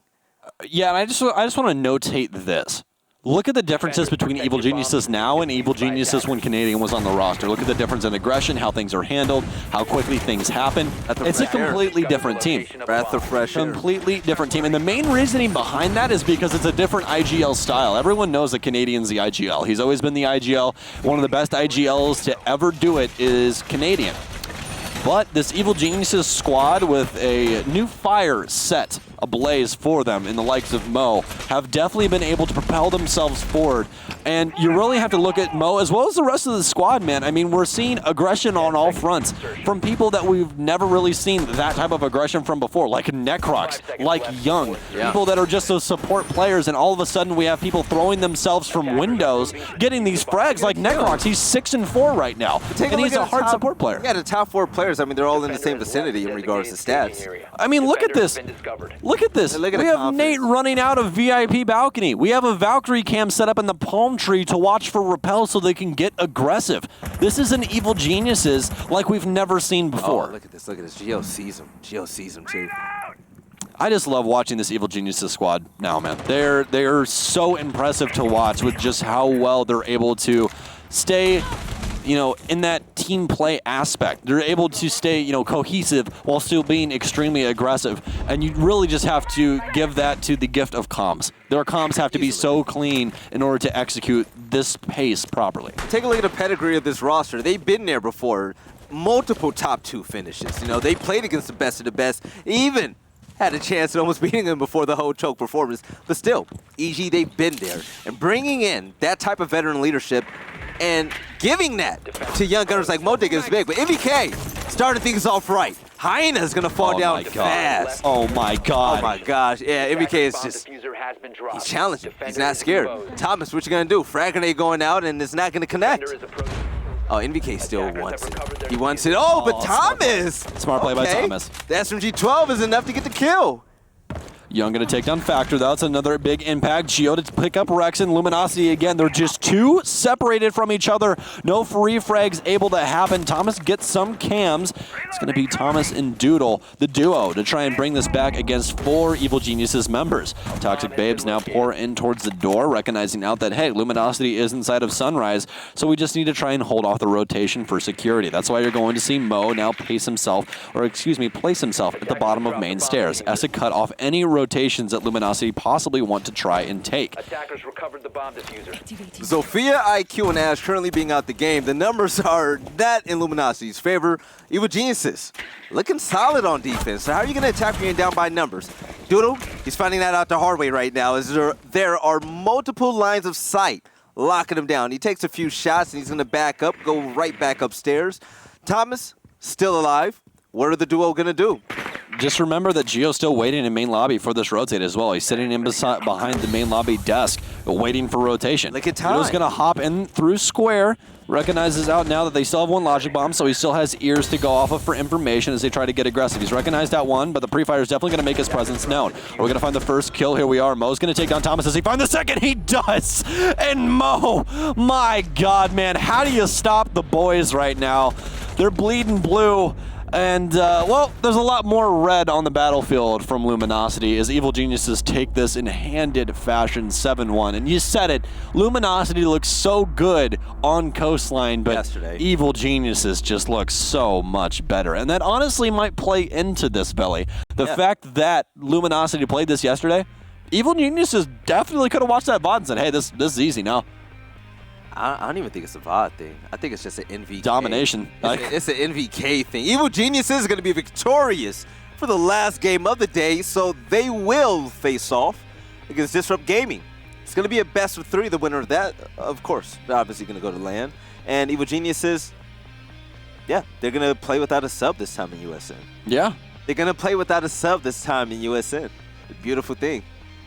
Yeah, and I just want to notate this. Look at the differences between Evil Geniuses now and Evil Geniuses when Canadian was on the roster. Look at the difference in aggression, how things are handled, how quickly things happen. It's a completely different team. Breath of fresh air. Completely different team. And the main reasoning behind that is because it's a different IGL style. Everyone knows that Canadian's the IGL. He's always been the IGL. One of the best IGLs to ever do it is Canadian. But this Evil Geniuses squad with a new fire set ablaze for them in the likes of Mo have definitely been able to propel themselves forward. And you really have to look at Mo as well as the rest of the squad, man. I mean, we're seeing aggression on all fronts from people that we've never really seen that type of aggression from before, like Necrox, like Young, people that are just those support players, and all of a sudden we have people throwing themselves from windows, getting these frags like Necrox. He's 6-4 right now, and he's a hard support player. Yeah, the top 4 players, I mean, they're all in the same vicinity in regards to stats. I mean, look at this. Look at this. Look at we the have confidence. Nate running out of VIP balcony. We have a Valkyrie cam set up in the palm tree to watch for repel so they can get aggressive. This is an Evil Geniuses like we've never seen before. Oh, look at this. Look at this. Gio sees him. Gio sees him, too. I just love watching this Evil Geniuses squad now, man. They're so impressive to watch with just how well they're able to stay, you know, in that team play aspect. They're able to stay, you know, cohesive while still being extremely aggressive. And you really just have to give that to the gift of comms. Their comms have to be so clean in order to execute this pace properly. Take a look at the pedigree of this roster. They've been there before. Multiple top 2 finishes. You know, they played against the best of the best. Even had a chance at almost beating them before the whole choke performance. But still, EG, they've been there. And bringing in that type of veteran leadership and giving that to young gunners like Mo Digga is big. But MVK started things off right. Hyena's going to fall down fast. Oh, my God. Oh, my gosh. Yeah, MVK is just, he's challenging. He's not scared. Thomas, what you going to do? Frag grenade going out, and it's not going to connect. Oh, NVK still wants it. He wants it. Oh, but Thomas! Smart play by Thomas. The SMG-12 is enough to get the kill. Young going to take down Factor. That's another big impact. Gio to pick up Rex and Luminosity again. They're just 2 separated from each other. No free frags able to happen. Thomas gets some cams. It's going to be Thomas and Doodle, the duo, to try and bring this back against 4 Evil Geniuses members. Toxic Babes now pour in towards the door, recognizing out that, hey, Luminosity is inside of Sunrise, so we just need to try and hold off the rotation for security. That's why you're going to see Mo now place himself at the bottom of main stairs as to cut off any rotations that Luminosity possibly want to try and take. Attackers recovered the bomb diffuser. Zofia, IQ, and Ash currently being out the game. The numbers are not in Luminosity's favor. Evil Geniuses looking solid on defense. So how are you going to attack when you're down by numbers? Doodle, he's finding that out the hard way right now, as there are multiple lines of sight locking him down. He takes a few shots, and he's going to back up, go right back upstairs. Thomas, still alive. What are the duo going to do? Just remember that Gio's still waiting in main lobby for this rotate as well. He's sitting in behind the main lobby desk, waiting for rotation. Look at time. Gio's going to hop in through square, recognizes out now that they still have one logic bomb, so he still has ears to go off of for information as they try to get aggressive. He's recognized that one, but the pre-fire is definitely going to make his presence known. We're going to find the first kill. Here we are. Mo's going to take down Thomas. Does he find the second? He does! And Mo, my God, man, how do you stop the boys right now? They're bleeding blue. And, well, there's a lot more red on the battlefield from Luminosity as Evil Geniuses take this in handed fashion 7-1. And you said it, Luminosity looks so good on Coastline, but Yesterday. Evil Geniuses just look so much better. And that honestly might play into this, Belly. The fact that Luminosity played this yesterday, Evil Geniuses definitely could have watched that VOD and said, hey, this is easy now. I don't even think it's a VOD thing. I think it's just an NVK. Domination. It's an NVK thing. Evil Geniuses is going to be victorious for the last game of the day, so they will face off against Disrupt Gaming. It's going to be a best of 3. The winner of that, of course, they're obviously going to go to LAN. And Evil Geniuses, yeah, they're going to play without a sub this time in USN. Yeah. They're going to play without a sub this time in USN. Beautiful thing.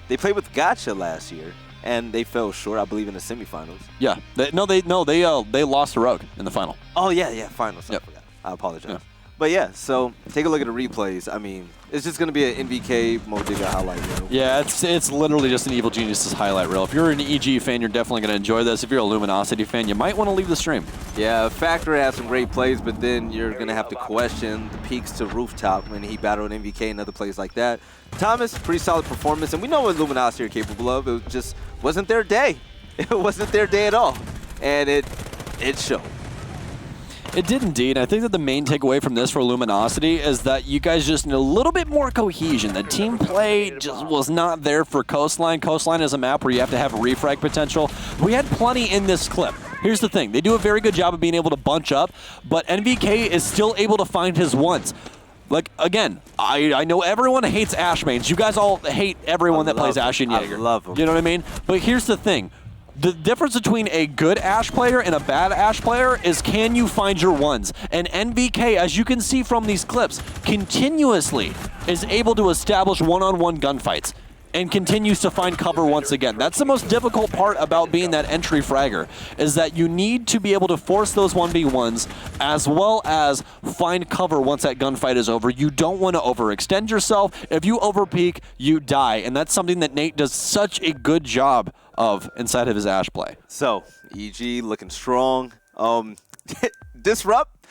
They played with Gotcha last year. And they fell short, I believe, in the semifinals. Yeah. They lost to Rogue in the final. Oh, yeah, finals. Yep. I forgot. I apologize. Yeah. But yeah, so take a look at the replays. I mean, it's just going to be an NVK Modiga highlight reel. Yeah, it's literally just an Evil Geniuses highlight reel. If you're an EG fan, you're definitely going to enjoy this. If you're a Luminosity fan, you might want to leave the stream. Yeah, Factor has some great plays, but then you're going to have to question the peaks to rooftop when he battled NVK and other plays like that. Thomas, pretty solid performance, and we know what Luminosity are capable of. It just wasn't their day. It wasn't their day at all, and it showed. It did indeed. I think that the main takeaway from this for Luminosity is that you guys just need a little bit more cohesion. The team play just was not there for Coastline. Coastline is a map where you have to have refrag potential. We had plenty in this clip. Here's the thing. They do a very good job of being able to bunch up, but NVK is still able to find his ones. Like, again, I know everyone hates Ash mains. You guys all hate everyone that plays Ash and Jaeger. I love them. You know what I mean? But here's the thing. The difference between a good Ash player and a bad Ash player is can you find your ones? And NVK, as you can see from these clips, continuously is able to establish one-on-one gunfights and continues to find cover once again. That's the most difficult part about being that entry fragger, is that you need to be able to force those 1v1s as well as find cover once that gunfight is over. You don't want to overextend yourself. If you overpeak, you die. And that's something that Nate does such a good job of inside of his Ash play. So, EG looking strong. Disrupt.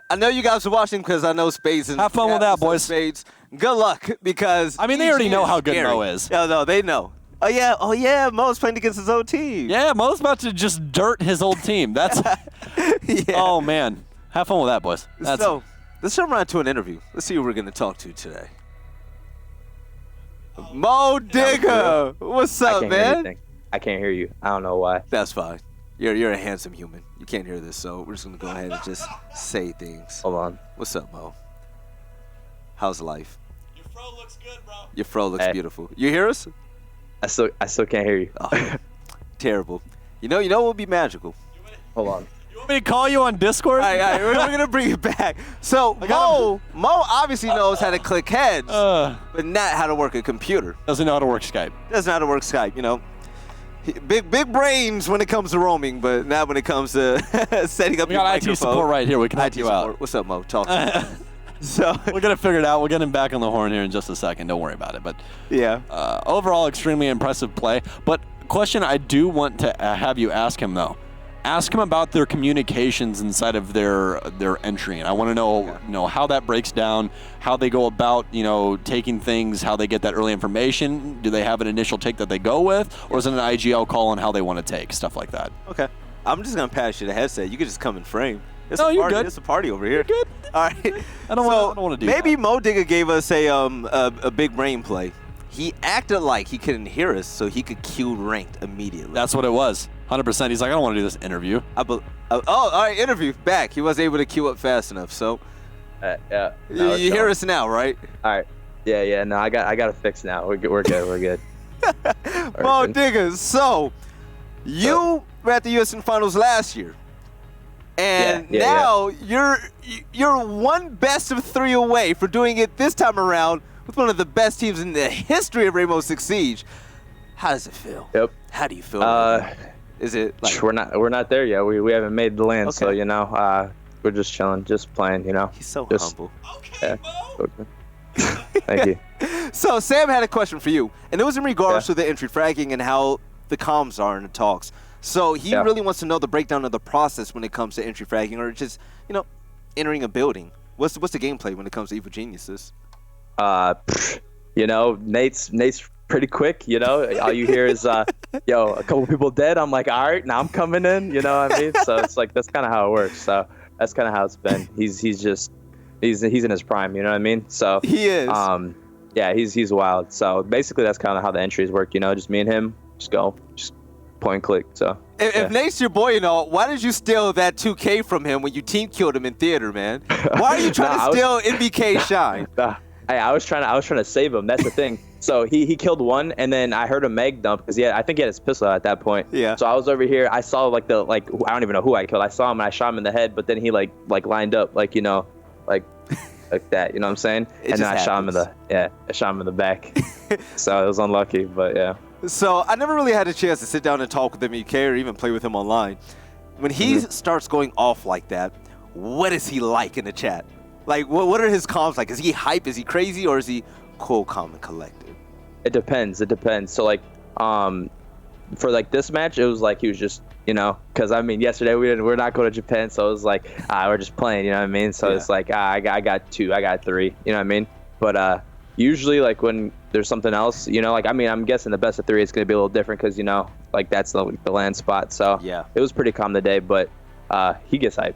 I know you guys are watching because I know Spades and have fun with that, boys. Spades. Good luck because I mean, they already know how good Mo is. Yeah, no, they know. Oh yeah, Mo's playing against his old team. Yeah, Mo's about to just dirt his old team. That's yeah. Oh man, have fun with that, boys. So let's jump right to an interview. Let's see who we're going to talk to today. Mo Digga, what's up, man? I can't hear you. I don't know why. That's fine. You're a handsome human. You can't hear this, so we're just gonna go ahead and just say things. Hold on. What's up, Mo? How's life? Your fro looks good, bro. Your fro looks beautiful. You hear us? I still can't hear you. Oh, terrible. You know what would be magical? Hold on. You want me to call you on Discord? All right, we're gonna bring it back. So Mo obviously knows how to click heads, but not how to work a computer. Doesn't know how to work Skype. Doesn't know how to work Skype. You know, big brains when it comes to roaming, but not when it comes to setting up We your got microphone. IT support right here. We can help IT you support. out. What's up, Mo? Talk to me. So we're gonna figure it out. We'll get him back on the horn here in just a second. Don't worry about it. But yeah, overall, extremely impressive play. But question I do want to have you ask him though. Ask him about their communications inside of their entry, and I want to know, how that breaks down, how they go about, taking things, how they get that early information. Do they have an initial take that they go with, or is it an IGL call on how they want to take stuff like that? Okay, I'm just gonna pass you the headset. You can just come and frame. You're good. It's a party over here. You're good. All right. I don't want to do maybe that. Mo Digga gave us a big brain play. He acted like he couldn't hear us, so he could queue ranked immediately. That's what it was. 100%. He's like, I don't want to do this interview. All right, interview back. He wasn't able to queue up fast enough, so yeah. No, you hear us now, right? All right. Yeah. No, I got to fix now. We're good. We're good. Mo Digga, so You were at the USN Finals last year. And Yeah, now you're one best of 3 away for doing it this time around with one of the best teams in the history of Rainbow Six Siege. How does it feel? Yep. How do you feel? Right now? Is it like We're not there yet. We haven't made the land, so Okay. you know, we're just chilling, just playing, you know. he's so Just- humble? Yeah. Thank you. So Sam had a question for you, and it was in regards Yeah. to the entry fragging and how the comms are in the talks. So he Yeah. really wants to know the breakdown of the process when it comes to entry fragging, or just entering a building. What's the gameplay when it comes to Evil Geniuses? You know, Nate's pretty quick. You know, all you hear is yo, a couple people dead. I'm like, all right, now I'm coming in. You know what I mean? So it's like that's kind of how it works. So that's kind of how it's been. He's in his prime. You know what I mean? So He is. yeah, he's wild. So basically, that's kind of how the entries work. You know, just me and him, just point and click. So If Nate's your boy, why did you steal that 2K from him when you team killed him in theater, man? Why are you trying Nah, to steal MBK shine? Hey, I was trying to save him. That's the thing. So he killed one, and then I heard a mag dump because I think he had his pistol out at that point. Yeah. So I was over here. I saw I don't even know who I killed. I saw him and I shot him in the head, but then he like lined up like that. You know what I'm saying? It And then I just shot him in the back. So it was unlucky, but yeah. So I never really had a chance to sit down and talk with MBK or even play with him online. When he starts going off like that, what is he like in the chat? Like, what are his comms like? Is he hype? Is he crazy? Or is he cool, calm, and collected? It depends. So like, for like this match, it was like he was just, you know, because I mean, yesterday we're not going to Japan, so it was like we're just playing, you know what I mean? So it's like I got 2, I got 3, you know what I mean? But usually like when there's something else, you know, like I mean, I'm guessing the best of 3 is going to be a little different because you know, like that's the land spot. So Yeah. it was pretty calm today, but he gets hyped.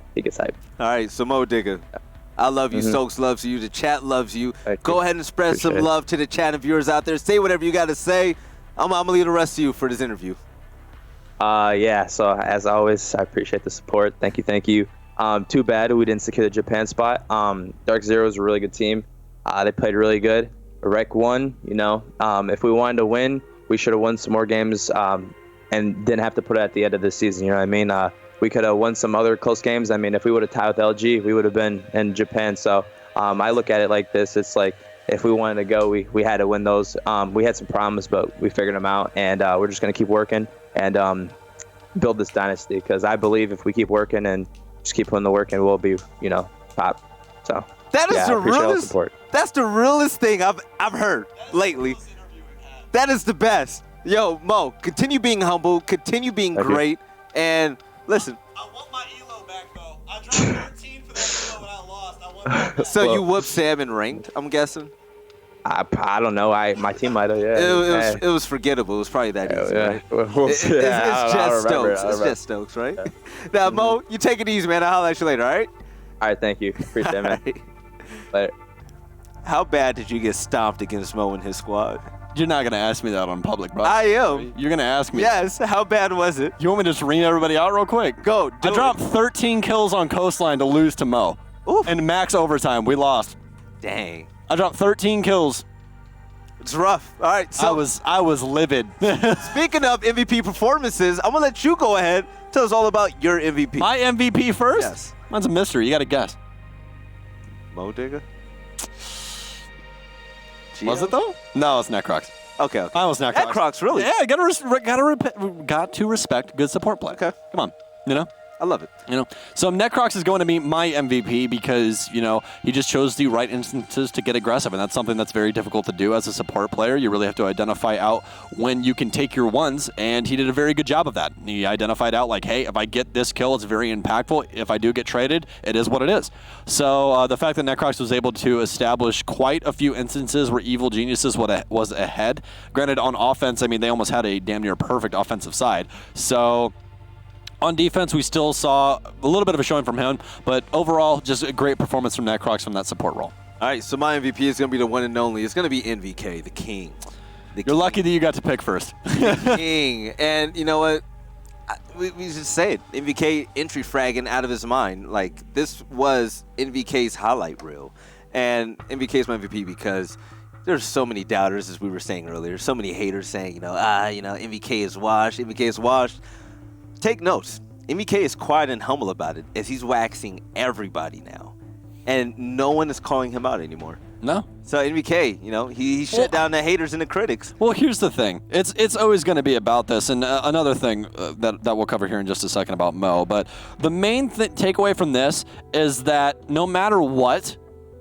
All right, so Mo Digga, I love you. Stokes loves you. The chat loves you. Thank Go you. ahead and spread Appreciate some it. love to the chat and viewers out there. Say whatever you got to say. I'm going to leave the rest to you for this interview. Yeah, so as always, I appreciate the support. Thank you. Too bad we didn't secure the Japan spot. Dark Zero is a really good team. They played really good. Rec won, you know. If we wanted to win, we should have won some more games and didn't have to put it at the end of the season, you know what I mean? We could have won some other close games. I mean, if we would have tied with LG, we would have been in Japan. So I look at it like this. It's like if we wanted to go, we had to win those. We had some problems, but we figured them out. And we're just going to keep working and build this dynasty because I believe if we keep working and just keep putting the work in, we'll be, you know, top. So That is yeah, the I appreciate all the realest. support. That's the realest thing I've heard lately. That is the best. Yo, Mo, continue being humble, continue being Thank you. great, and listen. I want my elo back though. I dropped 13 for that elo when I lost. I want that back. So Well- you whooped Sam in ranked, I'm guessing. I don't know. My team might have. Yeah. It was forgettable. It was probably that easy. Yeah. Right? We'll It's see. I don't just remember. Stokes. I don't It's remember. just Stokes, right? Now, Mo, you take it easy, man. I'll holler at you later, all right? All right. Thank you. Appreciate it, man. Alright. Later. How bad did you get stomped against Mo and his squad? You're not gonna ask me that on public, bro. I am. You're gonna ask me. Yes. How bad was it? You want me to just ream everybody out real quick? Go. I dropped 13 kills on Coastline to lose to Mo. Oof. And max overtime, we lost. Dang. I dropped 13 kills. It's rough. All right. So I was livid. speaking of MVP performances, I'm gonna let you go ahead. Tell us all about your MVP. My MVP first? Yes. Mine's a mystery. You got to guess. Mo Digga. Was it though? No, it's Necrox. Okay. I was Necrox. Necrox, really? Yeah, got to respect good support play. Okay. Come on, you know. I love it. You know, so Necrox is going to be my MVP because, you know, he just chose the right instances to get aggressive, and that's something that's very difficult to do as a support player. You really have to identify out when you can take your ones, and he did a very good job of that. He identified out, like, hey, if I get this kill, it's very impactful. If I do get traded, it is what it is. So the fact that Necrox was able to establish quite a few instances where Evil Geniuses was ahead. Granted, on offense, I mean, they almost had a damn near perfect offensive side. So on defense, we still saw a little bit of a showing from him, but overall, just a great performance from Necrox from that support role. All right. So my MVP is gonna be the one and only. It's gonna be NVK, the king. You're lucky that you got to pick first. King. And you know what? We just say it. NVK entry fragging out of his mind. Like, this was NVK's highlight reel. And NVK is my MVP because there's so many doubters, as we were saying earlier. So many haters saying, MVK is washed. MVK is washed. Take notes. MVK is quiet and humble about it, as he's waxing everybody now, and no one is calling him out anymore. No. So MVK, he shut down the haters and the critics. Well, here's the thing. It's always going to be about this. And another thing that we'll cover here in just a second about Mo. But the main takeaway from this is that no matter what,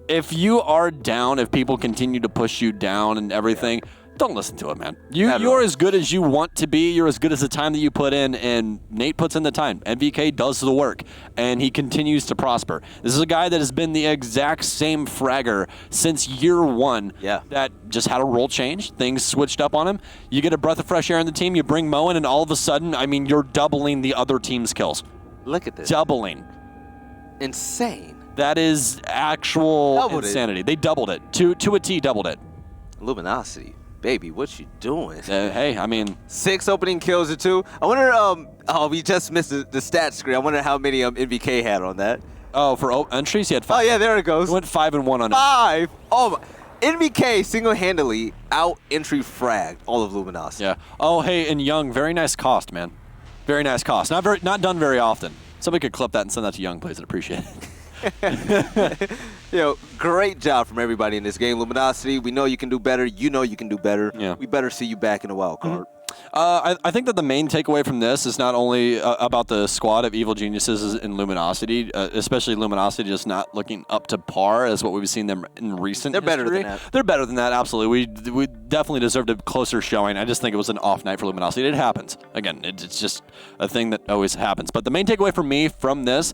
if you are down, if people continue to push you down and everything, don't listen to it, man. You're as good as you want to be. You're as good as the time that you put in, and Nate puts in the time. MVK does the work, and he continues to prosper. This is a guy that has been the exact same fragger since year one. Yeah. That just had a role change. Things switched up on him. You get a breath of fresh air in the team. You bring Mo in, and all of a sudden, you're doubling the other team's kills. Look at this. Doubling. Insane. That is actual Doubled insanity. They doubled it. To a T, doubled it. Luminosity. Baby, what you doing? Hey, 6 opening kills to 2. I wonder, we just missed the stat screen. I wonder how many MVK had on that. Oh, for entries, he had 5. Oh, yeah, there it goes. He went 5 and 1 on it. 5! Oh, MVK single-handedly out-entry fragged all of Luminosity. Yeah. Oh, hey, and Young, very nice cost, man. Very nice cost. Not done very often. Somebody could clip that and send that to Young, please. I'd appreciate it. Great job from everybody in this game. Luminosity, we know you can do better. You know you can do better. Yeah. We better see you back in the wild card. I think that the main takeaway from this is not only about the squad of evil geniuses in Luminosity, especially Luminosity just not looking up to par as what we've seen them in recent They're better history. than that. They're better than that, absolutely. We definitely deserved a closer showing. I just think it was an off night for Luminosity. It happens. Again, it's just a thing that always happens. But the main takeaway for me from this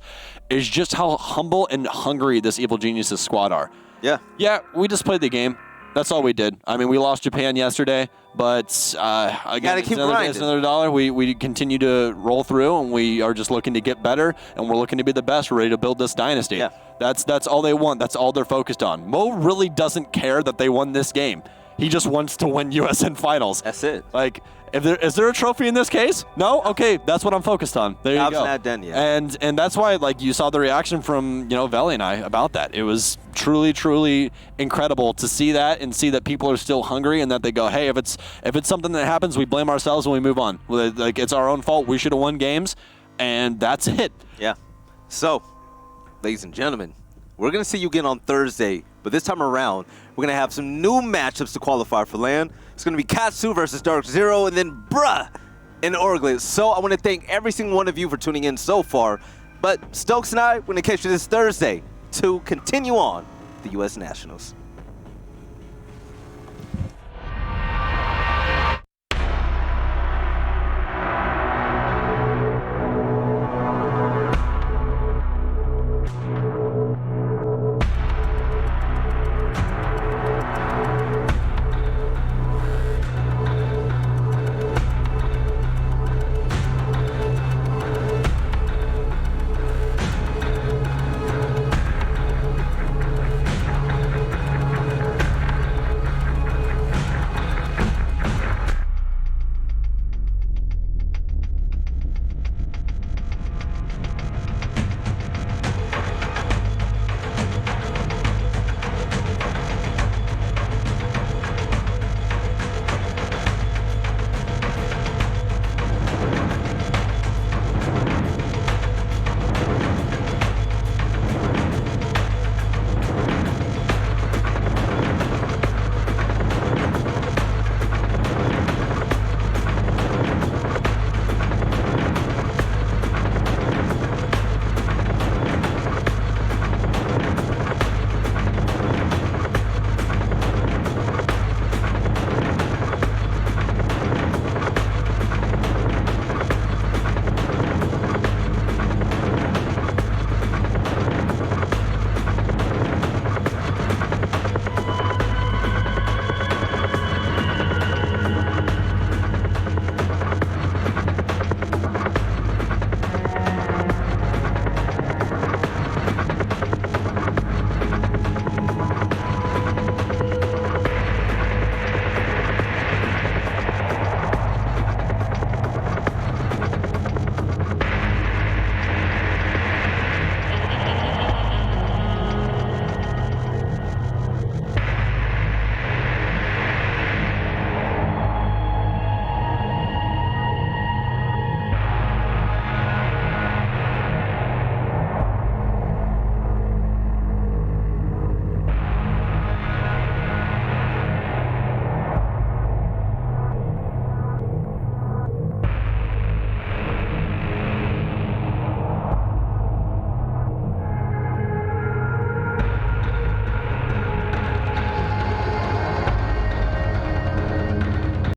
is just how humble and hungry this evil geniuses squad are. Yeah. Yeah, we just played the game. That's all we did. We lost Japan yesterday, but again, gotta keep it's grinding. another dollar. We continue to roll through, and we are just looking to get better, and we're looking to be the best. We're ready to build this dynasty. Yeah. That's all they want. That's all they're focused on. Mo really doesn't care that they won this game. He just wants to win USN Finals. That's it. Is there a trophy in this case? No? Okay, that's what I'm focused on. There you Job's go. not done yet. And that's why you saw the reaction from Veli and I about that. It was truly, truly incredible to see that and see that people are still hungry and that they go, hey, if it's something that happens, we blame ourselves and we move on. It's our own fault. We should have won games, and that's it. Yeah. So, ladies and gentlemen, we're going to see you again on Thursday, but this time around, we're going to have some new matchups to qualify for LAN. It's going to be Katsu versus Dark Zero, and then Bruh and Orglet. So I want to thank every single one of you for tuning in so far. But Stokes and I, we're going to catch you this Thursday to continue on the U.S. Nationals.